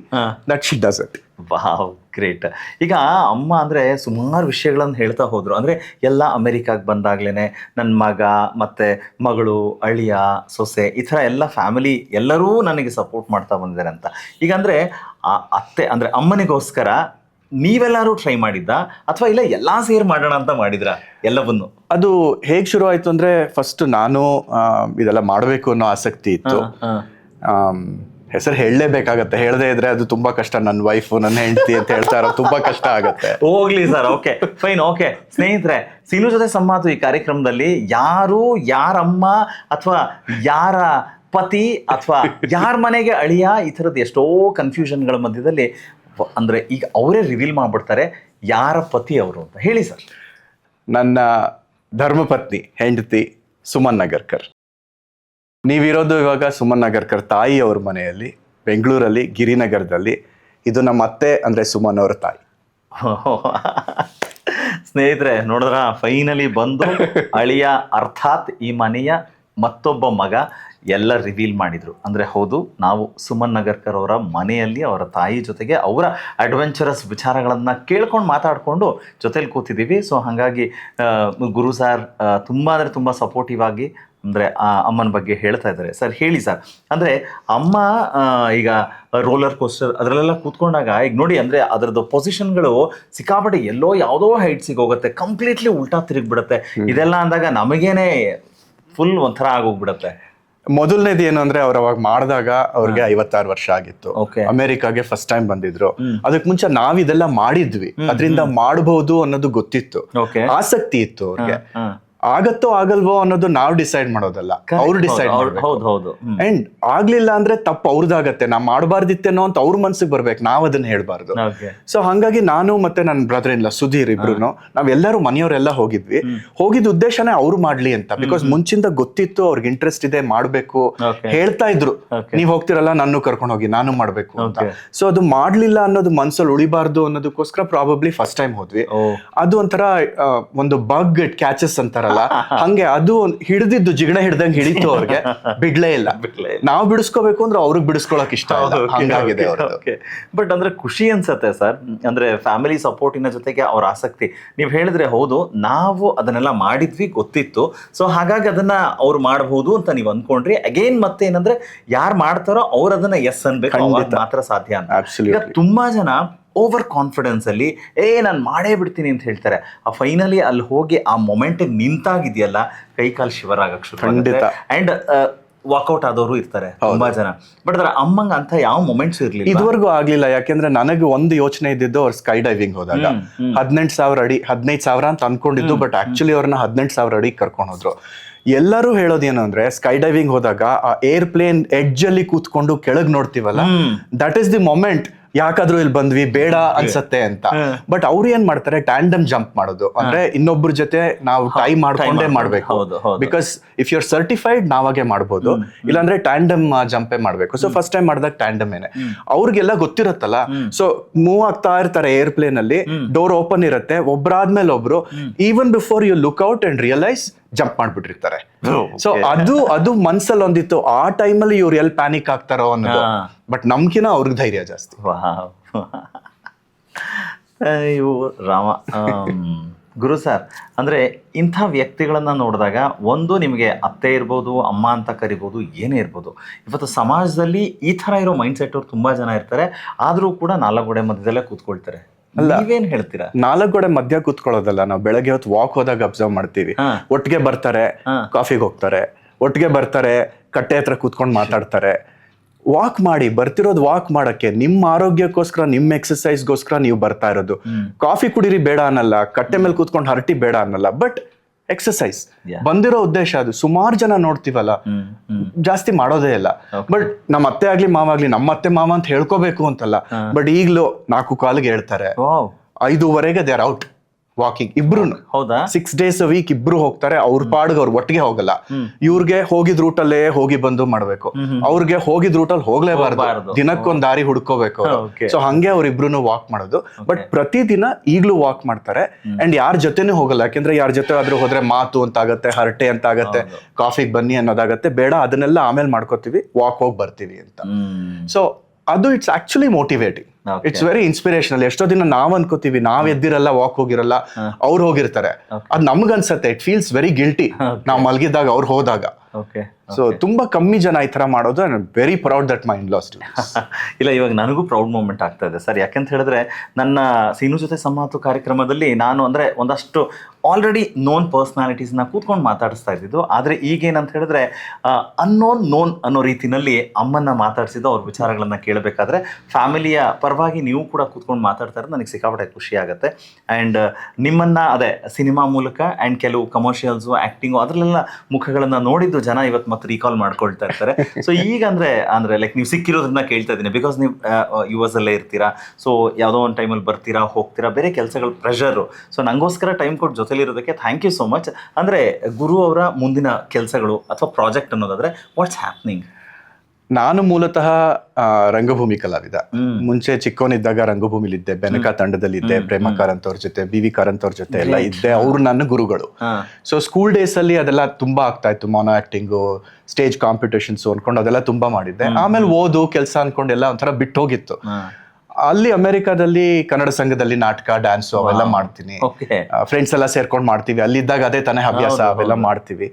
that she does it. Wow, great. ಈಗ ಅಮ್ಮ ಅಂದರೆ ಸುಮಾರು ವಿಷಯಗಳನ್ನು ಹೇಳ್ತಾ ಹೋದರು. ಅಂದರೆ ಎಲ್ಲ ಅಮೆರಿಕಾಗೆ ಬಂದಾಗ್ಲೇ ನನ್ನ ಮಗ ಮತ್ತು ಮಗಳು, ಅಳಿಯ, ಸೊಸೆ, ಈ ಥರ ಎಲ್ಲ ಫ್ಯಾಮಿಲಿ ಎಲ್ಲರೂ ನನಗೆ ಸಪೋರ್ಟ್ ಮಾಡ್ತಾ ಬಂದಿದ್ದಾರೆ ಅಂತ. ಈಗ ಅಂದರೆ ಅತ್ತೆ ಅಂದರೆ ಅಮ್ಮನಿಗೋಸ್ಕರ ನೀವೆಲ್ಲರೂ ಟ್ರೈ ಮಾಡಿದ್ದ ಅಥವಾ ಇಲ್ಲ ಎಲ್ಲಾ ಸೇರ್ ಮಾಡೋಣ ಅಂತ ಮಾಡಿದ್ರ ಎಲ್ಲವನ್ನು? ಅದು ಹೇಗ್ ಶುರು ಆಯ್ತು ಅಂದ್ರೆ ಫಸ್ಟ್ ನಾನು ಇದೆಲ್ಲ ಮಾಡಬೇಕು ಅನ್ನೋ ಆಸಕ್ತಿ ಇತ್ತು. ಹೆಸರು ಹೇಳಲೇಬೇಕಾಗತ್ತೆ, ಹೇಳದೇ ಇದ್ರೆ ಅದು ತುಂಬಾ ಕಷ್ಟ. ನನ್ನ ವೈಫ್ ನನ್ನ ಹೆಂಡತಿ ಅಂತ ಹೇಳ್ತಾ ಇರೋ ತುಂಬಾ ಕಷ್ಟ ಆಗತ್ತೆ. ಹೋಗ್ಲಿ ಸರ್, ಓಕೆ ಫೈನ್. ಓಕೆ ಸ್ನೇಹಿತರೆ, ಸೀನು ಜೊತೆ ಸಂವಾದ ಈ ಕಾರ್ಯಕ್ರಮದಲ್ಲಿ ಯಾರು ಯಾರಮ್ಮ ಅಥವಾ ಯಾರ ಪತಿ ಅಥವಾ ಯಾರ ಮನೆಗೆ ಅಳಿಯ, ಈ ಥರದ್ದು ಎಷ್ಟೋ ಕನ್ಫ್ಯೂಷನ್ಗಳ ಮಧ್ಯದಲ್ಲಿ ಅಂದ್ರೆ ಈಗ ಅವರೇ ರಿವೀಲ್ ಮಾಡ್ಬಿಡ್ತಾರೆ ಯಾರ ಪತಿ ಅವರು ಅಂತ. ಹೇಳಿ ಸರ್. ನನ್ನ ಧರ್ಮಪತ್ನಿ ಹೆಂಡತಿ ಸುಮನ್ ನಗರ್ಕರ್. ನೀವಿರೋದು ಇವಾಗ ಸುಮನ್ ನಗರ್ಕರ್ ತಾಯಿ ಅವ್ರ ಮನೆಯಲ್ಲಿ ಬೆಂಗಳೂರಲ್ಲಿ ಗಿರಿನಗರದಲ್ಲಿ. ಇದು ನಮ್ಮ ಅತ್ತೆ ಅಂದ್ರೆ ಸುಮನ್ ಅವರ ತಾಯಿ. ಸ್ನೇಹಿತರೆ ನೋಡಿದ್ರ, ಫೈನಲಿ ಬಂದು ಅಳಿಯ ಅರ್ಥಾತ್ ಈ ಮನೆಯ ಮತ್ತೊಬ್ಬ ಮಗ ಎಲ್ಲ ರಿವೀಲ್ ಮಾಡಿದ್ರು. ಅಂದರೆ ಹೌದು, ನಾವು ಸುಮನ್ ನಗರ್ಕರ್ ಅವರ ಮನೆಯಲ್ಲಿ ಅವರ ತಾಯಿ ಜೊತೆಗೆ ಅವರ ಅಡ್ವೆಂಚರಸ್ ವಿಚಾರಗಳನ್ನು ಕೇಳ್ಕೊಂಡು ಮಾತಾಡಿಕೊಂಡು ಜೊತೆಲಿ ಕೂತಿದ್ದೀವಿ. ಸೊ ಹಾಗಾಗಿ ಗುರು ಸರ್ ತುಂಬ ಅಂದರೆ ತುಂಬ ಸಪೋರ್ಟಿವ್ ಆಗಿ ಅಂದರೆ ಆ ಅಮ್ಮನ ಬಗ್ಗೆ ಹೇಳ್ತಾ ಇದ್ದಾರೆ. ಸರ್ ಹೇಳಿ ಸರ್, ಅಂದರೆ ಅಮ್ಮ ಈಗ ರೋಲರ್ ಕೋಸ್ಟರ್ ಅದರಲ್ಲೆಲ್ಲ ಕೂತ್ಕೊಂಡಾಗ ಈಗ ನೋಡಿ, ಅಂದರೆ ಅದರದ್ದು ಪೊಸಿಷನ್ಗಳು ಸಿಕ್ಕಾಪಟ್ಟೆ ಎಲ್ಲೋ ಯಾವುದೋ ಹೈಟ್ಸಿಗೆ ಹೋಗುತ್ತೆ, ಕಂಪ್ಲೀಟ್ಲಿ ಉಲ್ಟಾ ತಿರುಗಿಬಿಡುತ್ತೆ. ಇದೆಲ್ಲ ಅಂದಾಗ ನಮಗೇನೆ ಫುಲ್ ಒಂಥರ ಆಗೋಗ್ಬಿಡುತ್ತೆ. ಮೊದಲನೇದು ಏನು ಅಂದ್ರೆ ಅವ್ರು ಅವಾಗ ಮಾಡಿದಾಗ ಅವ್ರಿಗೆ 56 ವರ್ಷ ಆಗಿತ್ತು. ಅಮೆರಿಕಾಗೆ ಫಸ್ಟ್ ಟೈಮ್ ಬಂದಿದ್ರು. ಅದಕ್ಕೆ ಮುಂಚೆ ನಾವ್ ಇದೆಲ್ಲ ಮಾಡಿದ್ವಿ, ಅದರಿಂದ ಮಾಡಬಹುದು ಅನ್ನೋದು ಗೊತ್ತಿತ್ತು, ಆಸಕ್ತಿ ಇತ್ತು ಅವ್ರಿಗೆ. ಆಗತ್ತೋ ಆಗಲ್ವೋ ಅನ್ನೋದು ನಾವು ಡಿಸೈಡ್ ಮಾಡೋದಲ್ಲ, ಅವ್ರು ಡಿಸೈಡ್ ಮಾಡ್ಬೇಕು. ಅಂಡ್ ಆಗ್ಲಿಲ್ಲ ಅಂದ್ರೆ ತಪ್ಪು ಅವ್ರದ್ದಾಗತ್ತೆ, ನಾವ್ ಮಾಡಬಾರ್ದಿತ್ತೇನೋ ಅಂತ ಅವ್ರ ಮನ್ಸಿಗೆ ಬರ್ಬೇಕು, ನಾವ್ ಅದನ್ನ ಹೇಳ್ಬಾರ್ದು. ಸೊ ಹಂಗಾಗಿ ನಾನು ಮತ್ತೆ ನನ್ನ ಬ್ರದರ್ ಇಲ್ಲ ಸುಧೀರ್ ಇಬ್ರು ನಾವೆಲ್ಲರೂ ಮನೆಯವರೆಲ್ಲ ಹೋಗಿದ್ವಿ. ಹೋಗಿದ್ ಉದ್ದೇಶನೇ ಅವ್ರು ಮಾಡ್ಲಿ ಅಂತ, ಬಿಕಾಸ್ ಮುಂಚಿಂದ ಗೊತ್ತಿತ್ತು ಅವ್ರಿಗೆ ಇಂಟ್ರೆಸ್ಟ್ ಇದೆ, ಮಾಡ್ಬೇಕು. ಹೇಳ್ತಾ ಇದ್ರು ನೀವ್ ಹೋಗ್ತಿರಲ್ಲ ನಾನು ಕರ್ಕೊಂಡು ಹೋಗಿ, ನಾನು ಮಾಡ್ಬೇಕು ಅಂತ. ಸೊ ಅದು ಮಾಡ್ಲಿಲ್ಲ ಅನ್ನೋದು ಮನ್ಸಲ್ಲಿ ಉಳಿಬಾರ್ದು ಅನ್ನೋದಕ್ಕೋಸ್ಕರ ಪ್ರಾಬಬ್ಲಿ ಫಸ್ಟ್ ಟೈಮ್ ಹೋದ್ವಿ. ಅದು ಒಂಥರ ಒಂದು ಬಗ್ ಇಟ್ ಕ್ಯಾಚಸ್ ಅಂತಾರಲ್ಲ, ಹಂಗೆ ಅದು ಹಿಡಿದಿದ್ದು ಜಿಗಣ ಹಿಡ್ದಂಗೆ ಹಿಡಿತು ಅವ್ರಿಗೆ, ಬಿಡ್ಲೇ ಇಲ್ಲ. ನಾವು ಬಿಡಿಸ್ಕೋಬೇಕು ಅಂದ್ರೆ ಅವ್ರಿಗೆ ಬಿಡಿಸ್ಕೊಳಕ್ ಇಷ್ಟ ಇಲ್ಲ, ಹಂಗಾಗಿದೆ. ಬಟ್ ಅಂದ್ರೆ ಖುಷಿ ಅನ್ಸತ್ತೆ ಸರ್, ಅಂದ್ರೆ ಫ್ಯಾಮಿಲಿ ಸಪೋರ್ಟಿನ ಜೊತೆಗೆ ಅವ್ರ ಆಸಕ್ತಿ. ನೀವು ಹೇಳಿದ್ರೆ ಹೌದು, ನಾವು ಅದನ್ನೆಲ್ಲ ಮಾಡಿದ್ವಿ, ಗೊತ್ತಿತ್ತು. ಸೊ ಹಾಗಾಗಿ ಅದನ್ನ ಅವ್ರು ಮಾಡಬಹುದು ಅಂತ ನೀವು ಅನ್ಕೊಂಡ್ರಿ. ಅಗೇನ್ ಮತ್ತೆ ಏನಂದ್ರೆ ಯಾರು ಮಾಡ್ತಾರೋ ಅವ್ರು ಅದನ್ನ ಎಸ್ ಅನ್ಬೇಕು, ಮಾತ್ರ ಸಾಧ್ಯ ಅಂತ. ಈಗ ತುಂಬಾ ಜನ ಓವರ್ ಕಾನ್ಫಿಡೆನ್ಸ್ ಅಲ್ಲಿ ನಾನು ಮಾಡೇ ಬಿಡ್ತೀನಿ ಅಂತ ಹೇಳ್ತಾರೆ. ಆ ಫೈನಲಿ ಅಲ್ಲಿ ಹೋಗಿ ಆ ಮೊಮೆಂಟ್ ನಿಂತಾಗಿದೆಯಲ್ಲ, ಕೈ ಕಾಲು ಶಿವರ್ ಆಗಕ್ ಶುರು ಆಗುತ್ತೆ. ಅಂಡ್ ವಾಕೌಟ್ ಆದವರು ಇರ್ತಾರೆ ತುಂಬಾ ಜನ. ಬಟ್ ಅದ್ರ ಅಮ್ಮಂಗ ಅಂತ ಯಾವ ಮೊಮೆಂಟ್ಸ್ ಇರ್ಲಿಲ್ಲ, ಇದುವರೆಗೂ ಆಗ್ಲಿಲ್ಲ. ಯಾಕೆಂದ್ರೆ ನನಗೆ ಒಂದು ಯೋಚನೆ ಇದ್ದಿದ್ದು, ಅವ್ರು ಸ್ಕೈ ಡೈವಿಂಗ್ ಹೋದಾಗ 18,000 ಅಡಿ 15,000 ಅಂತ ಅನ್ಕೊಂಡಿದ್ದು, ಬಟ್ ಆಕ್ಚುಲಿ ಅವ್ರನ್ನ 18,000 ಅಡಿ ಕರ್ಕೊಂಡು ಹೋದ್ರು. ಎಲ್ಲರೂ ಹೇಳೋದೇನು ಅಂದ್ರೆ, ಸ್ಕೈ ಡೈವಿಂಗ್ ಹೋದಾಗ ಆ ಏರ್ಪ್ಲೇನ್ ಎಡ್ಜ್ ಅಲ್ಲಿ ಕೂತ್ಕೊಂಡು ಕೆಳಗ್ ನೋಡ್ತೀವಲ್ಲ, ದಟ್ ಈಸ್ ದಿ ಮೊಮೆಂಟ್. ಯಾಕಾದ್ರೂ ಇಲ್ಲಿ ಬಂದ್ವಿ, ಬೇಡ ಅನ್ಸತ್ತೆ ಅಂತ. ಬಟ್ ಅವ್ರು ಏನ್ ಮಾಡ್ತಾರೆ, ಟ್ಯಾಂಡಮ್ ಜಂಪ್ ಮಾಡೋದು. ಅಂದ್ರೆ ಇನ್ನೊಬ್ರ ಜೊತೆ ನಾವು ಟೈ ಮಾಡ್ಕೊಂಡೇ ಮಾಡ್ಬೇಕು. Because if you are certified ನಾವಾಗೆ ಮಾಡ್ಬೋದು, ಇಲ್ಲಾಂದ್ರೆ ಟ್ಯಾಂಡಮ್ ಜಂಪೇ ಮಾಡ್ಬೇಕು. ಸೊ ಫಸ್ಟ್ ಟೈಮ್ ಮಾಡಿದಾಗ ಟ್ಯಾಂಡಮ್ ಏನೆ. ಅವ್ರಿಗೆಲ್ಲ ಗೊತ್ತಿರತ್ತಲ್ಲ. ಸೊ ಮೂವ್ ಆಗ್ತಾ ಇರ್ತಾರೆ ಏರ್ಪ್ಲೇನ್ ಅಲ್ಲಿ, ಡೋರ್ ಓಪನ್ ಇರುತ್ತೆ, ಒಬ್ರಾದ್ಮೇಲೆ ಒಬ್ರು, even before you look out and realise ಜಂಪ್ ಮಾಡ್ಬಿಟ್ಟಿರ್ತಾರೆ. ಸೊ ಅದು ಮನ್ಸಲ್ಲಿ ಒಂದಿತ್ತು. ಆ ಟೈಮಲ್ಲಿ ಇವ್ರು ಎಲ್ಲಿ ಪ್ಯಾನಿಕ್ ಆಗ್ತಾರೋ ಅನ್ನೋದು. ಬಟ್ ನಮ್ಕಿನ ಅವ್ರಿಗೆ ಧೈರ್ಯ ಜಾಸ್ತಿ. ಅಯ್ಯೋ ರಾಮ. ಗುರು ಸರ್, ಅಂದ್ರೆ ಇಂಥ ವ್ಯಕ್ತಿಗಳನ್ನ ನೋಡಿದಾಗ, ಒಂದು ನಿಮಗೆ ಅತ್ತೆ ಇರ್ಬೋದು, ಅಮ್ಮ ಅಂತ ಕರಿಬೋದು, ಏನೇ ಇರ್ಬೋದು, ಇವತ್ತು ಸಮಾಜದಲ್ಲಿ ಈ ತರ ಇರೋ ಮೈಂಡ್ ಸೆಟ್ ಅವ್ರು ತುಂಬಾ ಜನ ಇರ್ತಾರೆ. ಆದ್ರೂ ಕೂಡ 4 ಗೋಡೆ ಮಧ್ಯದಲ್ಲೇ ಕೂತ್ಕೊಳ್ತಾರೆ. ನೀವೇನ್ ಹೇಳ್ತೀರಾ? 4 ಗೋಡೆ ಮಧ್ಯ ಕೂತ್ಕೊಳ್ಳೋದಲ್ಲ, ನಾವು ಬೆಳಗ್ಗೆ ಹೊತ್ತು ವಾಕ್ ಹೋದಾಗ ಅಬ್ಸರ್ವ್ ಮಾಡ್ತೀವಿ. ಒಟ್ಟಿಗೆ ಬರ್ತಾರೆ, ಕಾಫಿಗೆ ಹೋಗ್ತಾರೆ, ಒಟ್ಟಿಗೆ ಬರ್ತಾರೆ, ಕಟ್ಟೆ ಹತ್ರ ಕೂತ್ಕೊಂಡು ಮಾತಾಡ್ತಾರೆ. ವಾಕ್ ಮಾಡಿ, ಬರ್ತಿರೋದು ವಾಕ್ ಮಾಡಕ್ಕೆ, ನಿಮ್ಮ ಆರೋಗ್ಯಕ್ಕೋಸ್ಕರ, ನಿಮ್ಮ ಎಕ್ಸರ್ಸೈಸ್ಗೋಸ್ಕರ ನೀವು ಬರ್ತಾ ಇರೋದು. ಕಾಫಿ ಕುಡಿರಿ ಬೇಡ ಅನ್ನಲ್ಲ, ಕಟ್ಟೆ ಮೇಲೆ ಕೂತ್ಕೊಂಡು ಹರಟಿ ಬೇಡ ಅನ್ನಲ್ಲ, ಬಟ್ ಎಕ್ಸರ್ಸೈಸ್ ಬಂದಿರೋ ಉದ್ದೇಶ ಅದು. ಸುಮಾರು ಜನ ನೋಡ್ತೀವಲ್ಲ, ಜಾಸ್ತಿ ಮಾಡೋದೇ ಇಲ್ಲ. ಬಟ್ ನಮ್ಮ ಅತ್ತೆ ಆಗ್ಲಿ ಮಾವ ಆಗ್ಲಿ, ನಮ್ಮ ಅತ್ತೆ ಮಾವ ಅಂತ ಹೇಳ್ಕೋಬೇಕು ಅಂತಲ್ಲ, ಬಟ್ ಈಗ್ಲೂ 4 ಕಾಲಿಗೆ ಹೇಳ್ತಾರೆ, 5:15 ದೇ ಆರ್ ಔಟ್ ವಾಕಿಂಗ್. ಇಬ್ರು 6 days a week ಇಬ್ರು ಹೋಗ್ತಾರೆ. ಅವ್ರ ಪಾಡ್ಗೆ ಅವ್ರು ಒಟ್ಟಿಗೆ ಹೋಗಲ್ಲ. ಇವ್ರಿಗೆ ಹೋಗಿದ್ ರೂಟಲ್ಲೇ ಹೋಗಿ ಬಂದು ಮಾಡ್ಬೇಕು, ಅವ್ರಿಗೆ ಹೋಗಿದ್ ರೂಟಲ್ಲಿ ಹೋಗ್ಲೇಬಾರ್ದು, ದಿನಕ್ಕೊಂದ್ ದಾರಿ ಹುಡ್ಕೋಬೇಕು. ಸೊ ಹಂಗೆ ಅವ್ರಿಬ್ರು ವಾಕ್ ಮಾಡೋದು. ಬಟ್ ಪ್ರತಿದಿನ ಈಗ್ಲೂ ವಾಕ್ ಮಾಡ್ತಾರೆ. ಅಂಡ್ ಯಾರ ಜೊತೆನೂ ಹೋಗಲ್ಲ, ಯಾಕೆಂದ್ರೆ ಯಾರ ಜೊತೆ ಆದ್ರೂ ಹೋದ್ರೆ ಮಾತು ಅಂತ ಆಗತ್ತೆ, ಹರಟೆ ಅಂತ ಆಗತ್ತೆ, ಕಾಫಿಗೆ ಬನ್ನಿ ಅನ್ನೋದಾಗತ್ತೆ. ಬೇಡ, ಅದನ್ನೆಲ್ಲ ಆಮೇಲೆ ಮಾಡ್ಕೋತೀವಿ, ವಾಕ್ ಹೋಗಿ ಬರ್ತೀವಿ ಅಂತ. ಸೊ ಅದು it's actually motivating. It's very inspirational. ಎಷ್ಟೋ ದಿನ ನಾವ್ ಅನ್ಕೋತೀವಿ ನಾವ್ ಎದ್ದಿರಲ್ಲ, ವಾಕ್ ಹೋಗಿರಲ್ಲ, ಅವ್ರು ಹೋಗಿರ್ತಾರೆ. ಅದ್ ನಮ್ಗನ್ಸತ್ತೆ, ಇಟ್ ಫೀಲ್ಸ್ ವೆರಿ ಗಿಲ್ಟಿ ನಾವ್ ಮಲಗಿದಾಗ ಅವ್ರು ಹೋದಾಗ. ಓಕೆ. ಸೊ ತುಂಬಾ ಕಮ್ಮಿ ಜನ ಈ ತರ ಮಾಡೋದು. I am very proud that my in-laws do. ಇಲ್ಲ, ಇವಾಗ ನನಗೂ ಪ್ರೌಡ್ ಮೂಮೆಂಟ್ ಆಗ್ತಾ ಇದೆ ಸರ್. ಯಾಕಂತ ಹೇಳಿದ್ರೆ ನನ್ನ ಸೀನು ಜೊತೆ ಸಂವಾದ ಕಾರ್ಯಕ್ರಮದಲ್ಲಿ ನಾನು ಅಂದರೆ ಒಂದಷ್ಟು ಆಲ್ರೆಡಿ ನೋನ್ ಪರ್ಸ್ನಾಲಿಟೀಸ್ನ ಕೂತ್ಕೊಂಡು ಮಾತಾಡಿಸ್ತಾ ಇದ್ದಿದ್ದು. ಆದರೆ ಈಗೇನಂತ ಹೇಳಿದ್ರೆ ನೋನ್ ಅನ್ನೋ ರೀತಿಯಲ್ಲಿ ಅಮ್ಮನ್ನ ಮಾತಾಡಿಸಿದ್ದು, ಅವ್ರ ವಿಚಾರಗಳನ್ನು ಕೇಳಬೇಕಾದ್ರೆ ಫ್ಯಾಮಿಲಿಯ ಪರವಾಗಿ ನೀವು ಕೂಡ ಕೂತ್ಕೊಂಡು ಮಾತಾಡ್ತಾ ಇರೋದು ನನಗೆ ಸಿಕ್ಕಾಪಟ್ಟೆ ಖುಷಿ ಆಗುತ್ತೆ. ಆ್ಯಂಡ್ ನಿಮ್ಮನ್ನು ಅದೇ ಸಿನಿಮಾ ಮೂಲಕ ಆ್ಯಂಡ್ ಕೆಲವು ಕಮರ್ಷಿಯಲ್ಸು, ಆ್ಯಕ್ಟಿಂಗು ಅದರಲ್ಲೆಲ್ಲ ಮುಖಗಳನ್ನು ನೋಡಿದ್ದು ಜನ ಇವತ್ತು ಮತ್ತೆ ರೀಕಾಲ್ ಮಾಡ್ಕೊಳ್ತಾ ಇರ್ತಾರೆ. ಸೊ ಈಗ ಅಂದರೆ ಲೈಕ್ ನೀವು ಸಿಕ್ಕಿರೋದ್ರಿಂದ ಕೇಳ್ತಾ ಇದ್ದೀನಿ, ಬಿಕಾಸ್ ನೀವು US ಅಲ್ಲೇ ಇರ್ತೀರಾ. ಸೊ ಯಾವುದೋ ಒಂದು ಟೈಮಲ್ಲಿ ಬರ್ತೀರಾ, ಹೋಗ್ತೀರಾ, ಬೇರೆ ಕೆಲಸಗಳ ಪ್ರೆಷರು. ಸೊ ನನಗೋಸ್ಕರ ಟೈಮ್ ಕೊಟ್ಟು ಜೊತೆಲಿರೋದಕ್ಕೆ ಥ್ಯಾಂಕ್ ಯು ಸೋ ಮಚ್. ಅಂದರೆ ಗುರು ಅವರ ಮುಂದಿನ ಕೆಲಸಗಳು ಅಥವಾ ಪ್ರಾಜೆಕ್ಟ್ ಅನ್ನೋದಾದರೆ ವಾಟ್ಸ್ ಹ್ಯಾಪ್ನಿಂಗ್? ನಾನು ಮೂಲತಃ ರಂಗಭೂಮಿ ಕಲಾವಿದ. ಮುಂಚೆ ಚಿಕ್ಕವನಿದ್ದಾಗ ರಂಗಭೂಮಿಲಿದ್ದೆ, ಬೆನಕ ತಂಡದಲ್ಲಿದ್ದೆ, ಪ್ರೇಮ ಕಾರಂತ್ ಅವ್ರ ಜೊತೆ, BV ಕಾರಂತ್ ಅವ್ರ ಜೊತೆ ಎಲ್ಲ ಇದ್ದೆ. ಅವರು ನನ್ನ ಗುರುಗಳು. ಸೊ ಸ್ಕೂಲ್ ಡೇಸ್ ಅಲ್ಲಿ ಅದೆಲ್ಲ ತುಂಬಾ ಆಗ್ತಾ ಇತ್ತು, ಮೊನೋ ಆಕ್ಟಿಂಗು, ಸ್ಟೇಜ್ ಕಾಂಪಿಟೇಷನ್ಸ್ ಅನ್ಕೊಂಡು ಅದೆಲ್ಲ ತುಂಬಾ ಮಾಡಿದ್ದೆ. ಆಮೇಲೆ ಓದು ಕೆಲಸ ಅನ್ಕೊಂಡೆಲ್ಲ ಒಂಥರ ಬಿಟ್ಟು ಹೋಗಿತ್ತು. ಅಲ್ಲಿ ಅಮೆರಿಕಾದಲ್ಲಿ ಕನ್ನಡ ಸಂಘದಲ್ಲಿ ನಾಟಕ, ಡ್ಯಾನ್ಸು ಅವೆಲ್ಲ ಮಾಡ್ತೀನಿ. ಫ್ರೆಂಡ್ಸ್ ಎಲ್ಲ ಸೇರ್ಕೊಂಡು ಮಾಡ್ತೀವಿ. ಅಲ್ಲಿದ್ದಾಗ ಅದೇ ತಾನೇ ಹವ್ಯಾಸ, ಅವೆಲ್ಲ ಮಾಡ್ತೀವಿ.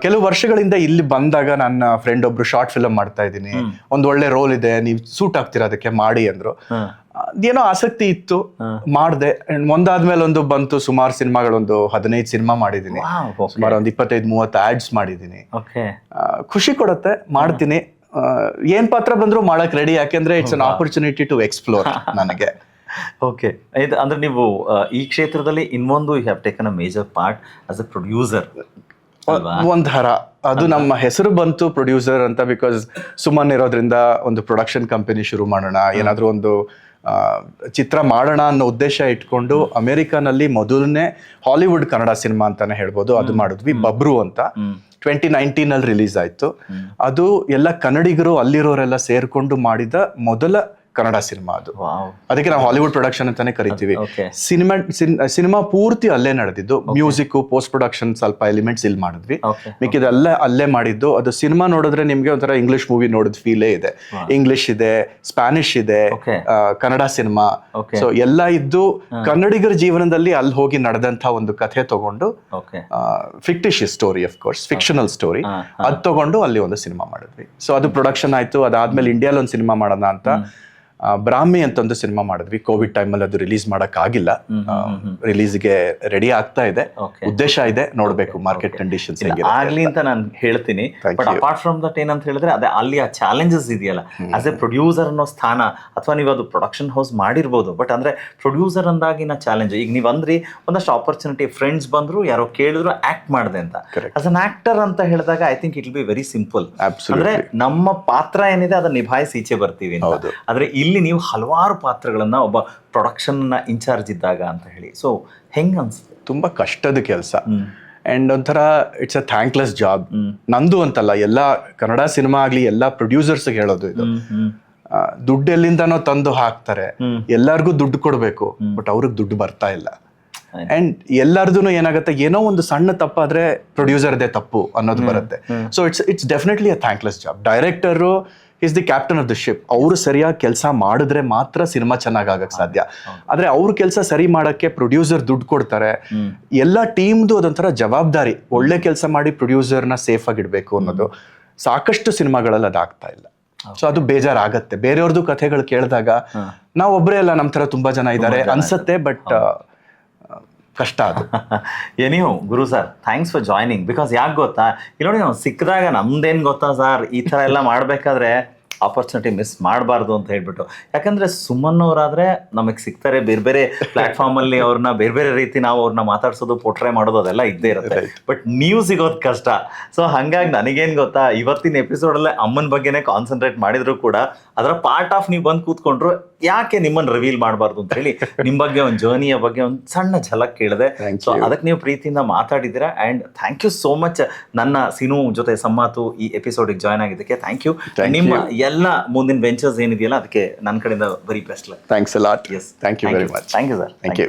ಕೆಲವು ವರ್ಷಗಳಿಂದ ಇಲ್ಲಿ ಬಂದಾಗ ನನ್ನ ಫ್ರೆಂಡ್ ಒಬ್ರು ಶಾರ್ಟ್ ಫಿಲಮ್ ಮಾಡ್ತಾ ಇದ್ದೀನಿ, ಒಂದ್ ಒಳ್ಳೆ ರೋಲ್ ಇದೆ, ನೀವು ಸೂಟ್ ಆಗ್ತೀರಾ ಅದಕ್ಕೆ ಮಾಡಿ ಅಂದ್ರು. ಏನೋ ಆಸಕ್ತಿ ಇತ್ತು, ಮಾಡ್ದೆ. ಒಂದಾದ್ಮೇಲೆ ಒಂದು ಬಂತು. ಸುಮಾರು ಸಿನಿಮಾಗಳೊಂದು 15 ಸಿನಿಮಾ ಮಾಡಿದ್ದೀನಿ, ಸುಮಾರು ಒಂದು 25-30 ಆಡ್ಸ್ ಮಾಡಿದ್ದೀನಿ. ಖುಷಿ ಕೊಡುತ್ತೆ, ಮಾಡ್ತೀನಿ. ಏನ್ ಪಾತ್ರ ಬಂದ್ರು ಮಾಡಕ್ ರೆಡಿ, ಯಾಕೆಂದ್ರೆ it's an opportunity to explore ನನಗೆ. ಓಕೆ. ಇದು ಅಂದ್ರೆ ನೀವು ಈ ಕ್ಷೇತ್ರದಲ್ಲಿ ಇನ್ನೊಂದು you have taken a major part as a producer. ಒಂಥರ ಅದು ನಮ್ಮ ಹೆಸರು ಬಂತು ಪ್ರೊಡ್ಯೂಸರ್ ಅಂತ, ಬಿಕಾಸ್ ಸುಮ್ಮನೆ ಇರೋದ್ರಿಂದ ಒಂದು ಪ್ರೊಡಕ್ಷನ್ ಕಂಪನಿ ಶುರು ಮಾಡೋಣ, ಏನಾದ್ರೂ ಒಂದು ಚಿತ್ರ ಮಾಡೋಣ ಅನ್ನೋ ಉದ್ದೇಶ ಇಟ್ಕೊಂಡು ಅಮೆರಿಕಾನಲ್ಲಿ ಮೊದಲನೇ ಹಾಲಿವುಡ್ ಕನ್ನಡ ಸಿನಿಮಾ ಅಂತಾನೆ ಹೇಳ್ಬೋದು, ಅದು ಮಾಡಿದ್ವಿ. ಬಬ್ರು ಅಂತ 2019 ಅಲ್ಲಿ ರಿಲೀಸ್ ಆಯ್ತು. ಅದು ಎಲ್ಲ ಕನ್ನಡಿಗರು ಅಲ್ಲಿರೋರೆಲ್ಲ ಸೇರ್ಕೊಂಡು ಮಾಡಿದ ಮೊದಲ ಕನ್ನಡ ಸಿನಿಮಾ ಅದು. ಅದಕ್ಕೆ ನಾವು ಹಾಲಿವುಡ್ ಪ್ರೊಡಕ್ಷನ್ ಅಂತಾನೆ ಕರಿತೀವಿ. ಸಿನಿಮಾ ಪೂರ್ತಿ ಅಲ್ಲೇ ನಡೆದಿದ್ದು. ಮ್ಯೂಸಿಕ್, ಪೋಸ್ಟ್ ಪ್ರೊಡಕ್ಷನ್ ಸ್ವಲ್ಪ ಎಲಿಮೆಂಟ್ಸ್ ಇಲ್ಲಿ ಮಾಡಿದ್ವಿ, ಮಿಕ್ಕಿದೆಲ್ಲ ಅಲ್ಲೇ ಮಾಡಿದ್ದು. ಅದು ಸಿನಿಮಾ ನೋಡಿದ್ರೆ ನಿಮ್ಗೆ ಒಂಥರ ಇಂಗ್ಲಿಷ್ ಮೂವಿ ನೋಡಿದ ಫೀಲೇ ಇದೆ. ಇಂಗ್ಲಿಷ್ ಇದೆ, ಸ್ಪ್ಯಾನಿಷ್ ಇದೆ, ಕನ್ನಡ ಸಿನಿಮಾ. ಸೊ ಎಲ್ಲ ಇದ್ದು ಕನ್ನಡಿಗರ ಜೀವನದಲ್ಲಿ ಅಲ್ಲಿ ಹೋಗಿ ನಡೆದಂತ ಒಂದು ಕಥೆ ತಗೊಂಡು, fictitious story, of course fictional story, ಅದ್ ತಗೊಂಡು ಅಲ್ಲಿ ಒಂದು ಸಿನಿಮಾ ಮಾಡಿದ್ವಿ. ಸೊ ಅದು ಪ್ರೊಡಕ್ಷನ್ ಆಯ್ತು. ಅದಾದ್ಮೇಲೆ ಇಂಡಿಯಾಲ್ ಒಂದು ಸಿನಿಮಾ ಮಾಡೋಣ ಅಂತ ಬ್ರಾಹ್ಮಿ ಅಂತ ಒಂದು ಸಿನಿಮಾ ಮಾಡಿದ್ವಿ. ಕೋವಿಡ್ ಟೈಮಲ್ಲಿ ಅದು ರಿಲೀಸ್ ಮಾಡಕ್ ಆಗಿಲ್ಲ. ರಿಲೀಸ್ಗೆ ರೆಡಿ ಆಗ್ತಾ ಇದೆ, ಉದ್ದೇಶ ಇದೆ, ನೋಡ್ಬೇಕು ಮಾರ್ಕೆಟ್ ಕಂಡೀಷನ್ಸ್ ಆಗ್ಲಿ ಅಂತ ನಾನು ಹೇಳ್ತೀನಿ. ಬಟ್ ಅಪಾರ್ಟ್ ಫ್ರಮ್ ದಟ್ ಏನಂತ ಹೇಳಿದ್ರೆ ಅದೇ ಅಲ್ಲಿ ಆ ಚಾಲೆಂಜಸ್ ಇದೆಯಲ್ಲ, ಆಸ್ ಎ ಪ್ರೊಡ್ಯೂಸರ್ ಅನ್ನೋ ಸ್ಥಾನ, ಅಥವಾ ನೀವು ಅದು ಪ್ರೊಡಕ್ಷನ್ ಹೌಸ್ ಮಾಡಿರ್ಬೋದು, ಬಟ್ ಅಂದ್ರೆ ಪ್ರೊಡ್ಯೂಸರ್ ಅಂದಾಗಿನ ಚಾಲೆಂಜ್. ಈಗ ನೀವು ಅಂದ್ರಿ ಒಂದಷ್ಟು ಆಪರ್ಚುನಿಟಿ, ಫ್ರೆಂಡ್ಸ್ ಬಂದ್ರು, ಯಾರೋ ಕೇಳಿದ್ರು, ಆಕ್ಟ್ ಮಾಡಿದೆ ಅಂತ. ಆಸ್ ಅನ್ ಆಕ್ಟರ್ ಅಂತ ಹೇಳಿದಾಗ I think it will be very simple. ಅಂದ್ರೆ ನಮ್ಮ ಪಾತ್ರ ಏನಿದೆ ಅದನ್ನ ನಿಭಾಯಿಸಿ ಈಚೆ ಬರ್ತೀವಿ ಅಂತ. ಆದ್ರೆ ಇಲ್ಲಿ ನೀವು ಹಲವಾರು ಪಾತ್ರಗಳನ್ನ ಒಬ್ಬ ಪ್ರೊಡಕ್ಷನ್ ಇನ್ಚಾರ್ಜ್ ಇದ್ದಾಗ ಅಂತ ಹೇಳಿ, ಸೊ ಹೆಂಗ್ ಅನ್ಸುತ್ತೆ? ತುಂಬಾ ಕಷ್ಟದ ಕೆಲಸ. ಅಂಡ್ ಒಂಥರ ಇಟ್ಸ್ ಅ ಥ್ಯಾಂಕ್ಲೆಸ್ ಜಾಬ್. ನಂದು ಅಂತಲ್ಲ, ಎಲ್ಲಾ ಕನ್ನಡ ಸಿನಿಮಾ ಆಗ್ಲಿ ಎಲ್ಲಾ ಪ್ರೊಡ್ಯೂಸರ್ಸ್ ಹೇಳೋದು ಇದು. ದುಡ್ಡು ಎಲ್ಲಿಂದನೋ ತಂದು ಹಾಕ್ತಾರೆ, ಎಲ್ಲಾರ್ಗು ದುಡ್ಡು ಕೊಡ್ಬೇಕು, ಬಟ್ ಅವ್ರಿಗೆ ದುಡ್ಡು ಬರ್ತಾ ಇಲ್ಲ. ಅಂಡ್ ಎಲ್ಲಾರ್ದು ಏನಾಗುತ್ತೆ, ಏನೋ ಒಂದು ಸಣ್ಣ ತಪ್ಪಾದ್ರೆ ಪ್ರೊಡ್ಯೂಸರ್ದೇ ತಪ್ಪು ಅನ್ನೋದು ಬರುತ್ತೆ. So it's definitely a thankless job. Director is the captain of the ship. ಅವರು ಸರಿಯಾಗಿ ಕೆಲಸ ಮಾಡಿದ್ರೆ ಮಾತ್ರ ಸಿನಿಮಾ ಚೆನ್ನಾಗ್ ಆಗಕ್ ಸಾಧ್ಯ. ಆದ್ರೆ ಅವ್ರ ಕೆಲಸ ಸರಿ ಮಾಡಕ್ಕೆ ಪ್ರೊಡ್ಯೂಸರ್ ದುಡ್ಡು ಕೊಡ್ತಾರೆ. ಎಲ್ಲ ಟೀಮ್ದು ಅದೊಂಥರ ಜವಾಬ್ದಾರಿ, ಒಳ್ಳೆ ಕೆಲಸ ಮಾಡಿ ಪ್ರೊಡ್ಯೂಸರ್ನ ಸೇಫ್ ಆಗಿಡ್ಬೇಕು ಅನ್ನೋದು. ಸಾಕಷ್ಟು ಸಿನಿಮಾಗಳಲ್ಲಿ ಅದಾಗ್ತಾ ಇಲ್ಲ. ಸೊ ಅದು ಬೇಜಾರಾಗತ್ತೆ. ಬೇರೆಯವ್ರದ್ದು ಕಥೆಗಳು ಕೇಳಿದಾಗ ನಾವು ಒಬ್ಬರೇ ಅಲ್ಲ, ನಮ್ ತರ ತುಂಬಾ ಜನ ಇದ್ದಾರೆ ಅನ್ಸತ್ತೆ, ಬಟ್ ಕಷ್ಟ ಅದು. ನೀವು ಗುರು sir, thanks for joining. Because ಯಾಕೆ ಗೊತ್ತಾ, ಇಲ್ಲಿ ನೋಡಿ, ನಾವು ಸಿಕ್ಕಿದಾಗ ನಮ್ದೇನು ಗೊತ್ತಾ ಸರ್, ಈ ಥರ ಎಲ್ಲ ಮಾಡಬೇಕಾದ್ರೆ ಆಪರ್ಚುನಿಟಿ ಮಿಸ್ ಮಾಡಬಾರ್ದು ಅಂತ ಹೇಳ್ಬಿಟ್ಟು. ಯಾಕಂದರೆ ಸುಮನ್ ಅವರಾದರೆ ನಮಗೆ ಸಿಗ್ತಾರೆ ಬೇರೆ ಬೇರೆ ಪ್ಲ್ಯಾಟ್ಫಾರ್ಮಲ್ಲಿ, ಅವ್ರನ್ನ ಬೇರೆ ಬೇರೆ ರೀತಿ ನಾವು ಅವ್ರನ್ನ ಮಾತಾಡ್ಸೋದು, ಪೋಟ್ರೆ ಮಾಡೋದು ಅದೆಲ್ಲ ಇದ್ದೇ ಇರುತ್ತೆ. ಬಟ್ ನೀವು ಸಿಗೋದು ಕಷ್ಟ. ಸೊ ಹಾಗಾಗಿ ನನಗೇನು ಗೊತ್ತಾ, ಇವತ್ತಿನ ಎಪಿಸೋಡಲ್ಲೇ ಅಮ್ಮನ ಬಗ್ಗೆನೇ ಕಾನ್ಸಂಟ್ರೇಟ್ ಮಾಡಿದ್ರು ಕೂಡ ಅದರ ಪಾರ್ಟ್ ಆಫ್ ನೀವು ಬಂದು ಕೂತ್ಕೊಂಡ್ರು, ಯಾಕೆ ನಿಮ್ಮನ್ನು ರಿವೀಲ್ ಮಾಡಬಾರ್ದು ಅಂತ ಹೇಳಿ ನಿಮ್ಮ ಬಗ್ಗೆ ಒಂದು ಜರ್ನಿಯ ಬಗ್ಗೆ ಒಂದು ಸಣ್ಣ ಝಲಕ್ ಕೇಳಿದೆ. ಸೊ ಅದಕ್ಕೆ ನೀವು ಪ್ರೀತಿಯಿಂದ ಮಾತಾಡಿದ್ದೀರಾ. And thank you so much ನನ್ನ ಸಿನು ಜೊತೆ ಸಂಮಾತು ಈ ಎಪಿಸೋಡಿಗೆ ಜಾಯ್ನ್ ಆಗಿದ್ದಕ್ಕೆ. Thank you. ನಿಮ್ಮ ಎಲ್ಲ ಮುಂದಿನ ವೆಂಚರ್ಸ್ ಏನಿದೆಯಲ್ಲ ಅದಕ್ಕೆ ನನ್ನ ಕಡೆಯಿಂದ very best luck. Thanks a lot. Yes, thank you very much. Thank you sir. Thank you.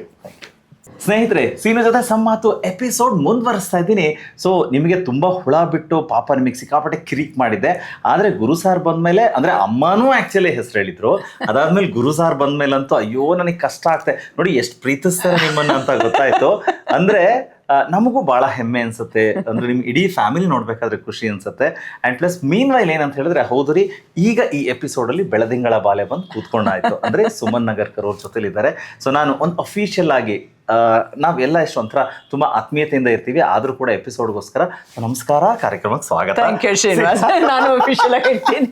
ಸ್ನೇಹಿತರೆ, ಸೀನು ಜೊತೆ ಸಂಮಾತು ಎಪಿಸೋಡ್ ಮುಂದುವರಿಸ್ತಾ ಇದ್ದೀನಿ. ಸೊ ನಿಮಗೆ ತುಂಬ ಹುಳ ಬಿಟ್ಟು ಪಾಪ ನಿಮಗೆ ಸಿಕ್ಕಾಪಟ್ಟೆ ಕಿರಿಕ್ ಮಾಡಿದ್ದೆ. ಆದರೆ ಗುರು ಸಾರ್ ಬಂದಮೇಲೆ, ಅಂದರೆ ಅಮ್ಮನೂ ಆ್ಯಕ್ಚುಲಿ ಹೆಸರು ಹೇಳಿದ್ರು, ಅದಾದ್ಮೇಲೆ ಗುರು ಸಾರ್ ಬಂದಮೇಲಂತೂ ಅಯ್ಯೋ ನನಗೆ ಕಷ್ಟ ಆಗ್ತದೆ ನೋಡಿ, ಎಷ್ಟು ಪ್ರೀತಿಸ್ತಾರೆ ನಿಮ್ಮನ್ನು ಅಂತ ಗೊತ್ತಾಯ್ತು. ಅಂದರೆ ನಮಗೂ ಭಾಳ ಹೆಮ್ಮೆ ಅನ್ಸುತ್ತೆ. ಅಂದರೆ ನಿಮ್ಮ ಇಡೀ ಫ್ಯಾಮಿಲಿ ನೋಡಬೇಕಾದ್ರೆ ಖುಷಿ ಅನ್ಸುತ್ತೆ. ಆ್ಯಂಡ್ ಪ್ಲಸ್ ಮೀನ್ ವೈಲ್ ಏನಂತ ಹೇಳಿದ್ರೆ, ಹೌದು ರೀ, ಈಗ ಈ ಎಪಿಸೋಡಲ್ಲಿ ಬೆಳದಿಂಗಳ ಬಾಲೆ ಬಂದು ಕೂತ್ಕೊಂಡಾಯ್ತು. ಅಂದರೆ ಸುಮನ್ ನಗರ್ಕರ್ ಅವ್ರ ಜೊತೆಲಿದ್ದಾರೆ. ಸೊ ನಾನು ಒಂದು ಅಫಿಷಿಯಲ್ ಆಗಿ, ನಾವೆಲ್ಲ ಎಷ್ಟು ಒಂಥರ ತುಂಬ ಆತ್ಮೀಯತೆಯಿಂದ ಇರ್ತೀವಿ, ಆದರೂ ಕೂಡ ಎಪಿಸೋಡ್ಗೋಸ್ಕರ ನಮಸ್ಕಾರ, ಕಾರ್ಯಕ್ರಮಕ್ಕೆ ಸ್ವಾಗತ. ನಾನು ಅಫಿಷಿಯಲ್ ಆಗಿ ಹೇಳ್ತೀನಿ.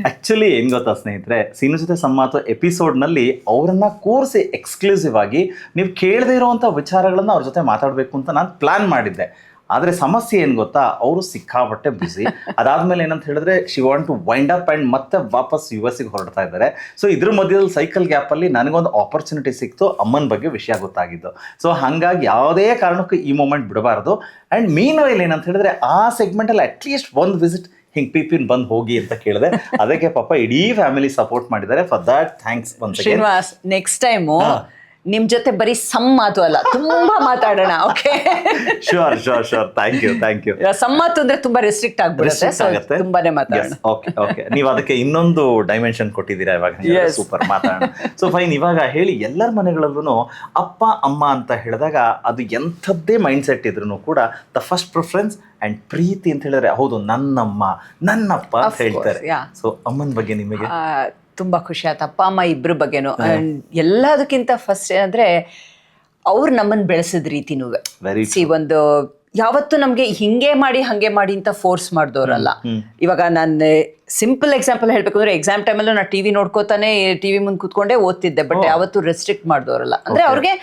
ಆಕ್ಚುಲಿ ಏನ್ ಗೊತ್ತಾ ಸ್ನೇಹಿತರೆ, ಸೀನು ಜೊತೆ ಸಂಮಾತು ಎಪಿಸೋಡ್ನಲ್ಲಿ ಅವರನ್ನ ಕೂರಿಸಿ ಎಕ್ಸ್ಕ್ಲೂಸಿವ್ ಆಗಿ ನೀವು ಕೇಳದೇ ಇರುವಂಥ ವಿಚಾರಗಳನ್ನ ಅವ್ರ ಜೊತೆ ಮಾತಾಡಬೇಕು ಅಂತ ನಾನು ಪ್ಲಾನ್ ಮಾಡಿದ್ದೆ. ಆದರೆ ಸಮಸ್ಯೆ ಏನು ಗೊತ್ತಾ, ಅವರು ಸಿಕ್ಕಾಪಟ್ಟೆ ಬ್ಯುಸಿ. ಅದಾದ್ಮೇಲೆ ಏನಂತ ಹೇಳಿದ್ರೆ, she want to wind up and ಮತ್ತೆ ವಾಪಸ್ US ಗೆ ಹೊರಡ್ತಾ ಇದ್ದಾರೆ. ಸೊ ಇದ್ರ ಮಧ್ಯದಲ್ಲಿ ಸೈಕಲ್ ಗ್ಯಾಪಲ್ಲಿ ನನಗೊಂದು ಆಪರ್ಚುನಿಟಿ ಸಿಕ್ತು, ಅಮ್ಮನ ಬಗ್ಗೆ ವಿಷಯ ಗೊತ್ತಾಗಿದ್ದು. ಸೊ ಹಾಗಾಗಿ ಯಾವುದೇ ಕಾರಣಕ್ಕೂ ಈ ಮೂಮೆಂಟ್ ಬಿಡಬಾರ್ದು. ಆ್ಯಂಡ್ ಮೀನ್ ವೈಲ್ ಏನಂತ ಹೇಳಿದ್ರೆ, ಆ ಸೆಗ್ಮೆಂಟಲ್ಲಿ ಅಟ್ಲೀಸ್ಟ್ ಒಂದು ವಿಸಿಟ್ ಹಿಂಗೆ ಪಿಪಿನ್ ಬಂದು ಹೋಗಿ ಅಂತ ಕೇಳಿದೆ. ಅದಕ್ಕೆ ಪಾಪ ಇಡೀ ಫ್ಯಾಮಿಲಿ ಸಪೋರ್ಟ್ ಮಾಡಿದ್ದಾರೆ. For that thanks. Srinivas, next time ನಿಮ್ ಜೊತೆ ಬರೀ ಸಂಮಾತು ಅಲ್ಲ, ತುಂಬಾ ಮಾತಾಡೋಣ. Okay, sure sure sure. Thank you. ಸಂಮಾತು ಅಂದ್ರೆ ತುಂಬಾ ರೆಸ್ಟ್ರಿಕ್ಟ್ ಆಗ್ಬಿಡುತ್ತೆ, ತುಂಬಾನೇ ಮಾತಾಡೋಣ. ಓಕೆ, ನೀವು ಅದಕ್ಕೆ ಇನ್ನೊಂದು ಡೈಮೆನ್ಷನ್ ಕೊಟ್ಟಿದ್ದೀರಾ ಇವಾಗ. ಸೂಪರ್, ಮಾತಾಡೋಣ. ಸೊ ಫೈನ್, ಇವಾಗ ಹೇಳಿ, ಎಲ್ಲರ ಮನೆಗಳಲ್ಲೂ ಅಪ್ಪ ಅಮ್ಮ ಅಂತ ಹೇಳಿದಾಗ ಅದು ಎಂಥದ್ದೇ ಮೈಂಡ್ ಸೆಟ್ ಇದ್ರೂ ಕೂಡ ದ ಫಸ್ಟ್ ಪ್ರಿಫರೆನ್ಸ್ ಅಂಡ್ ಪ್ರೀತಿ ಅಂತ ಹೇಳಿದ್ರೆ, ಹೌದು ನನ್ನಮ್ಮ ನನ್ನಪ್ಪ ಅಂತ ಹೇಳ್ತಾರೆ. ಸೊ ಅಮ್ಮನ ಬಗ್ಗೆ ನಿಮಗೆ? ತುಂಬಾ ಖುಷಿ ಆಯ್ತು ಅಪ್ಪ ಅಮ್ಮ ಇಬ್ರ ಬಗ್ಗೆನು. ಎಲ್ಲದಕ್ಕಿಂತ ಫಸ್ಟ್ ಏನಂದ್ರೆ, ಅವ್ರು ನಮ್ಮನ್ನ ಬೆಳೆಸಿದ ರೀತಿನೂ ಒಂದು ಯಾವತ್ತು ನಮ್ಗೆ ಹಿಂಗೆ ಮಾಡಿ ಹಂಗೆ ಮಾಡಿ ಅಂತ ಫೋರ್ಸ್ ಮಾಡಿದವ್ರಲ್ಲ. ಇವಾಗ ನಾನು ಸಿಂಪಲ್ ಎಕ್ಸಾಂಪಲ್ ಹೇಳ್ಬೇಕು ಅಂದ್ರೆ, ಎಕ್ಸಾಮ್ ಟೈಮಲ್ಲೂ ನಾ ಟಿವಿ ನೋಡ್ಕೋತಾನೆ ಟಿವಿ ಮುಂದೆ ಕೂತ್ಕೊಂಡೇ ಓದ್ತಿದ್ದೆ. ಬಟ್ ಯಾವತ್ತು ರೆಸ್ಟ್ರಿಕ್ಟ್ ಮಾಡಿದವ್ರಲ್ಲ. ಅಂದ್ರೆ ಅವ್ರಿಗೆ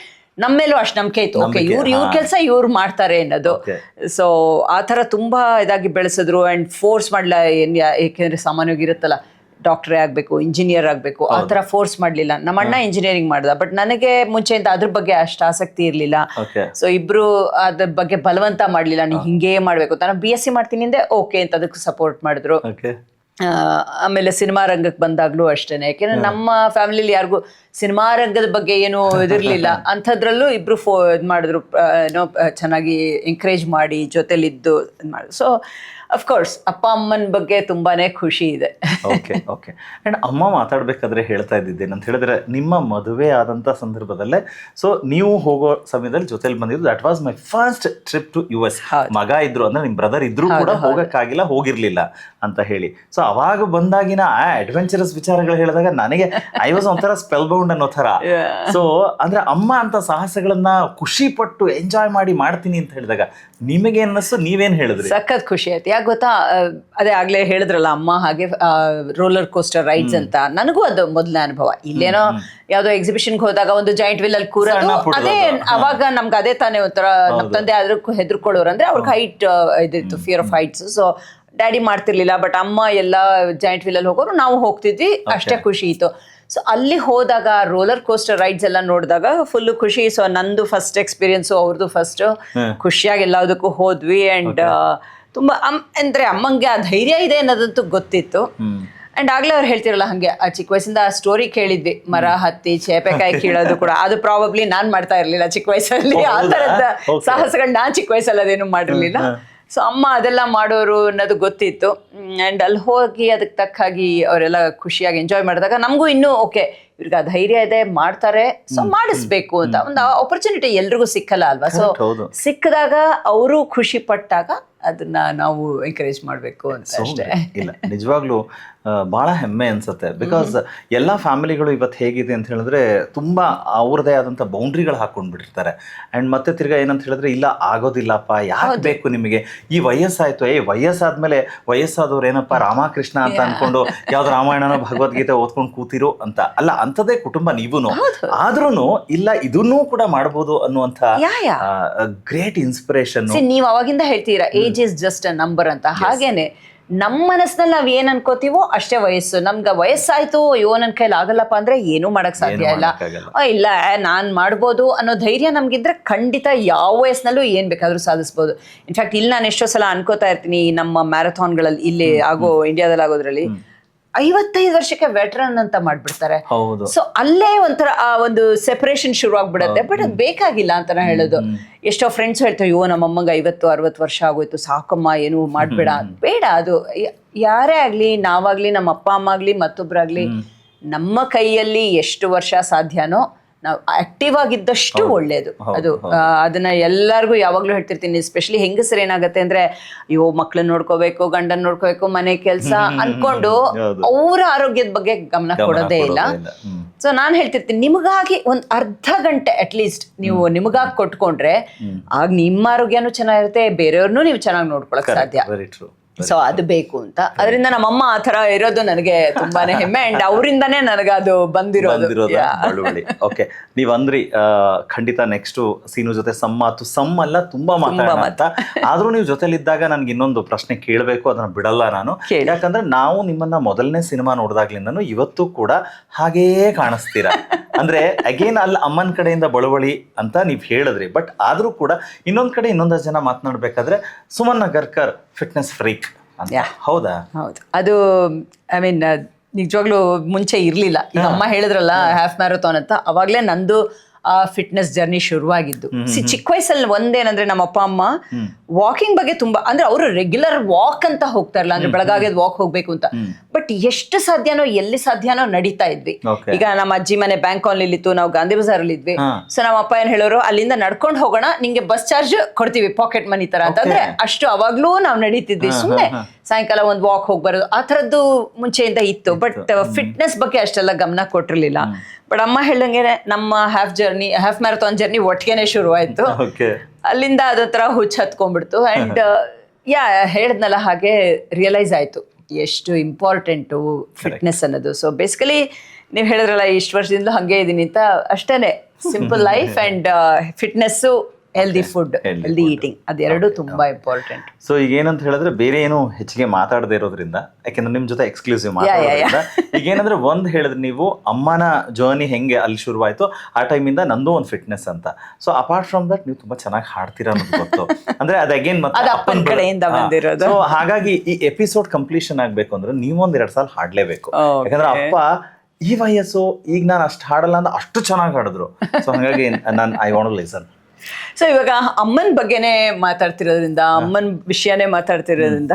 ನಮ್ಮೇಲೂ ಅಷ್ಟು ನಂಬಿಕೆ ಇತ್ತು, ಓಕೆ ಇವ್ರ ಕೆಲಸ ಇವ್ರು ಮಾಡ್ತಾರೆ ಅನ್ನೋದು. ಸೊ ಆ ಥರ ತುಂಬಾ ಇದಾಗಿ ಬೆಳೆಸಿದ್ರು. ಅಂಡ್ ಫೋರ್ಸ್ ಮಾಡ್ಲ, ಏಕೆಂದ್ರೆ ಸಾಮಾನ್ಯವಾಗಿ ಇರುತ್ತಲ್ಲ, ಡಾಕ್ಟ್ರೇ ಆಗಬೇಕು, ಇಂಜಿನಿಯರ್ ಆಗಬೇಕು, ಆ ಥರ ಫೋರ್ಸ್ ಮಾಡಲಿಲ್ಲ. ನಮ್ಮ ಅಣ್ಣ ಇಂಜಿನಿಯರಿಂಗ್ ಮಾಡ್ದ, ಬಟ್ ನನಗೆ ಮುಂಚೆಯಿಂದ ಅದ್ರ ಬಗ್ಗೆ ಅಷ್ಟು ಆಸಕ್ತಿ ಇರಲಿಲ್ಲ. ಸೊ ಇಬ್ರು ಅದ್ರ ಬಗ್ಗೆ ಬಲವಂತ ಮಾಡಲಿಲ್ಲ, ನೀ ಹಿಂಗೇ ಮಾಡಬೇಕು ಅಂತ. ನಾನು BSc ಮಾಡ್ತೀನಿ ಅಂದೆ, ಓಕೆ ಅಂತ ಅದಕ್ಕೆ ಸಪೋರ್ಟ್ ಮಾಡಿದ್ರು. ಆಮೇಲೆ ಸಿನಿಮಾ ರಂಗಕ್ಕೆ ಬಂದಾಗ್ಲೂ ಅಷ್ಟೇನೆ, ಯಾಕೆಂದ್ರೆ ನಮ್ಮ ಫ್ಯಾಮಿಲಿಲಿ ಯಾರಿಗೂ ಸಿನಿಮಾ ರಂಗದ ಬಗ್ಗೆ ಏನು ಇದಿರ್ಲಿಲ್ಲ. ಅಂಥದ್ರಲ್ಲೂ ಇಬ್ರು ಇದ್ ಮಾಡಿದ್ರು, ಏನೋ ಚೆನ್ನಾಗಿ ಎಂಕರೇಜ್ ಮಾಡಿ ಜೊತೆಲಿದ್ದು ಮಾಡಿದ್ರು. ಸೊ ಅಫ್ಕೋರ್ಸ್ ಅಪ್ಪ ಅಮ್ಮನ ಬಗ್ಗೆ ತುಂಬಾನೇ ಖುಷಿ ಇದೆ. ಓಕೆ. ಆ್ಯಂಡ್ ಅಮ್ಮ ಮಾತಾಡ್ಬೇಕಾದ್ರೆ ಹೇಳ್ತಾ ಇದ್ದಿದ್ದೇನೆ ಅಂತ ಹೇಳಿದ್ರೆ, ನಿಮ್ಮ ಮದುವೆ ಆದಂಥ ಸಂದರ್ಭದಲ್ಲೇ ಸೊ ನೀವು ಹೋಗೋ ಸಮಯದಲ್ಲಿ ಜೊತೆಲಿ ಬಂದಿದ್ದು, that was my first trip to US. ಮಗ ಇದ್ರು, ಅಂದ್ರೆ ನಿಮ್ಮ ಬ್ರದರ್ ಇದ್ರು ಕೂಡ ಹೋಗಕ್ಕಾಗಿಲ್ಲ, ಹೋಗಿರ್ಲಿಲ್ಲ ಅಂತ ಹೇಳಿ. ಸೊ ಅವಾಗ ಬಂದಾಗಿನ ಆ ಅಡ್ವೆಂಚರಸ್ ವಿಚಾರಗಳು ಹೇಳಿದಾಗ ನನಗೆ ಐ ವಾಸ್ ಒಂಥರ ಸ್ಪೆಲ್ ಬೌಂಡ್ ಅನ್ನೋ ಥರ. ಸೊ ಅಂದ್ರೆ ಅಮ್ಮ ಅಂತ ಸಾಹಸಗಳನ್ನ ಖುಷಿ ಪಟ್ಟು ಎಂಜಾಯ್ ಮಾಡಿ ಮಾಡ್ತೀನಿ ಅಂತ ಹೇಳಿದಾಗ ನಿಮಗೆ ಅನ್ನಿಸ್ತು, ನೀವೇನ್ ಹೇಳಿದ್ರಿ? ಸಖತ್ ಖುಷಿ ಆಯ್ತು. ಯಾಕೆ ಗೊತ್ತಾ, ಅದೇ ಆಗ್ಲೇ ಹೇಳಿದ್ರಲ್ಲ ಅಮ್ಮ ಹಾಗೆ ರೋಲರ್ ಕೋಸ್ಟರ್ ರೈಡ್ಸ್ ಅಂತ, ನನಗೂ ಅದು ಮೊದಲನೇ ಅನುಭವ. ಇಲ್ಲೇನೋ ಯಾವ್ದೋ ಎಕ್ಸಿಬಿಷನ್ಗೆ ಹೋದಾಗ ಒಂದು ಜಾಯಿಂಟ್ ವೀಲ್ ಅಲ್ಲಿ ಕೂರೋದು, ಅದೇ ಅವಾಗ ನಮ್ಗೆ ಅದೇ ತಾನೇ ಒಂಥರ. ನಮ್ಮ ತಂದೆ ಅದಕ್ಕೂ ಹೆದರ್ಕೊಳ್ಳೋರು, ಅಂದ್ರೆ ಅವ್ರಿಗೆ ಹೈಟ್ ಇದಿತ್ತು, fear of heights. So daddy ಮಾಡ್ತಿರ್ಲಿಲ್ಲ, ಬಟ್ ಅಮ್ಮ ಎಲ್ಲ ಜಾಯಿಂಟ್ ವೀಲ್ ಅಲ್ಲಿ ಹೋಗೋರು, ನಾವು ಹೋಗ್ತಿದ್ವಿ, ಅಷ್ಟೇ ಖುಷಿ ಇತ್ತು. ಸೊ ಅಲ್ಲಿ ಹೋದಾಗ ರೋಲರ್ ಕೋಸ್ಟರ್ ರೈಡ್ಸ್ ಎಲ್ಲ ನೋಡಿದಾಗ ಫುಲ್ ಖುಷಿ. ಸೊ ನಂದು ಫಸ್ಟ್ ಎಕ್ಸ್ಪೀರಿಯನ್ಸು, ಅವ್ರದ್ದು ಫಸ್ಟ್. ಖುಷಿಯಾಗಿ ಎಲ್ಲದಕ್ಕೂ ಹೋದ್ವಿ. ಅಂಡ್ ತುಂಬಾ ಅಂದ್ರೆ ಅಮ್ಮಂಗೆ ಆ ಧೈರ್ಯ ಇದೆ ಅನ್ನೋದಂತೂ ಗೊತ್ತಿತ್ತು. ಅಂಡ್ ಆಗ್ಲೇ ಅವ್ರು ಹೇಳ್ತಿರಲ್ಲ, ಹಂಗೆ ಆ ಚಿಕ್ಕ ವಯಸ್ಸಿಂದ ಆ ಸ್ಟೋರಿ ಕೇಳಿದ್ವಿ, ಮರ ಹತ್ತಿ ಚೇಪೆಕಾಯಿ ಕೀಳೋದು ಕೂಡ. ಅದು ಪ್ರಾಬಬ್ಲಿ ನಾನ್ ಮಾಡ್ತಾ ಇರ್ಲಿಲ್ಲ ಚಿಕ್ಕ ವಯಸ್ಸಲ್ಲಿ, ಆ ತರದ ಸಾಹಸಗಳನ್ನ ನಾನ್ ಚಿಕ್ಕ ವಯಸ್ಸಲ್ಲಿ ಅದೇನು ಮಾಡಿರ್ಲಿಲ್ಲ. ಸೊ ಅಮ್ಮ ಅದೆಲ್ಲ ಮಾಡೋರು ಅನ್ನೋದು ಗೊತ್ತಿತ್ತು. ಆ್ಯಂಡ್ ಅಲ್ಲಿ ಹೋಗಿ ಅದಕ್ಕೆ ತಕ್ಕಾಗಿ ಅವರೆಲ್ಲ ಖುಷಿಯಾಗಿ ಎಂಜಾಯ್ ಮಾಡಿದಾಗ ನಮಗೂ ಇನ್ನೂ ಓಕೆ, ಇವ್ರಿಗೆ ಆ ಧೈರ್ಯ ಇದೆ, ಮಾಡ್ತಾರೆ, ಸೊ ಮಾಡಿಸ್ಬೇಕು ಅಂತ ಒಂದು ಆಪರ್ಚುನಿಟಿ ಎಲ್ರಿಗೂ ಸಿಕ್ಕಲ್ಲ ಅಲ್ವಾ. ಸೊ ಸಿಕ್ಕಿದಾಗ ಅವರು ಖುಷಿ ಪಟ್ಟಾಗ ಅದನ್ನ ನಾವು ಎಂಕರೇಜ್ ಮಾಡಬೇಕು ಅಂತ ಅಷ್ಟೇ. ಇಲ್ಲ, ನಿಜವಾಗ್ಲೂ ಭಾಳ ಹೆಮ್ಮೆ ಅನ್ಸುತ್ತೆ. ಬಿಕಾಸ್ ಎಲ್ಲ ಫ್ಯಾಮಿಲಿಗಳು ಇವತ್ತು ಹೇಗಿದೆ ಅಂತ ಹೇಳಿದ್ರೆ, ತುಂಬ ಅವ್ರದೇ ಆದಂಥ ಬೌಂಡ್ರಿಗಳು ಹಾಕೊಂಡ್ಬಿಟ್ಟಿರ್ತಾರೆ. ಆ್ಯಂಡ್ ಮತ್ತೆ ತಿರ್ಗಾ ಏನಂತ ಹೇಳಿದ್ರೆ, ಇಲ್ಲ ಆಗೋದಿಲ್ಲಪ್ಪ, ಯಾಕೆ ಬೇಕು ನಿಮಗೆ, ಈ ವಯಸ್ಸಾಯ್ತು, ವಯಸ್ಸಾದ್ಮೇಲೆ ವಯಸ್ಸಾದವ್ರು ಏನಪ್ಪ ರಾಮಕೃಷ್ಣ ಅಂತ ಅನ್ಕೊಂಡು ಯಾವ್ದು ರಾಮಾಯಣನೋ ಭಗವದ್ಗೀತೆ ಓದ್ಕೊಂಡು ಕೂತಿರೋ ಅಂತ ಅಲ್ಲ, ಅಂಥದ್ದೇ ಕುಟುಂಬ ನೀವುನು. ಆದ್ರೂ ಇಲ್ಲ, ಇದನ್ನೂ ಕೂಡ ಮಾಡ್ಬೋದು ಅನ್ನುವಂಥ ಗ್ರೇಟ್ ಇನ್ಸ್ಪಿರೇಷನ್. ನೀವು ಅವಾಗಿಂದ ಹೇಳ್ತೀರಾ age is just a number ಅಂತ. ಹಾಗೇನೆ ನಮ್ಮ ಮನಸ್ಸಿನಲ್ಲಿ ನಾವ್ ಏನ್ ಅನ್ಕೋತೀವೋ ಅಷ್ಟೇ ವಯಸ್ಸು. ನಮ್ಗೆ ವಯಸ್ಸಾಯ್ತು, ಅಯ್ಯೋ ನನ್ ಕೈಲಿ ಆಗಲ್ಲಪ್ಪ ಅಂದ್ರೆ ಏನೂ ಮಾಡಕ್ ಸಾಧ್ಯ ಇಲ್ಲ. ಇಲ್ಲ ನಾನ್ ಮಾಡ್ಬೋದು ಅನ್ನೋ ಧೈರ್ಯ ನಮ್ಗಿದ್ರೆ ಖಂಡಿತ ಯಾವ ವಯಸ್ಸಿನಲ್ಲೂ ಏನ್ ಬೇಕಾದ್ರೂ ಸಾಧಿಸ್ಬೋದು. ಇನ್ಫ್ಯಾಕ್ಟ್ ಇಲ್ಲಿ ನಾನು ಎಷ್ಟೋ ಸಲ ಅನ್ಕೋತಾ ಇರ್ತೀನಿ, ನಮ್ಮ ಮ್ಯಾರಥಾನ್ಗಳಲ್ಲಿ ಇಲ್ಲಿ ಆಗೋ ಇಂಡಿಯಾದಲ್ಲಿ ಆಗೋದ್ರಲ್ಲಿ 55 ವರ್ಷಕ್ಕೆ ವೆಟ್ರನ್ ಅಂತ ಮಾಡ್ಬಿಡ್ತಾರೆ. ಹೌದು. ಸೊ ಅಲ್ಲೇ ಒಂಥರ ಆ ಒಂದು ಸೆಪರೇಷನ್ ಶುರು ಆಗ್ಬಿಡತ್ತೆ. ಬಟ್ ಅದು ಬೇಕಾಗಿಲ್ಲ ಅಂತ ನಾ ಹೇಳೋದು. ಎಷ್ಟೋ ಫ್ರೆಂಡ್ಸ್ ಹೇಳ್ತಾರೆ, ಅಯ್ಯೋ ನಮ್ಮಮ್ಮಂಗೆ 50-60 ವರ್ಷ ಆಗೋಯ್ತು, ಸಾಕಮ್ಮ ಏನು ಮಾಡ್ಬೇಡ. ಬೇಡ, ಅದು ಯಾರೇ ಆಗ್ಲಿ, ನಾವಾಗ್ಲಿ, ನಮ್ಮ ಅಪ್ಪ ಅಮ್ಮ ಆಗ್ಲಿ, ಮತ್ತೊಬ್ರಾಗ್ಲಿ, ನಮ್ಮ ಕೈಯಲ್ಲಿ ಎಷ್ಟು ವರ್ಷ ಸಾಧ್ಯನೋ ನಾವು ಆಕ್ಟಿವ್ ಆಗಿದ್ದಷ್ಟು ಒಳ್ಳೇದು. ಅದು ಅದನ್ನ ಎಲ್ಲರಿಗೂ ಯಾವಾಗ್ಲೂ ಹೇಳ್ತಿರ್ತೀನಿ. ಎಸ್ಪೆಷಲಿ ಹೆಂಗಸರು ಏನಾಗತ್ತೆ ಅಂದ್ರೆ, ಅಯ್ಯೋ ಮಕ್ಳನ್ನ ನೋಡ್ಕೋಬೇಕು, ಗಂಡನ್ ನೋಡ್ಕೋಬೇಕು, ಮನೆ ಕೆಲಸ ಅನ್ಕೊಂಡು ಅವ್ರ ಆರೋಗ್ಯದ ಬಗ್ಗೆ ಗಮನ ಕೊಡೋದೇ ಇಲ್ಲ. ಸೊ ನಾನ್ ಹೇಳ್ತಿರ್ತೀನಿ, ನಿಮಗಾಗಿ ಒಂದ್ ಅರ್ಧ ಗಂಟೆ ಅಟ್ಲೀಸ್ಟ್ ನೀವು ನಿಮಗಾಗಿ ಕೊಟ್ಕೊಂಡ್ರೆ ಆಗ ನಿಮ್ಮ ಆರೋಗ್ಯನೂ ಚೆನ್ನಾಗಿರುತ್ತೆ, ಬೇರೆಯವ್ರನ್ನೂ ನೀವು ಚೆನ್ನಾಗಿ ನೋಡ್ಕೊಳಕ್ ಸಾಧ್ಯ. ಸೊ ಅದು ಬೇಕು ಅಂತ. ಅದರಿಂದ ನಮ್ಮಮ್ಮ ಆ ತರ ಇರೋದು ನನಗೆ ತುಂಬಾನೇ ಹೆಮ್ಮೆ. ಅಂಡ್ ಅವರಿಂದಾನೇ ನನಗೆ ಅದು ಬಂದಿರೋದು. ಓಕೆ, ನೀವ್ ಅಂದ್ರಿ ಖಂಡಿತ ನೆಕ್ಸ್ಟ್ ಸೀನು ಜೊತೆ ಸಮ್ಮಾತು ಅಲ್ಲ ತುಂಬಾ ಮಾತಾಡೋಣ. ಆದ್ರೂ ನೀವು ಜೊತೆಲಿದ್ದಾಗ ನನ್ಗೆ ಇನ್ನೊಂದು ಪ್ರಶ್ನೆ ಕೇಳಬೇಕು, ಅದನ್ನ ಬಿಡಲ್ಲ ನಾನು. ಯಾಕಂದ್ರೆ ನಾವು ನಿಮ್ಮನ್ನ ಮೊದಲನೇ ಸಿನಿಮಾ ನೋಡಿದಾಗ್ಲಿಂದನೂ ಇವತ್ತು ಕೂಡ ಹಾಗೇ ಕಾಣಿಸ್ತೀರಾ. ಅಂದ್ರೆ ಅಗೇನ್ ಅಲ್ಲಿ ಅಮ್ಮನ ಕಡೆಯಿಂದ ಬಳುವಳಿ ಅಂತ ನೀವ್ ಹೇಳಿದ್ರಿ. ಬಟ್ ಆದ್ರೂ ಕೂಡ ಇನ್ನೊಂದ್ ಕಡೆ ಇನ್ನೊಂದಷ್ಟು ಜನ ಮಾತನಾಡ್ಬೇಕಾದ್ರೆ ಸುಮನ್ ನಗರ್ಕರ್ ಫಿಟ್ನೆಸ್ ಫ್ರೀಕ್ ಅಂತ. ಹೌದಾ? ಹೌದು. ಅದು ಐ ಮೀನ್ ನಿಜವಾಗ್ಲೂ ಮುಂಚೆ ಇರ್ಲಿಲ್ಲ. ಈಗ ಅಮ್ಮ ಹೇಳಿದ್ರಲ್ಲ ಹಾಫ್ ಮ್ಯಾರಥಾನ್ ಅಂತ, ಅವಾಗ್ಲೇ ನಂದು ಆ ಫಿಟ್ನೆಸ್ ಜರ್ನಿ ಶುರುವಾಗಿದ್ದು. ಚಿಕ್ಕ ವಯಸ್ಸಲ್ಲಿ ಒಂದೇನಂದ್ರೆ, ನಮ್ಮ ಅಪ್ಪ ಅಮ್ಮ ವಾಕಿಂಗ್ ಬಗ್ಗೆ ತುಂಬಾ, ಅಂದ್ರೆ ಅವರು ರೆಗ್ಯುಲರ್ ವಾಕ್ ಅಂತ ಹೋಗ್ತಾರಲ್ಲ, ಅಂದ್ರೆ ಬೆಳಗಾಗೆ ವಾಕ್ ಹೋಗ್ಬೇಕು ಅಂತ. ಬಟ್ ಎಷ್ಟು ಸಾಧ್ಯನೋ ಎಲ್ಲಿ ಸಾಧ್ಯನೋ ನಡೀತಾ ಇದ್ವಿ. ಈಗ ನಮ್ಮ ಅಜ್ಜಿ ಮನೆ ಬ್ಯಾಂಕ್ ಕಾಲೋನಿ ಇತ್ತು, ನಾವು ಗಾಂಧಿ ಬಜಾರ್ ಅಲ್ಲಿ ಇದ್ವಿ. ಸೊ ನಮ್ಮ ಅಪ್ಪ ಏನ್ ಹೇಳೋರು, ಅಲ್ಲಿಂದ ನಡ್ಕೊಂಡು ಹೋಗೋಣ, ನಿಂಗೆ ಬಸ್ ಚಾರ್ಜ್ ಕೊಡ್ತೀವಿ ಪಾಕೆಟ್ ಮನಿ ತರ ಅಂತಂದ್ರೆ, ಅಷ್ಟು ಅವಾಗ್ಲೂ ನಾವು ನಡೀತಿದ್ವಿ. ಸುಮ್ನೆ ಸಾಯಂಕಾಲ ಒಂದ್ ವಾಕ್ ಹೋಗಿ ಬರೋದು, ಆ ತರದ್ದು ಮುಂಚೆಯಿಂದ ಇತ್ತು. ಬಟ್ ಫಿಟ್ನೆಸ್ ಬಗ್ಗೆ ಅಷ್ಟೆಲ್ಲ ಗಮನ ಕೊಟ್ಟಿರ್ಲಿಲ್ಲ. ಬಟ್ ಅಮ್ಮ ಹೇಳ್ದಂಗೆ ನಮ್ಮ ಹಾಫ್ ಮ್ಯಾರಥಾನ್ ಜರ್ನಿ ಒಟ್ಟಿಗೆನೆ ಶುರು ಆಯ್ತು. ಅಲ್ಲಿಂದ ಅದೊಂಥರ ಹುಚ್ಚ ಹತ್ಕೊಂಡ್ಬಿಡ್ತು. ಅಂಡ್ ಹೇಳಿದ್ನಲ್ಲ, ಹಾಗೆ ರಿಯಲೈಸ್ ಆಯ್ತು ಎಷ್ಟು ಇಂಪಾರ್ಟೆಂಟು ಫಿಟ್ನೆಸ್ ಅನ್ನೋದು. ಸೊ ಬೇಸಿಕಲಿ ನೀವು ಹೇಳಿದ್ರಲ್ಲ, ಇಷ್ಟು ವರ್ಷದಿಂದ ಹಂಗೆ ಇದೀನಿ ಅಂತ, ಅಷ್ಟೇನೆ. Simple life and fitness, healthy food, healthy eating, ಅದೆರಡು ತುಂಬಾ ಇಂಪಾರ್ಟೆಂಟ್. ಸೊ ಈಗ ಏನಂತ ಹೇಳಿದ್ರೆ, ಬೇರೆ ಏನು ಹೆಚ್ಚಿಗೆ ಮಾತಾಡದೇ ಇರೋದ್ರಿಂದ, ಯಾಕೆಂದ್ರೆ ನಿಮ್ ಜೊತೆ ಎಕ್ಸ್ಕ್ಲೂಸಿವ್ ಮಾತಾಡೋದ್ರಿಂದ, ಈಗ ಏನಂದ್ರೆ ಒಂದ್ ಹೇಳಿದ್ರೆ, ನೀವು ಅಮ್ಮನ ಜರ್ನಿ ಹೆಂಗೆ ಅಲ್ಲಿ ಶುರುವಾಯ್ತು, ಆ ಟೈಮಿಂದ ನಂದು ಒಂದು ಫಿಟ್ನೆಸ್ ಅಂತ. ಸೊ ಅಪಾರ್ಟ್ ಫ್ರಮ್ ದಟ್, ನೀವು ತುಂಬಾ ಚೆನ್ನಾಗಿ ಹಾಡ್ತೀರಾ ಅನ್ನೋದು ಗೊತ್ತು. ಅಂದ್ರೆ ಅದ್ ಅಗೇನ್ ಮತ್ತೆ ಅಪ್ಪನ ಕಡೆಯಿಂದ ಬಂದಿರೋದು. ಸೊ ಹಾಗಾಗಿ ಈ ಎಪಿಸೋಡ್ ಕಂಪ್ಲೀಷನ್ ಆಗ್ಬೇಕು ಅಂದ್ರೆ ನೀವು 1-2 ಸಾಲ ಹಾಡ್ಲೇಬೇಕು. ಯಾಕಂದ್ರೆ ಅಪ್ಪ ಈ ವಯಸ್ಸು, ಈಗ ನಾನು ಅಷ್ಟು ಹಾಡಲ್ಲ ಅಂದ್ರೆ ಅಷ್ಟು ಚೆನ್ನಾಗಿ ಹಾಡಿದ್ರು. ಸೊ ಹಾಗಾಗಿ I want to listen. So ಇವಾಗ ಅಮ್ಮನ ಬಗ್ಗೆನೇ ಮಾತಾಡ್ತಿರೋದ್ರಿಂದ, ಅಮ್ಮನ ವಿಷಯನೇ ಮಾತಾಡ್ತಿರೋದ್ರಿಂದ,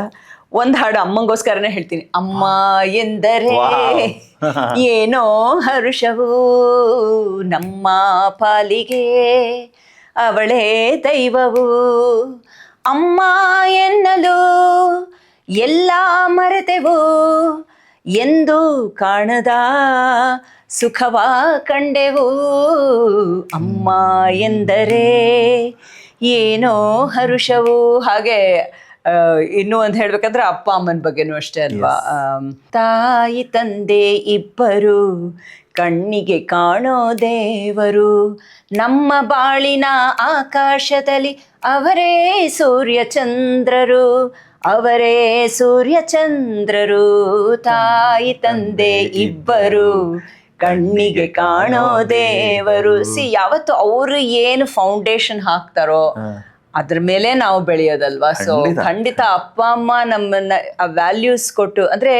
ಒಂದ್ ಹಾಡು ಅಮ್ಮಂಗೋಸ್ಕರನೇ ಹೇಳ್ತೀನಿ. ಅಮ್ಮ ಎಂದರೆ ಏನೋ ಹರುಷವು ನಮ್ಮ ಪಾಲಿಗೆ, ಅವಳೇ ದೈವವು. ಅಮ್ಮ ಎನ್ನಲು ಎಲ್ಲ ಮರೆತೆವು, ಎಂದು ಕಾಣದ ಸುಖವ ಕಂಡೆವು. ಅಮ್ಮ ಎಂದರೆ ಏನೋ ಹರುಷವು. ಹಾಗೆ ಇನ್ನೂ ಒಂದು ಹೇಳ್ಬೇಕಂದ್ರೆ, ಅಪ್ಪ ಅಮ್ಮನ ಬಗ್ಗೆನೂ ಅಷ್ಟೇ ಅಲ್ವಾ. ತಾಯಿ ತಂದೆ ಇಬ್ಬರು ಕಣ್ಣಿಗೆ ಕಾಣೋ ದೇವರು, ನಮ್ಮ ಬಾಳಿನ ಆಕಾಶದಲ್ಲಿ ಅವರೇ ಸೂರ್ಯಚಂದ್ರರು, ಅವರೇ ಸೂರ್ಯಚಂದ್ರರು. ತಾಯಿ ತಂದೆ ಇಬ್ಬರು ಕಣ್ಣಿಗೆ ಕಾಣೋ ದೇವರು. ಯಾವತ್ತು ಅವರು ಏನು ಫೌಂಡೇಶನ್ ಹಾಕ್ತಾರೋ ಅದ್ರ ಮೇಲೆ ನಾವು ಬೆಳೆಯೋದಲ್ವಾ. ಸೊ ಖಂಡಿತ ಅಪ್ಪ ಅಮ್ಮ ನಮ್ಮನ್ನ ವ್ಯಾಲ್ಯೂಸ್ ಕೊಟ್ಟು, ಅಂದ್ರೆ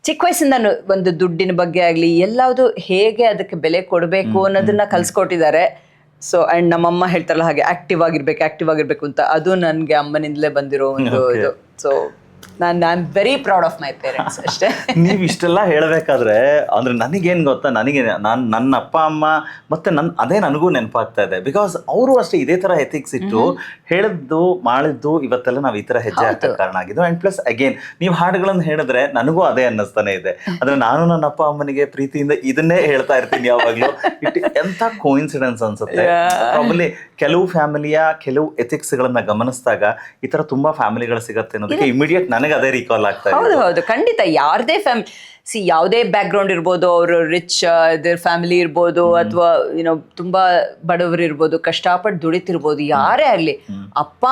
ಚಿಕ್ಕ ವಯಸ್ಸಿಂದ ಒಂದು ದುಡ್ಡಿನ ಬಗ್ಗೆ ಆಗ್ಲಿ, ಎಲ್ಲಾವುದು ಹೇಗೆ ಅದಕ್ಕೆ ಬೆಲೆ ಕೊಡಬೇಕು ಅನ್ನೋದನ್ನ ಕಲ್ಸ್ಕೊಟ್ಟಿದ್ದಾರೆ. ಸೊ ಅಂಡ್ ನಮ್ಮಮ್ಮ ಹೇಳ್ತಾರಲ್ಲ ಹಾಗೆ, ಆಕ್ಟಿವ್ ಆಗಿರ್ಬೇಕು ಅಂತ, ಅದು ನನ್ಗೆ ಅಮ್ಮನಿಂದಲೇ ಬಂದಿರೋ ಒಂದು ಇದು. So I am very proud of my parents ಅಷ್ಟೇ. ನೀವು ಇಷ್ಟೆಲ್ಲ ಹೇಳಬೇಕಾದ್ರೆ ಅಂದ್ರೆ ನನಗೇನು ಗೊತ್ತಾ, ನನ್ನ ಅಪ್ಪ ಅಮ್ಮ ಮತ್ತೆ ಅದೇ ನನಗೂ ನೆನಪಾಗ್ತಾ ಇದೆ. ಬಿಕಾಸ್ ಅವರು ಅಷ್ಟೇ ಇದೇ ತರ ಎಥಿಕ್ಸ್ ಇಟ್ಟು ಹೇಳಿದ್ದು ಮಾಡಿದ್ದು ಇವತ್ತೆಲ್ಲ ನಾವು ಈ ತರ ಹೆಜ್ಜೆ ಹಾಕೋ ಕಾರಣ ಆಗಿದ್ದು. ಅಂಡ್ ಪ್ಲಸ್ ಅಗೇನ್ ನೀವು ಹಾಡುಗಳನ್ನು ಹೇಳಿದ್ರೆ ನನಗೂ ಅದೇ ಅನ್ನಿಸ್ತಾನೆ ಇದೆ. ಅಂದ್ರೆ ನಾನು ನನ್ನ ಅಪ್ಪ ಅಮ್ಮನಿಗೆ ಪ್ರೀತಿಯಿಂದ ಇದನ್ನೇ ಹೇಳ್ತಾ ಇರ್ತೀನಿ ಯಾವಾಗ್ಲೂ. ಎಂತ ಕೋಇನ್ಸಿಡೆನ್ಸ್ ಅನ್ಸುತ್ತೆ. ಪ್ರಾಬಬ್ಲಿ ಕೆಲವು ಫ್ಯಾಮಿಲಿಯ ಕೆಲವು ಎಥಿಕ್ಸ್ ಗಳನ್ನ ಗಮನಿಸಿದಾಗ ಈ ತರ ತುಂಬಾ ಫ್ಯಾಮಿಲಿಗಳು ಸಿಗತ್ತೆ ಅನ್ನೋದಕ್ಕೆ ಇಮಿಡಿಯೇಟ್ ನನಗೆ ಅದೇ ರೀಕಾಲ್ ಆಗ್ತಾ ಇದೆ. ಹೌದು ಖಂಡಿತ. ಯಾರದೇ ಯಾವುದೇ ಬ್ಯಾಕ್ ಗ್ರೌಂಡ್ ಇರ್ಬೋದು, ಅವರು ರಿಚ್ ಫ್ಯಾಮಿಲಿ ಇರ್ಬೋದು, ಅಥವಾ ಏನೋ ತುಂಬಾ ಬಡವರು ಇರ್ಬೋದು, ಕಷ್ಟಪಟ್ಟು ದುಡಿತಿರ್ಬೋದು, ಯಾರೇ ಆಗ್ಲಿ, ಅಪ್ಪ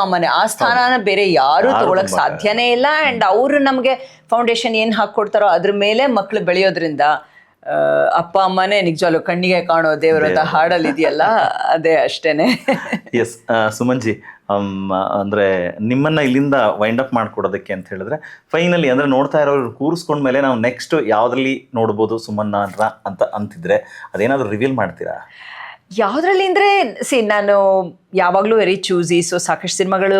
ಅಮ್ಮನೇ ಆ ಸ್ಥಾನನ ಬೇರೆ ಯಾರು ತಗೊಳಕ್ ಸಾಧ್ಯನೇ ಇಲ್ಲ. ಅಂಡ್ ಅವರು ನಮ್ಗೆ ಫೌಂಡೇಶನ್ ಏನ್ ಹಾಕೊಡ್ತಾರೋ ಅದ್ರ ಮೇಲೆ ಮಕ್ಳು ಬೆಳೆಯೋದ್ರಿಂದ ಅಪ್ಪ ಅಮ್ಮನೇ ನಿಜವಾಗ್ಲೂ ಕಣ್ಣಿಗೆ ಕಾಣೋ ದೇವರು ಅಂತ ಹಾಡಲ್ಲಿ ಇದೆಯಲ್ಲ, ಅದೇ ಅಷ್ಟೇನೆ. ಎಸ್ ಸುಮನ್ಜಿ, ಅಂದರೆ ನಿಮ್ಮನ್ನು ಇಲ್ಲಿಂದ ವೈಂಡ್ ಅಪ್ ಮಾಡಿಕೊಡೋದಕ್ಕೆ ಅಂತ ಹೇಳಿದ್ರೆ ಫೈನಲಿ ಅಂದರೆ ನೋಡ್ತಾ ಇರೋರು ಕೂರಿಸ್ಕೊಂಡ್ಮೇಲೆ ನಾವು ನೆಕ್ಸ್ಟ್ ಯಾವುದ್ರಲ್ಲಿ ನೋಡ್ಬೋದು ಸುಮನ್ನ ಅಂತ ಅಂತಿದ್ರೆ ಅದೇನಾದರೂ ರಿವೀಲ್ ಮಾಡ್ತೀರಾ? ಯಾವುದ್ರಲ್ಲಿ ಅಂದರೆ ನಾನು ಯಾವಾಗಲೂ ವೆರಿ ಚೂಸಿ. ಸೊ ಸಾಕಷ್ಟು ಸಿನಿಮಾಗಳು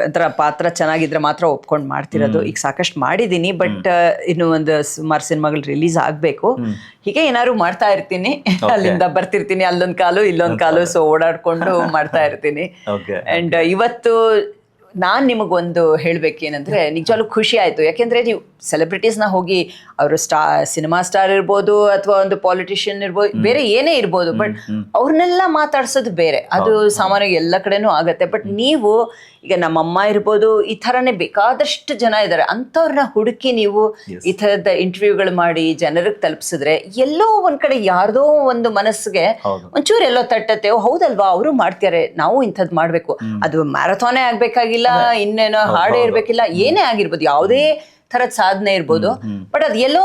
ಒಂಥರ ಪಾತ್ರ ಚೆನ್ನಾಗಿದ್ರೆ ಮಾತ್ರ ಒಪ್ಕೊಂಡು ಮಾಡ್ತಿರೋದು. ಈಗ ಸಾಕಷ್ಟು ಮಾಡಿದ್ದೀನಿ, ಬಟ್ ಇನ್ನು ಒಂದು ಸುಮಾರು ಸಿನಿಮಾಗಳು ರಿಲೀಸ್ ಆಗಬೇಕು. ಹೀಗೆ ಏನಾದ್ರು ಮಾಡ್ತಾ ಇರ್ತೀನಿ, ಅಲ್ಲಿಂದ ಬರ್ತಿರ್ತೀನಿ, ಅಲ್ಲೊಂದು ಕಾಲು ಇಲ್ಲೊಂದು ಕಾಲು, ಸೊ ಓಡಾಡ್ಕೊಂಡು ಮಾಡ್ತಾ ಇರ್ತೀನಿ. ಆ್ಯಂಡ್ ಇವತ್ತು ನಾನು ನಿಮಗೊಂದು ಹೇಳಬೇಕೇನೆಂದರೆ ನಿಜವಾಗ್ಲೂ ಖುಷಿ ಆಯಿತು. ಯಾಕೆಂದರೆ ನೀವು ಸೆಲೆಬ್ರಿಟೀಸ್ನ ಹೋಗಿ ಅವರು ಸಿನಿಮಾ ಸ್ಟಾರ್ ಇರ್ಬೋದು ಅಥವಾ ಒಂದು ಪಾಲಿಟಿಷಿಯನ್ ಇರ್ಬೋದು, ಬೇರೆ ಏನೇ ಇರ್ಬೋದು, ಬಟ್ ಅವ್ರನ್ನೆಲ್ಲ ಮಾತಾಡ್ಸೋದು ಬೇರೆ. ಅದು ಸಾಮಾನ್ಯವಾಗಿ ಎಲ್ಲ ಕಡೆನೂ ಆಗತ್ತೆ. ಬಟ್ ನೀವು ಈಗ ನಮ್ಮಮ್ಮ ಇರ್ಬೋದು, ಈ ಥರನೇ ಬೇಕಾದಷ್ಟು ಜನ ಇದ್ದಾರೆ, ಅಂಥವ್ರನ್ನ ಹುಡುಕಿ ನೀವು ಈ ಥರದ ಇಂಟರ್ವ್ಯೂಗಳು ಮಾಡಿ ಜನರಿಗೆ ತಲುಪಿಸಿದ್ರೆ ಎಲ್ಲೋ ಒಂದ್ ಕಡೆ ಯಾರ್ದೋ ಒಂದು ಮನಸ್ಸಿಗೆ ಒಂಚೂರು ಎಲ್ಲೋ ತಟ್ಟತ್ತೆ. ಹೌದಲ್ವಾ, ಅವರು ಮಾಡ್ತಾರೆ, ನಾವು ಇಂಥದ್ದು ಮಾಡ್ಬೇಕು. ಅದು ಮ್ಯಾರಥಾನೇ ಆಗ್ಬೇಕಾಗಿಲ್ಲ, ಇನ್ನೇನೋ ಹಾಡೇ ಇರ್ಬೇಕಿಲ್ಲ, ಏನೇ ಆಗಿರ್ಬೋದು, ಯಾವುದೇ ಥರದ ಸಾಧನೆ ಇರ್ಬೋದು, ಬಟ್ ಅದು ಎಲ್ಲೋ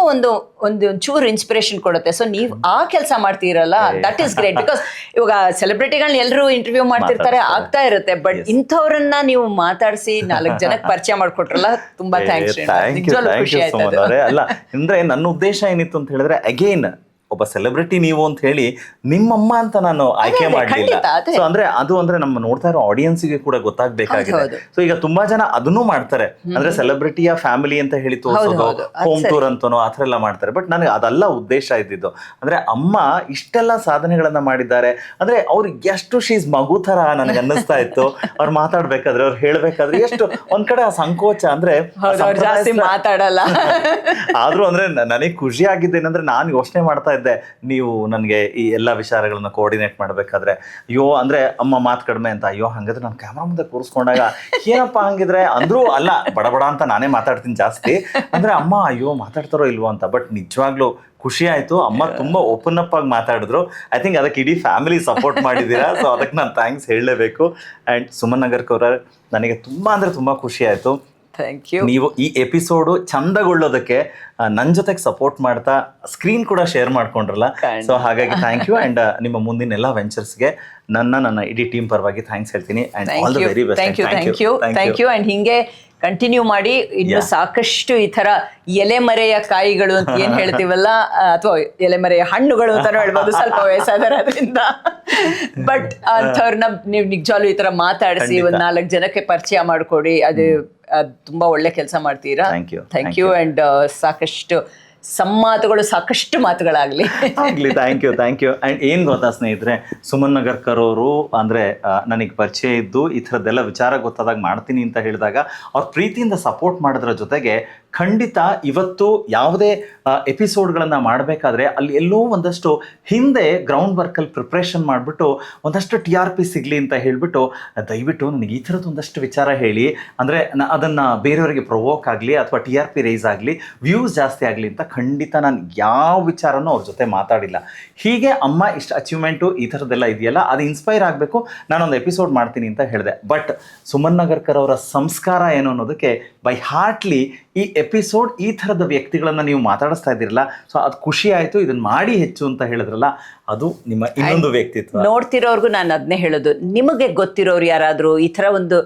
ಒಂದು ಚೂರು ಇನ್ಸ್ಪಿರೇಷನ್ ಕೊಡುತ್ತೆ. ಸೊ ನೀವು ಆ ಕೆಲಸ ಮಾಡ್ತೀರಲ್ಲ, ದಟ್ ಈಸ್ ಗ್ರೇಟ್. ಬಿಕಾಸ್ ಇವಾಗ ಸೆಲೆಬ್ರಿಟಿಗಳನ್ನ ಎಲ್ಲರೂ ಇಂಟರ್ವ್ಯೂ ಮಾಡ್ತಿರ್ತಾರೆ, ಆಗ್ತಾ ಇರುತ್ತೆ, ಬಟ್ ಇಂಥವ್ರನ್ನ ನೀವು ಮಾತಾಡಿಸಿ 4 ಜನಕ್ಕೆ ಪರಿಚಯ ಮಾಡ್ಕೊಟ್ರಲ್ಲ, ತುಂಬಾ ಥ್ಯಾಂಕ್ಸ್. ನಿಜವಾಗ್ಲೂ ಖುಷಿ ಆಯ್ತು. ಅಲ್ಲ ಅಂದ್ರೆ ನನ್ನ ಉದ್ದೇಶ ಏನಿತ್ತು ಅಂತ ಹೇಳಿದ್ರೆ, ಅಗೇನ್ ಒಬ್ಬ ಸೆಲೆಬ್ರಿಟಿ ನೀವು ಅಂತ ಹೇಳಿ ನಿಮ್ಮಮ್ಮ ಅಂತ ನಾನು ಆಯ್ಕೆ ಮಾಡಲಿಲ್ಲ. ಸೊ ಅಂದ್ರೆ ಅದು ಅಂದ್ರೆ ನಮ್ಮ ನೋಡ್ತಾ ಇರೋ ಆಡಿಯನ್ಸ್ಗೆ ಕೂಡ ಗೊತ್ತಾಗ್ಬೇಕಾಗಿದೆ. ಸೊ ಈಗ ತುಂಬಾ ಜನ ಅದನ್ನೂ ಮಾಡ್ತಾರೆ, ಅಂದ್ರೆ ಸೆಲೆಬ್ರಿಟಿಯ ಫ್ಯಾಮಿಲಿ ಅಂತ ಹೇಳಿ ತೋರಿಸೋದು, ಹೋಮ್ ಟೂರ್ ಅಂತನೋ ಆ ಥರ ಎಲ್ಲ ಮಾಡ್ತಾರೆ. ಬಟ್ ನನಗೆ ಅದೆಲ್ಲ ಉದ್ದೇಶ ಇದ್ದಿದ್ದು. ಅಂದ್ರೆ ಅಮ್ಮ ಇಷ್ಟೆಲ್ಲ ಸಾಧನೆಗಳನ್ನ ಮಾಡಿದ್ದಾರೆ ಅಂದ್ರೆ ಅವ್ರಿಗೆ ಎಷ್ಟು ಶೀಸ್ ಮಗು ತರ ನನಗೆ ಅನ್ನಿಸ್ತಾ ಇತ್ತು. ಅವ್ರು ಮಾತಾಡ್ಬೇಕಾದ್ರೆ, ಅವ್ರು ಹೇಳ್ಬೇಕಾದ್ರೆ ಎಷ್ಟು ಒಂದ್ ಕಡೆ ಆ ಸಂಕೋಚ, ಅಂದ್ರೆ ಜಾಸ್ತಿ ಮಾತಾಡಲ್ಲ. ಆದ್ರೂ ಅಂದ್ರೆ ನನಗೆ ಖುಷಿ ಆಗಿದ್ದೇನೆಂದ್ರೆ, ನಾನು ಯೋಚನೆ ಮಾಡ್ತಾ ಇದ್ದೆ, ನೀವು ನನಗೆ ಈ ಎಲ್ಲ ವಿಚಾರಗಳನ್ನ ಕೋಆರ್ಡಿನೇಟ್ ಮಾಡ್ಬೇಕಾದ್ರೆ, ಅಯ್ಯೋ ಅಂದ್ರೆ ಅಮ್ಮ ಮಾತು ಕಡಿಮೆ ಅಂತ, ಅಯ್ಯೋ ಹಂಗಾದ್ರೆ ನಾನು ಕ್ಯಾಮ್ರಾ ಮುಂದೆ ಕೂರಿಸ್ಕೊಂಡಾಗ ಏನಪ್ಪ ಹಂಗಿದ್ರೆ ಅಂದ್ರೂ ಅಲ್ಲ, ಬಡಬಡ ಅಂತ ನಾನೇ ಮಾತಾಡ್ತೀನಿ ಜಾಸ್ತಿ, ಅಂದ್ರೆ ಅಮ್ಮ ಅಯ್ಯೋ ಮಾತಾಡ್ತಾರೋ ಇಲ್ವೋ ಅಂತ. ಬಟ್ ನಿಜವಾಗ್ಲೂ ಖುಷಿ ಆಯ್ತು. ಅಮ್ಮ ತುಂಬಾ ಓಪನ್ ಅಪ್ ಆಗಿ ಮಾತಾಡಿದ್ರು. ಐ ಥಿಂಕ್ ಅದಕ್ಕೆ ಇಡೀ ಫ್ಯಾಮಿಲಿ ಸಪೋರ್ಟ್ ಮಾಡಿದ್ದೀರಾ. ಸೊ ಅದಕ್ಕೆ ನಾನು ಥ್ಯಾಂಕ್ಸ್ ಹೇಳಲೇಬೇಕು. ಆ್ಯಂಡ್ ಸುಮನ್ ನಗರ್ಕರ್ ಅವರ ನನಗೆ ತುಂಬಾ ಅಂದ್ರೆ ತುಂಬಾ ಖುಷಿ ಆಯ್ತು. Thank you. ನೀವು ಈ ಎಪಿಸೋಡು ಚಂದಗೊಳ್ಳೋದಕ್ಕೆ ನನ್ನ ಜೊತೆಗೆ ಸಪೋರ್ಟ್ ಮಾಡ್ತಾ ಸ್ಕ್ರೀನ್ ಕೂಡ ಶೇರ್ ಮಾಡ್ಕೊಂಡ್ರಲ್ಲ. ಸೊ ಹಾಗಾಗಿ ಥ್ಯಾಂಕ್ ಯು. ಅಂಡ್ ನಿಮ್ಮ ಮುಂದಿನ ಎಲ್ಲ ವೆಂಚರ್ಸ್ಗೆ ನನ್ನ ಇಡೀ ಟೀಮ್ ಪರವಾಗಿ ಥ್ಯಾಂಕ್ಸ್ ಹೇಳ್ತೀನಿ. And all the very best. Thank you. And ಹಿಂಗೆ ಕಂಟಿನ್ಯೂ ಮಾಡಿ. ಇನ್ನು ಸಾಕಷ್ಟು ಈ ತರ ಎಲೆಮರೆಯ ಕಾಯಿಗಳು ಅಂತ ಏನ್ ಹೇಳ್ತೀವಲ್ಲ, ಅಥವಾ ಎಲೆಮರೆಯ ಹಣ್ಣುಗಳು ಅಂತಾನು ಹೇಳ್ಬೋದು, ಸ್ವಲ್ಪ ವಯಸ್ಸಾದರಿಂದ. ಬಟ್ ಅಂಥವ್ರನ್ನ ನೀವು ನಿಜವಾಗ್ಲೂ ಈ ತರ ಮಾತಾಡಿಸಿ ಒಂದ್ 4 ಜನಕ್ಕೆ ಪರಿಚಯ ಮಾಡ್ಕೊಡಿ. ಅದು ತುಂಬಾ ಒಳ್ಳೆ ಕೆಲಸ ಮಾಡ್ತೀರಾ. Thank you. ಅಂಡ್ ಸಾಕಷ್ಟು ಸಂಮಾತುಗಳು, ಸಾಕಷ್ಟು ಮಾತುಗಳಾಗ್ಲಿ. Thank you. ಅಂಡ್ ಏನ್ ಗೊತ್ತಾ ಸ್ನೇಹಿತರೆ, ಸುಮನ್ ನಗರ್ಕರ್ ಅವರು ಅಂದ್ರೆ ನನಗೆ ಪರಿಚಯ ಇದ್ದು ಈ ಥರದ್ದೆಲ್ಲ ವಿಚಾರ ಗೊತ್ತಾದಾಗ ಮಾಡ್ತೀನಿ ಅಂತ ಹೇಳಿದಾಗ ಅವ್ರ ಪ್ರೀತಿಯಿಂದ ಸಪೋರ್ಟ್ ಮಾಡೋದ್ರ ಜೊತೆಗೆ ಖಂಡಿತ ಇವತ್ತು ಯಾವುದೇ ಎಪಿಸೋಡ್ಗಳನ್ನು ಮಾಡಬೇಕಾದ್ರೆ ಅಲ್ಲಿ ಎಲ್ಲೋ ಒಂದಷ್ಟು ಹಿಂದೆ ಗ್ರೌಂಡ್ ವರ್ಕಲ್ಲಿ ಪ್ರಿಪ್ರೇಷನ್ ಮಾಡಿಬಿಟ್ಟು ಒಂದಷ್ಟು TRP ಸಿಗಲಿ ಅಂತ ಹೇಳಿಬಿಟ್ಟು, ದಯವಿಟ್ಟು ನನಗೆ ಈ ಥರದ್ದು ಒಂದಷ್ಟು ವಿಚಾರ ಹೇಳಿ, ಅಂದರೆ ಅದನ್ನು ಬೇರೆಯವರಿಗೆ ಪ್ರೊವೋಕ್ ಆಗಲಿ ಅಥವಾ TRP ರೈಸ್ ಆಗಲಿ, ವ್ಯೂಸ್ ಜಾಸ್ತಿ ಆಗಲಿ ಅಂತ ಖಂಡಿತ ನಾನು ಯಾವ ವಿಚಾರನೂ ಅವ್ರ ಜೊತೆ ಮಾತಾಡಿಲ್ಲ. ಹೀಗೆ ಅಮ್ಮ ಇಷ್ಟು ಅಚೀವ್ಮೆಂಟು ಈ ಥರದ್ದೆಲ್ಲ ಇದೆಯಲ್ಲ, ಅದು ಇನ್ಸ್ಪೈರ್ ಆಗಬೇಕು, ನಾನೊಂದು ಎಪಿಸೋಡ್ ಮಾಡ್ತೀನಿ ಅಂತ ಹೇಳಿದೆ. ಬಟ್ ಸುಮನ್ ನಗರ್ಕರ್ ಅವರ ಸಂಸ್ಕಾರ ಏನು ಅನ್ನೋದಕ್ಕೆ ಬೈ ಹಾರ್ಟ್ಲಿ ಈ ಎಪಿಸೋಡ್ ಈ ಥರದ ವ್ಯಕ್ತಿಗಳನ್ನು ನೀವು ಮಾತಾಡಿಸ್ತಾ ಇದ್ದೀರಲ್ಲ, ಸೊ ಅದು ಖುಷಿ ಆಯಿತು. ಇದನ್ನು ಮಾಡಿ ಹೆಚ್ಚು ಅಂತ ಹೇಳಿದ್ರಲ್ಲ, ಅದು ನಿಮ್ಮ ಇನ್ನೊಂದು ವ್ಯಕ್ತಿತ್ವ. ನೋಡ್ತಿರೋರ್ಗು ನಾನು ಅದನ್ನೇ ಹೇಳೋದು, ನಿಮಗೆ ಗೊತ್ತಿರೋರು ಯಾರಾದರೂ ಈ ಥರ ಒಂದು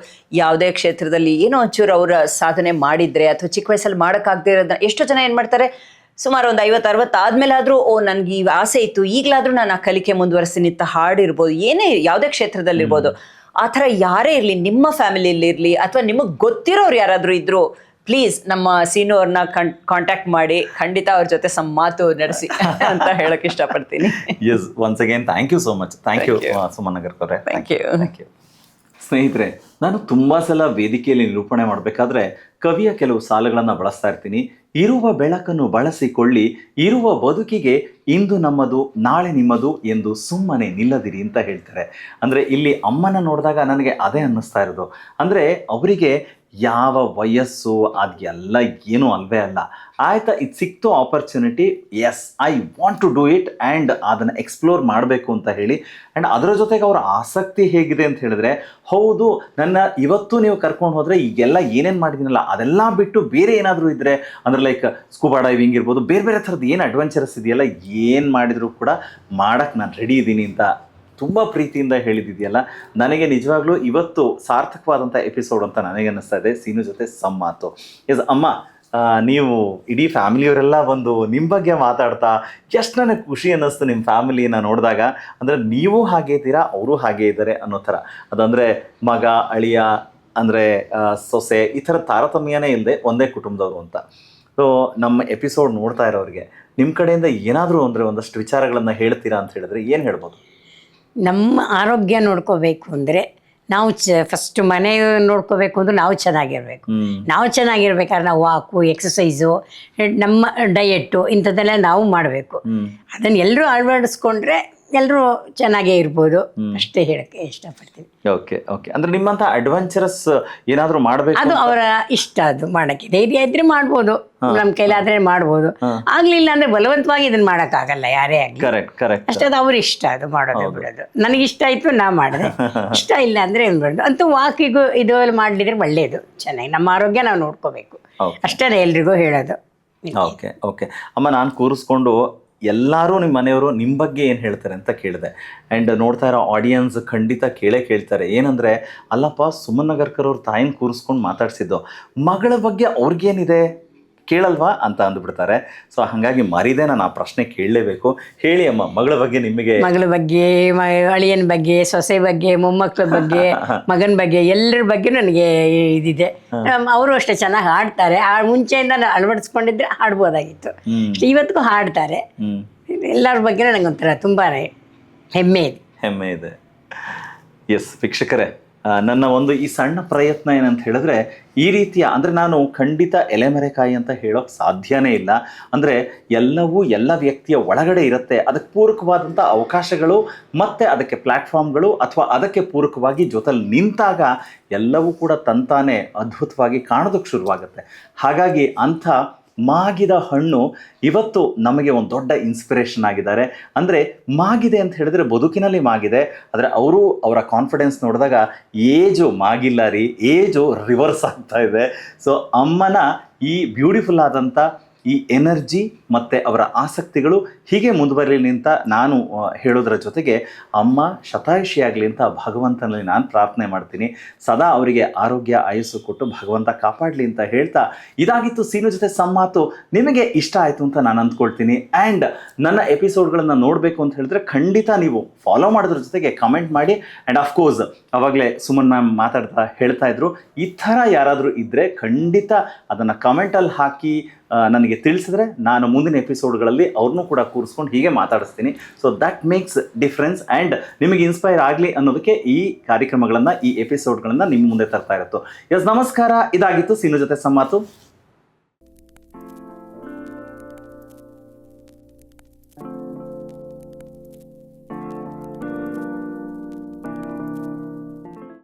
ಯಾವುದೇ ಕ್ಷೇತ್ರದಲ್ಲಿ ಏನೋ ಒಂಚೂರು ಅವರ ಸಾಧನೆ ಮಾಡಿದರೆ ಅಥವಾ ಚಿಕ್ಕ ವಯಸ್ಸಲ್ಲಿ ಮಾಡೋಕ್ಕಾಗದೇ ಇರೋದನ್ನ, ಎಷ್ಟೋ ಜನ ಏನು ಮಾಡ್ತಾರೆ, ಸುಮಾರು ಒಂದು 50-60 ಆದಮೇಲಾದರೂ ನನಗೆ ಈ ಆಸೆ ಇತ್ತು, ಈಗಲಾದರೂ ನಾನು ಆ ಕಲಿಕೆ ಮುಂದುವರಿಸ್ತೀನಿ ಅಂತ ಹಾಡಿರ್ಬೋದು, ಏನೇ ಯಾವುದೇ ಕ್ಷೇತ್ರದಲ್ಲಿರ್ಬೋದು. ಆ ಥರ ಯಾರೇ ಇರಲಿ, ನಿಮ್ಮ ಫ್ಯಾಮಿಲಿಯಲ್ಲಿ ಇರಲಿ ಅಥವಾ ನಿಮಗೆ ಗೊತ್ತಿರೋರು ಯಾರಾದರೂ ಇದ್ದರೂ ಪ್ಲೀಸ್ ನಮ್ಮ ಸೀನು ಅವ್ರನ್ನ ಕಾಂಟ್ಯಾಕ್ಟ್ ಮಾಡಿ, ಖಂಡಿತ ಅವ್ರ ಜೊತೆ ಮಾತು ನಡೆಸಿ ಅಂತ ಹೇಳಕ್ ಇಷ್ಟಪಡ್ತೀನಿ. Yes, once again thank you so much. Thank you Suman Nagarkar ಅವರೇ. Thank you. ಸ್ನೇಹಿತರೆ, ನಾನು ತುಂಬ ಸಲ ವೇದಿಕೆಯಲ್ಲಿ ನಿರೂಪಣೆ ಮಾಡಬೇಕಾದ್ರೆ ಕವಿಯ ಕೆಲವು ಸಾಲುಗಳನ್ನು ಬಳಸ್ತಾ ಇರ್ತೀನಿ. ಇರುವ ಬೆಳಕನ್ನು ಬಳಸಿಕೊಳ್ಳಿ, ಇರುವ ಬದುಕಿಗೆ ಇಂದು ನಮ್ಮದು ನಾಳೆ ನಿಮ್ಮದು ಎಂದು ಸುಮ್ಮನೆ ನಿಲ್ಲದಿರಿ ಅಂತ ಹೇಳ್ತಾರೆ. ಅಂದರೆ ಇಲ್ಲಿ ಅಮ್ಮನ ನೋಡಿದಾಗ ನನಗೆ ಅದೇ ಅನ್ನಿಸ್ತಾ ಇರೋದು. ಅಂದರೆ ಅವರಿಗೆ ಯಾವ ವಯಸ್ಸು ಅದೆಲ್ಲ ಏನೂ ಅಲ್ವೇ ಅಲ್ಲ. ಆಯಿತಾ, ಇದು ಸಿಕ್ತು opportunity, yes I want to do it and ಅದನ್ನು ಎಕ್ಸ್ಪ್ಲೋರ್ ಮಾಡಬೇಕು ಅಂತ ಹೇಳಿ. ಆ್ಯಂಡ್ ಅದರ ಜೊತೆಗೆ ಅವರ ಆಸಕ್ತಿ ಹೇಗಿದೆ ಅಂತ ಹೇಳಿದ್ರೆ, ಹೌದು ನನ್ನ ಇವತ್ತು ನೀವು ಕರ್ಕೊಂಡು ಹೋದರೆ ಈಗೆಲ್ಲ ಏನೇನು ಮಾಡಿದ್ದೀನಲ್ಲ ಅದೆಲ್ಲ ಬಿಟ್ಟು ಬೇರೆ ಏನಾದರೂ ಇದ್ದರೆ, ಅಂದರೆ ಲೈಕ್ ಸ್ಕೂಬಾ ಡೈವಿಂಗ್ ಇರ್ಬೋದು, ಬೇರೆ ಬೇರೆ ಥರದ್ದು ಏನು ಅಡ್ವೆಂಚರಸ್ ಇದೆಯಲ್ಲ, ಏನು ಮಾಡಿದರೂ ಕೂಡ ಮಾಡೋಕ್ಕೆ ನಾನು ರೆಡಿ ಇದ್ದೀನಿ ಅಂತ ತುಂಬ ಪ್ರೀತಿಯಿಂದ ಹೇಳಿದಿದೆಯಲ್ಲ, ನನಗೆ ನಿಜವಾಗ್ಲೂ ಇವತ್ತು ಸಾರ್ಥಕವಾದಂಥ ಎಪಿಸೋಡ್ ಅಂತ ನನಗೆ ಅನ್ನಿಸ್ತಾ ಇದೆ ಸೀನು ಜೊತೆ ಸಂಮಾತು. ಎಸ್ ಅಮ್ಮ, ನೀವು ಇಡೀ ಫ್ಯಾಮಿಲಿಯವರೆಲ್ಲ ಬಂದು ನಿಮ್ಮ ಬಗ್ಗೆ ಮಾತಾಡ್ತಾ ಎಷ್ಟು ನನಗೆ ಖುಷಿ ಅನ್ನಿಸ್ತು ನಿಮ್ಮ ಫ್ಯಾಮಿಲಿನ ನೋಡಿದಾಗ. ಅಂದರೆ ನೀವು ಹಾಗೆ ಇದ್ದೀರಾ, ಅವರು ಹಾಗೆ ಇದ್ದಾರೆ ಅನ್ನೋ ಥರ. ಅದಂದರೆ ಮಗ, ಅಳಿಯ, ಅಂದರೆ ಸೊಸೆ, ಈ ಥರ ತಾರತಮ್ಯನೇ ಇಲ್ಲದೆ ಒಂದೇ ಕುಟುಂಬದವರು ಅಂತ. ಸೊ ನಮ್ಮ ಎಪಿಸೋಡ್ ನೋಡ್ತಾ ಇರೋರಿಗೆ ನಿಮ್ಮ ಕಡೆಯಿಂದ ಏನಾದರೂ ಅಂದರೆ ಒಂದಷ್ಟು ವಿಚಾರಗಳನ್ನು ಹೇಳ್ತೀರಾ ಅಂತ ಹೇಳಿದ್ರೆ ಏನು ಹೇಳ್ಬೋದು? ನಮ್ಮ ಆರೋಗ್ಯ ನೋಡ್ಕೋಬೇಕು ಅಂದರೆ ನಾವು ಫಸ್ಟ್ ಮನೆ ನೋಡ್ಕೋಬೇಕು ಅಂದ್ರೆ ನಾವು ಚೆನ್ನಾಗಿರ್ಬೇಕು. ನಾವು ಚೆನ್ನಾಗಿರ್ಬೇಕಾದ್ರೆ ನಾವು ವಾಕು, ಎಕ್ಸಸೈಸು, ನಮ್ಮ ಡಯೆಟ್ಟು ಇಂಥದ್ದೆಲ್ಲ ನಾವು ಮಾಡಬೇಕು. ಅದನ್ನು ಎಲ್ಲರೂ ಅಳವಡಿಸ್ಕೊಂಡ್ರೆ ಎಲ್ಲರೂ ಚೆನ್ನಾಗೇ ಇರ್ಬೋದು ಅಷ್ಟೇ ಹೇಳಕ್ಕೆ ಇಷ್ಟಪಡ್ತೀನಿ. Okay okay. ಅಂದ್ರೆ ನಿಮ್ಮಂತ ಅಡ್ವೆಂಚರಸ್ ಏನಾದರೂ ಮಾಡಬೇಕು ಅದು ಅವರ ಇಷ್ಟ, ಅದು ಮಾಡಕ್ಕೆ ಧೈರ್ಯ ಇದ್ರೆ ಮಾಡ್ಬೋದು, ನಮ್ಮ ಕೈಲಾದ್ರೆ ಮಾಡ್ಬೋದು. ಆಗ್ಲಿಲ್ಲ ಅಂದ್ರೆ ಬಲವಂತವಾಗಿ ಇದನ್ನ ಮಾಡಕ್ಕಾಗಲ್ಲ ಯಾರೇ ಆಗ್ಲಿ. Correct correct. ಅಷ್ಟೇ, ಅದು ಅವ್ರ ಇಷ್ಟ, ಅದು ಮಾಡೋದು ಬಿಡೋದು. ನನಗೆ ಇಷ್ಟ ಆಯ್ತು ನಾ ಮಾಡಿದೆ, ಇಷ್ಟ ಇಲ್ಲ ಅಂದ್ರೆ ಏನ್ ಮಾಡೋದು. ಅಂತೂ ವಾಕಿಗೂ ಇದು ಮಾಡ್ಲಿದ್ರೆ ಒಳ್ಳೇದು, ಚೆನ್ನಾಗಿ ನಮ್ಮ ಆರೋಗ್ಯ ನಾವು ನೋಡ್ಕೋಬೇಕು ಅಷ್ಟೇ ಎಲ್ರಿಗೂ ಹೇಳೋದು. ಓಕೆ ಓಕೆ ಅಮ್ಮ, ನಾನು ಕೂರಿಸ್ಕೊಂಡು ಎಲ್ಲರೂ ನಿಮ್ಮ ಮನೆಯವರು ನಿಮ್ಮ ಬಗ್ಗೆ ಏನು ಹೇಳ್ತಾರೆ ಅಂತ ಕೇಳಿದೆ. ಆ್ಯಂಡ್ ನೋಡ್ತಾ ಇರೋ ಆಡಿಯನ್ಸ್ ಖಂಡಿತ ಕೇಳ್ತಾರೆ. ಏನಂದರೆ, ಅಲ್ಲಪ್ಪ ಸುಮನ್ ನಗರ್ಕರ್ ಅವ್ರ ತಾಯಿನ ಕೂರಿಸ್ಕೊಂಡು ಮಾತಾಡ್ಸಿದ್ದು, ಮಗಳ ಬಗ್ಗೆ ಅವ್ರಿಗೇನಿದೆ ಕೇಳಲ್ವಾ ಅಂತ ಅಂದ್ಬಿಡ್ತಾರೆ. ಸೊ ಹಾಗಾಗಿ ಮರಿದೆ ನಾನು ಆ ಪ್ರಶ್ನೆ ಕೇಳಲೇಬೇಕು. ಹೇಳಿ ಅಮ್ಮ, ಮಗಳ ಬಗ್ಗೆ ನಿಮಗೆ. ಮಗಳ ಬಗ್ಗೆ, ಅಳಿಯನ ಬಗ್ಗೆ, ಸೊಸೆ ಬಗ್ಗೆ, ಮೊಮ್ಮಕ್ಕಳ ಬಗ್ಗೆ, ಮಗನ ಬಗ್ಗೆ, ಎಲ್ಲರ ಬಗ್ಗೆ ನನಗೆ ಇದಿದೆ. ಅವರು ಅಷ್ಟೇ ಚೆನ್ನಾಗಿ ಹಾಡ್ತಾರೆ. ಮುಂಚೆಯಿಂದ ನಾನು ಅಳವಡಿಸ್ಕೊಂಡಿದ್ರೆ ಹಾಡ್ಬೋದಾಗಿತ್ತು. ಇವತ್ತಿಗೂ ಹಾಡ್ತಾರೆ. ಎಲ್ಲರ ಬಗ್ಗೆ ನನಗೊಂಥರ ತುಂಬಾ ಹೆಮ್ಮೆ ಇದೆ. ಎಸ್ ವೀಕ್ಷಕರೇ, ನನ್ನ ಒಂದು ಈ ಸಣ್ಣ ಪ್ರಯತ್ನ ಏನಂತ ಹೇಳಿದ್ರೆ, ಈ ರೀತಿಯ ಅಂದರೆ ನಾನು ಖಂಡಿತ ಎಲೆಮರೆಕಾಯಿ ಅಂತ ಹೇಳೋಕ್ಕೆ ಸಾಧ್ಯನೇ ಇಲ್ಲ. ಅಂದರೆ ಎಲ್ಲವೂ ಎಲ್ಲ ವ್ಯಕ್ತಿಯ ಒಳಗಡೆ ಇರುತ್ತೆ. ಅದಕ್ಕೆ ಪೂರಕವಾದಂಥ ಅವಕಾಶಗಳು ಮತ್ತು ಅದಕ್ಕೆ ಪ್ಲ್ಯಾಟ್ಫಾರ್ಮ್ಗಳು ಅಥವಾ ಅದಕ್ಕೆ ಪೂರಕವಾಗಿ ಜೊತೆಲಿ ನಿಂತಾಗ ಎಲ್ಲವೂ ಕೂಡ ತಂತಾನೆ ಅದ್ಭುತವಾಗಿ ಕಾಣೋದಕ್ಕೆ ಶುರುವಾಗುತ್ತೆ. ಹಾಗಾಗಿ ಅಂಥ ಮಾಗಿದ ಹಣ್ಣು ಇವತ್ತು ನಮಗೆ ಒಂದು ದೊಡ್ಡ ಇನ್ಸ್ಪಿರೇಷನ್ ಆಗಿದ್ದಾರೆ. ಅಂದರೆ ಮಾಗಿದೆ ಅಂತ ಹೇಳಿದ್ರೆ ಬದುಕಿನಲ್ಲಿ ಮಾಗಿದೆ, ಆದರೆ ಅವರ ಕಾನ್ಫಿಡೆನ್ಸ್ ನೋಡಿದಾಗ ಏಜು ಮಾಗಿಲ್ಲ ರೀ, ಏಜು ರಿವರ್ಸ್ ಆಗ್ತಾ ಇದೆ. ಸೊ ಅಮ್ಮನ ಈ ಬ್ಯೂಟಿಫುಲ್ ಆದಂಥ ಈ ಎನರ್ಜಿ ಮತ್ತು ಅವರ ಆಸಕ್ತಿಗಳು ಹೀಗೆ ಮುಂದುವರಲಿ ಅಂತ ನಾನು ಹೇಳೋದ್ರ ಜೊತೆಗೆ, ಅಮ್ಮ ಶತಾಯುಷಿಯಾಗಲಿ ಅಂತ ಭಗವಂತನಲ್ಲಿ ನಾನು ಪ್ರಾರ್ಥನೆ ಮಾಡ್ತೀನಿ. ಸದಾ ಅವರಿಗೆ ಆರೋಗ್ಯ ಆಯಸ್ಸು ಕೊಟ್ಟು ಭಗವಂತ ಕಾಪಾಡಲಿ ಅಂತ ಹೇಳ್ತಾ, ಇದಾಗಿತ್ತು ಸೀನು ಜೊತೆ ಸಂಮಾತು. ನಿಮಗೆ ಇಷ್ಟ ಆಯಿತು ಅಂತ ನಾನು ಅಂದ್ಕೊಳ್ತೀನಿ. ಆ್ಯಂಡ್ ನನ್ನ ಎಪಿಸೋಡ್ಗಳನ್ನು ನೋಡಬೇಕು ಅಂತ ಹೇಳಿದ್ರೆ ಖಂಡಿತ ನೀವು ಫಾಲೋ ಮಾಡೋದ್ರ ಜೊತೆಗೆ ಕಮೆಂಟ್ ಮಾಡಿ. ಆ್ಯಂಡ್ ಅಫ್ಕೋರ್ಸ್ ಅವಾಗಲೇ ಸುಮನ್ ಮ್ಯಾಮ್ ಹೇಳ್ತಾ ಇದ್ರು, ಈ ಥರ ಯಾರಾದರೂ ಇದ್ದರೆ ಖಂಡಿತ ಅದನ್ನು ಕಮೆಂಟಲ್ಲಿ ಹಾಕಿ ನನಗೆ ತಿಳಿಸಿದ್ರೆ ನಾನು ಮುಂದಿನ ಎಪಿಸೋಡ್ಗಳಲ್ಲಿ ಅವ್ರನ್ನೂ ಕೂಡ ಕೂರಿಸ್ಕೊಂಡು ಹೀಗೆ ಮಾತಾಡಿಸ್ತೀನಿ. So that makes difference. And ನಿಮಗೆ ಇನ್ಸ್ಪೈರ್ ಆಗಲಿ ಅನ್ನೋದಕ್ಕೆ ಈ ಕಾರ್ಯಕ್ರಮಗಳನ್ನು, ಈ ಎಪಿಸೋಡ್ಗಳನ್ನು ನಿಮ್ಮ ಮುಂದೆ ತರ್ತಾ ಇರುತ್ತೋ. ಎಸ್, ನಮಸ್ಕಾರ. ಇದಾಗಿತ್ತು ಸೀನು ಜೊತೆ ಸಂಮಾತು.